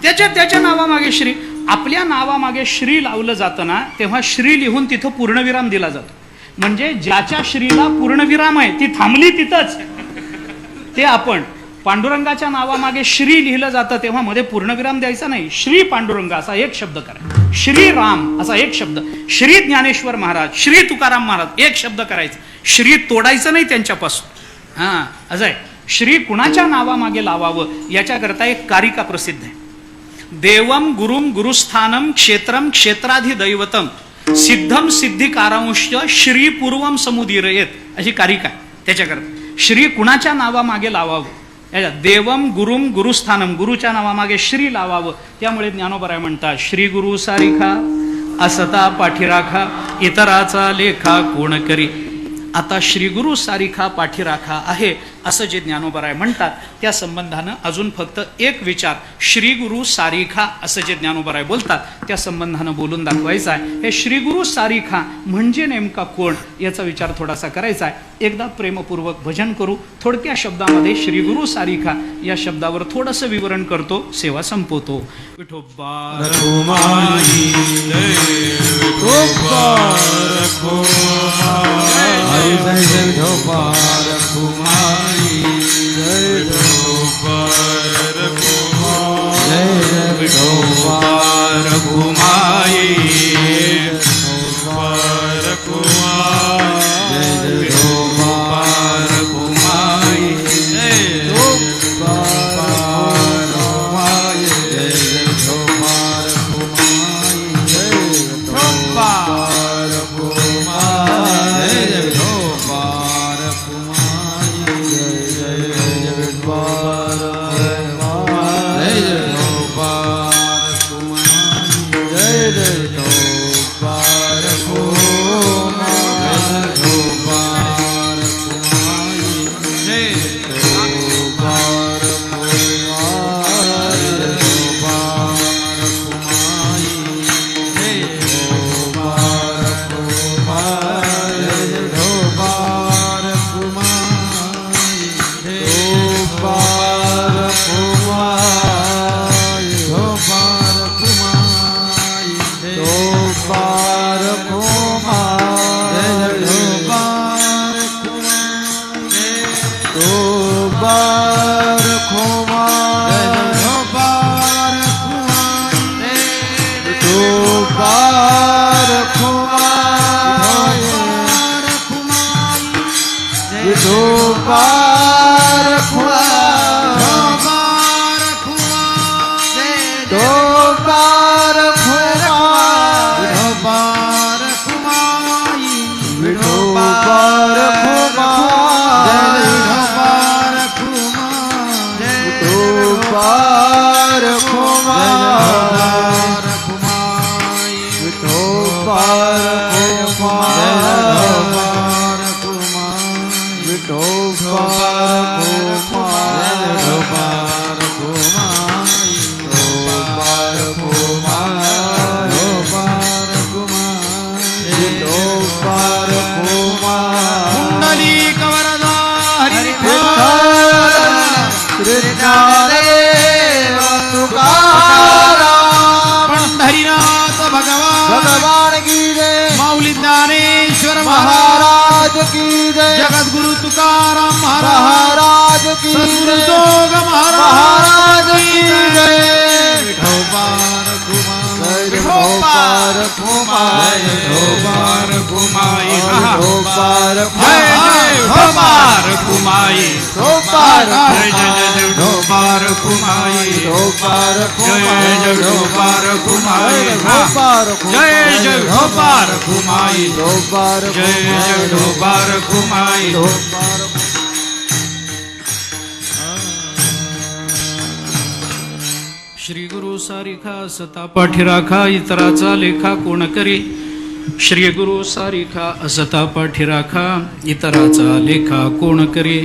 त्याच्या नावामागे श्री. आपल्या नावामागे श्री लावलं जातं ना, तेव्हा श्री लिहून तिथं पूर्णविराम दिला जातो. म्हणजे ज्याच्या श्रीला पूर्णविराम आहे ती थांबली तिथंच. ते आपण पांडुरंगाच्या नावामागे श्री लिहिलं जातं तेव्हा मध्ये पूर्णविराम द्यायचा नाही. श्री पांडुरंग असा एक शब्द करायचा, श्रीराम असा एक शब्द, श्री ज्ञानेश्वर महाराज, श्री तुकाराम महाराज एक शब्द करायचा. श्री तोडायचं नाही त्यांच्यापासून. असं आहे. श्री कुणाच्या नावामागे लावावं याच्याकरता एक कारिका प्रसिद्ध आहे. देवम गुरुम गुरुस्थानम क्षेत्रम क्षेत्राधिदैवतम सिद्धम सिद्धिकारांश श्री पूर्वम समुदीरयेत अशी कारिका आहे. त्याच्याकरता श्री कुणाच्या नावामागे लावावं, देवम गुरुम गुरुस्थानम गुरुच्या नावामागे श्री लावावं. त्यामुळे ज्ञानोबाराय म्हणतात श्री गुरु सारिखा असता पाठीराखा इतराचा लेखा कोण करी. आता श्रीगुरु सारिखा पाठीराखा आहे असं जे ज्ञानोबराय म्हणतात, त्या संबंधानं अजून फक्त एक विचार श्रीगुरु सारिखा असं जे ज्ञानोबराय बोलतात त्या संबंधानं बोलून दाखवायचा आहे. हे श्रीगुरु सारिखा म्हणजे नेमका कोण याचा विचार थोडासा करायचा आहे. एकदा प्रेमपूर्वक भजन करू. थोडक्या शब्दामध्ये श्रीगुरु सारिखा या शब्दावर थोडंसं विवरण करतो, सेवा संपवतो. विठोबा रखुमाई जय विठोबा रखुमाई जय विठोबा रखुमाई जय विठोबा रखुमाई जय विठोबा रखुमाई जय विठोबा रखुमाई जय विठोबा रखुमाई जय विठोबा रखुमाई जय विठोबा रखुमाई जय विठोबा रखुमाई जय विठोबा रखुमाई जय विठोबा रखुमाई जय विठोबा भगवान की जय. माऊली ज्ञानेश्वर महाराज की जय. जगद्गुरु तुकाराम महाराज की जय. जोग महाराज की जय. विठोबा रखुमाई विठोबा रखुमाई विठोबा रखुमाई विठोबा रखुमाई विठोबा रखुमाई विठोबा रखुमाई विठोबा रखुमाई विठोबा रखुमाई विठोबा रखुमाई जय जय विठोबा रखुमाई जय जय विठोबा रखुमाई. श्री गुरु सारिखा असता पाठीराखा इतराचा लेखा कोण करी. श्री गुरु सारिखा असता पाठीराखा इतराचा लेखा कोण करी.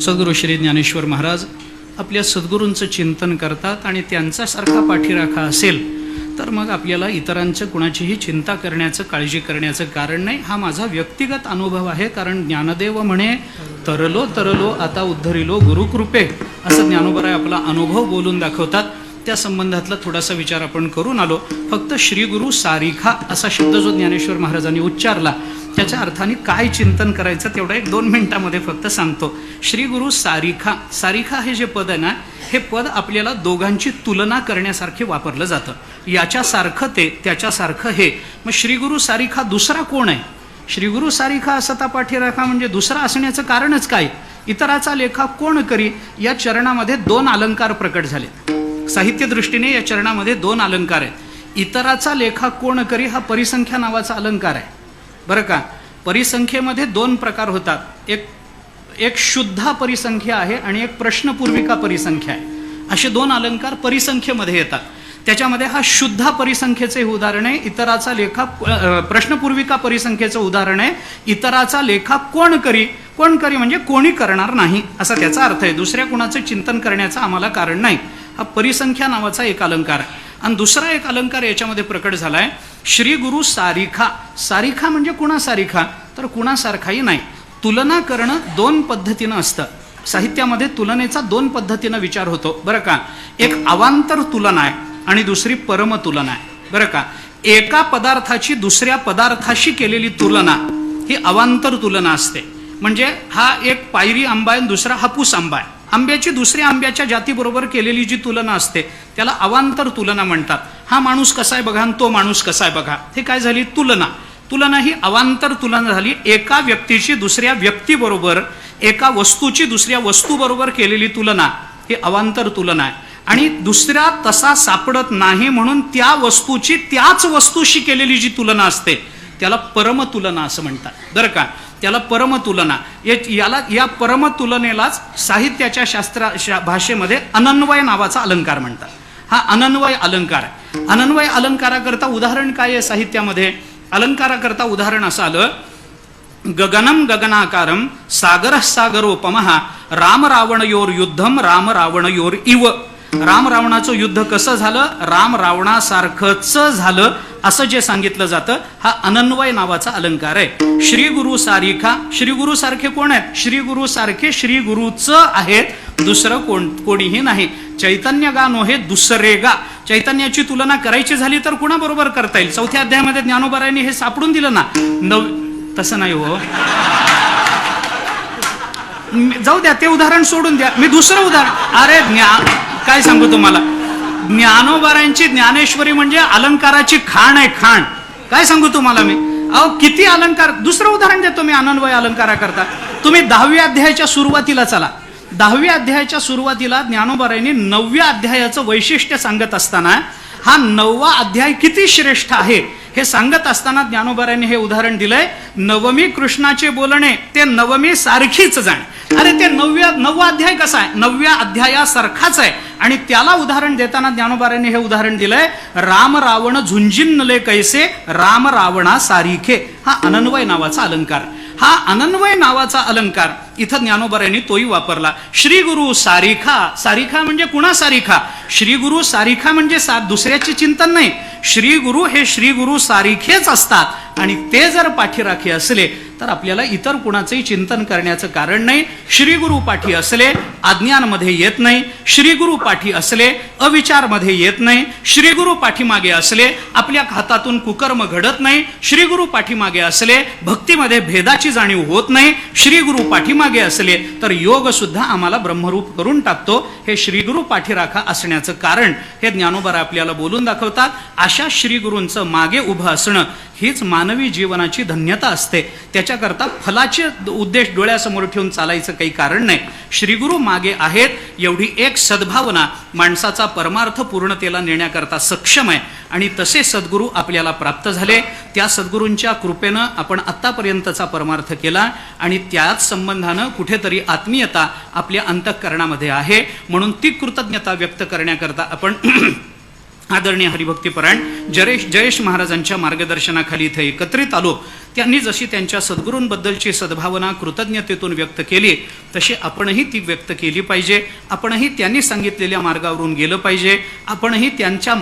सद्गुरु श्री ज्ञानेश्वर महाराज आपल्या सद्गुरूंचं चिंतन करतात आणि त्यांच्यासारखा पाठीराखा असेल तर मग आपल्याला इतरांचं कुणाचीही चिंता करण्याचं, काळजी करण्याचं कारण नाही. हा माझा व्यक्तिगत अनुभव आहे. कारण ज्ञानदेव म्हणे तरलो तरलो आता उद्धरिलो गुरुकृपे, असं ज्ञानोबराय आपला अनुभव बोलून दाखवतात. त्या संबंधातला थोडासा विचार आपण करून आलो. फक्त श्री गुरु सारिखा असा शब्द जो ज्ञानेश्वर महाराजांनी उच्चारला त्याच्या अर्थाने काय चिंतन करायचं तेवढं 1-2 मिनिटामध्ये फक्त सांगतो. श्री गुरु सारिखा, सारिखा हे जे पद आहे ना, हे पद आपल्याला दोघांची तुलना करण्यासारखे वापरलं जातं. याच्यासारखं ते, त्याच्यासारखं हे. मग श्री गुरु सारिखा दुसरा कोण आहे? श्री गुरु सारिखा असता पाठीराखा म्हणजे दुसरा असण्याचं कारणच काय? इतराचा लेखा कोण करी या चरणामध्ये 2 अलंकार प्रकट झाले. साहित्य दृष्टीने या चरणामध्ये 2 अलंकार आहेत. इतराचा लेखा कोण करी हा परिसंख्या नावाचा अलंकार आहे बरं का. परिसंख्येमध्ये 2 प्रकार होतात. एक शुद्धा परिसंख्या आहे आणि एक प्रश्नपूर्विका परिसंख्या आहे. असे 2 अलंकार परिसंख्येमध्ये येतात. त्याच्यामध्ये हा शुद्धा परिसंख्येचे उदाहरण आहे, इतराचा लेखा प्रश्नपूर्विका परिसंख्येचं उदाहरण आहे, इतराचा लेखा कोण करी म्हणजे कोणी करणार नाही असा त्याचा अर्थ आहे. दुसऱ्या कुणाचं चिंतन करण्याचं आम्हाला कारण नाही. हा परिसंख्या नावाचा एक अलंकार आहे. आणि दुसरा एक अलंकार याच्यामध्ये प्रकट झालाय, श्री गुरु सारिखा. सारिखा म्हणजे कुणा सारिखा, तर कुणासारखाही नाही. तुलना करणं दोन पद्धतीनं असतं. साहित्यामध्ये तुलनेचा दोन पद्धतीनं विचार होतो बरं का. एक अवांतर तुलना आहे आणि दुसरी परम तुलना आहे बरं का. एका पदार्थाची दुसऱ्या पदार्थाशी केलेली तुलना ही अवांतर तुलना असते. म्हणजे हा एक पायरी आंबा आहे, दुसरा हापूस आंबा आहे. आंब्याची दुसऱ्या आंब्याच्या जातीबरोबर केलेली जी तुलना असते त्याला अवांतर तुलना म्हणतात. हा माणूस कसा आहे बघा आणि तो माणूस कसा आहे बघा, हे काय झाली तुलना. तुलना ही अवांतर तुलना झाली. एका व्यक्तीची दुसऱ्या व्यक्तीबरोबर, एका वस्तूची दुसऱ्या वस्तूबरोबर केलेली तुलना ही अवांतर तुलना आहे. आणि दुसरा तसा सापडत नाही म्हणून त्या वस्तूची त्याच वस्तूशी केलेली जी तुलना असते त्याला परमतुलना असं म्हणतात बरं का. त्याला परमतुलना, या परमतुलनेलाच साहित्याच्या भाषेमध्ये अनन्वय नावाचा अलंकार म्हणतात. हा अनन्वय अलंकार आहे. अनन्वय अलंकाराकरता उदाहरण काय आहे साहित्यामध्ये? अलंकाराकरता उदाहरण असं आलं, गगनम गगनाकारम सागर सागरोपमः राम रावणयोर युद्धम राम रावणयोर इव. राम रावणाचं युद्ध कसं झालं, राम रावणासारखंच झालं असं जे सांगितलं जातं हा अनन्वय नावाचा अलंकार आहे. श्री गुरु सारिखा, श्री गुरु सारखे कोण आहेत? श्री गुरु सारखे श्री गुरुच आहेत, दुसरं कोणीही नाही. चैतन्य गा नोहे दुसरे गा. चैतन्याची तुलना करायची झाली तर कुणाबरोबर करता येईल? 4थ्या अध्यायामध्ये ज्ञानोबारायांनी हे सापडून दिलं ना. तसं नाही हो, जाऊ द्या ते उदाहरण सोडून द्या. मी दुसरं उदाहरण, अरे काय सांगू तुम्हाला, ज्ञानोबारायांची ज्ञानेश्वरी म्हणजे अलंकाराची खाण आहे, खाण. काय सांगू तुम्हाला मी, अहो किती अलंकार. दुसरं उदाहरण देतो मी अनन्वय अलंकारा करता. तुम्ही 10व्या अध्यायाच्या सुरुवातीला चला. 10व्या अध्यायाच्या सुरुवातीला ज्ञानोबारायांनी 9व्या अध्यायाचं वैशिष्ट्य सांगत असताना हा 9वा अध्याय किती श्रेष्ठ आहे हे सांगत असताना ज्ञानोबारायांनी हे उदाहरण दिलंय, नवमी कृष्णाचे बोलणे ते नवमी सारखीच जाणे. अरे ते 9वा अध्याय कसा आहे? 9व्या अध्यायासारखाच आहे. आणि त्याला उदाहरण देताना ज्ञानोबारायांनी हे उदाहरण दिलंय, राम रावण झुंजिनले कैसे राम रावणा सारिखे. हा अनन्वय नावाचा अलंकार. हा अनन्वय नावाचा अलंकार इथं ज्ञानोबारायांनी तोही वापरला. श्री गुरु सारिखा. सारिखा म्हणजे कुणा सारिखा? श्री गुरु सारिखा म्हणजे दुसऱ्याचे चिंतन नाही. श्री गुरु हे श्री गुरु सारिखेच असतात आणि ते जर पाठीराखे असले तर आपल्याला इतर कुणाचंही चिंतन करण्याचं कारण नाही. श्री गुरु पाठी असले अज्ञानमध्ये येत नाही. श्री गुरु पाठी असले अविचारमध्ये येत नाही. श्री गुरु पाठीमागे असले आपल्या हातातून कुकर्म घडत नाही. श्री गुरु पाठीमागे असले भक्तीमध्ये भेदाची जाणीव होत नाही. श्री गुरु पाठीमागे असले तर योग सुद्धा आम्हाला ब्रह्मरूप करून टाकतो. हे श्री गुरु पाठीराखा असण्याचं कारण हे ज्ञानोबा आपल्याला बोलून दाखवतात. अशा श्री गुरूंचं मागे उभं असणं हीच मानवी जीवनाची धन्यता असते. त्याच्याकरता फलाचे उद्देश डोळ्यासमोर ठेवून चालायचं काही कारण नाही. श्रीगुरु मागे आहेत एवढी एक सद्भावना माणसाचा परमार्थ पूर्णतेला नेण्याकरता सक्षम आहे. आणि तसे सद्गुरू आपल्याला प्राप्त झाले. त्या सद्गुरूंच्या कृपेनं आपण आत्तापर्यंतचा परमार्थ केला आणि त्याच संबंधानं कुठेतरी आत्मीयता आपल्या अंतःकरणामध्ये आहे. म्हणून ती कृतज्ञता व्यक्त करण्याकरता आपण आदरणीय हरिभक्तीपरायण जयेश महाराजांच्या मार्गदर्शनाखाली इथे एकत्रित आलो. त्यांनी जशी त्यांच्या सद्गुरूंबद्दलची सद्भावना कृतज्ञतेतून व्यक्त केली तशी आपणही ती व्यक्त केली पाहिजे. आपणही त्यांनी सांगितलेल्या मार्गावरून गेलं पाहिजे. आपणही त्यांचा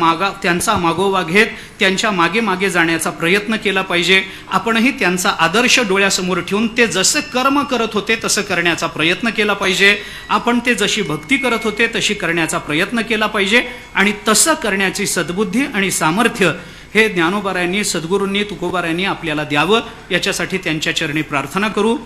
मागोवा घेत त्यांच्या मागे मागे जाण्याचा प्रयत्न केला पाहिजे. आपणही त्यांचा आदर्श डोळ्यासमोर ठेवून ते जसं कर्म करत होते तसं करण्याचा प्रयत्न केला पाहिजे. आपण ते जशी भक्ती करत होते तशी करण्याचा प्रयत्न केला पाहिजे. आणि तसं करण्याची सद्बुद्धी आणि सामर्थ्य हे ज्ञानोबारायांनी सद्गुरूंनी तुकोबारायांनी आपल्याला द्यावं याच्यासाठी त्यांच्या चरणी प्रार्थना करू.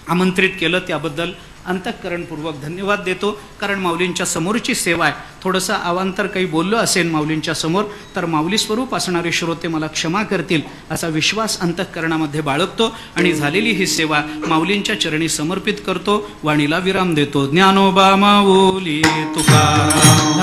आमंत्रित केलं त्याबद्दल अंतःकरणपूर्वक धन्यवाद देतो. कारण माऊलींच्या समोरची सेवा आहे. थोडंसं अवांतर काही बोललो असेल माऊलींच्या समोर तर माऊली स्वरूप असणारे श्रोते मला क्षमा करतील असा विश्वास अंतःकरणामध्ये बाळगतो आणि झालेली ही सेवा माऊलींच्या चरणी समर्पित करतो. वाणीला विराम देतो. ज्ञानोबा माऊली तुकाराम.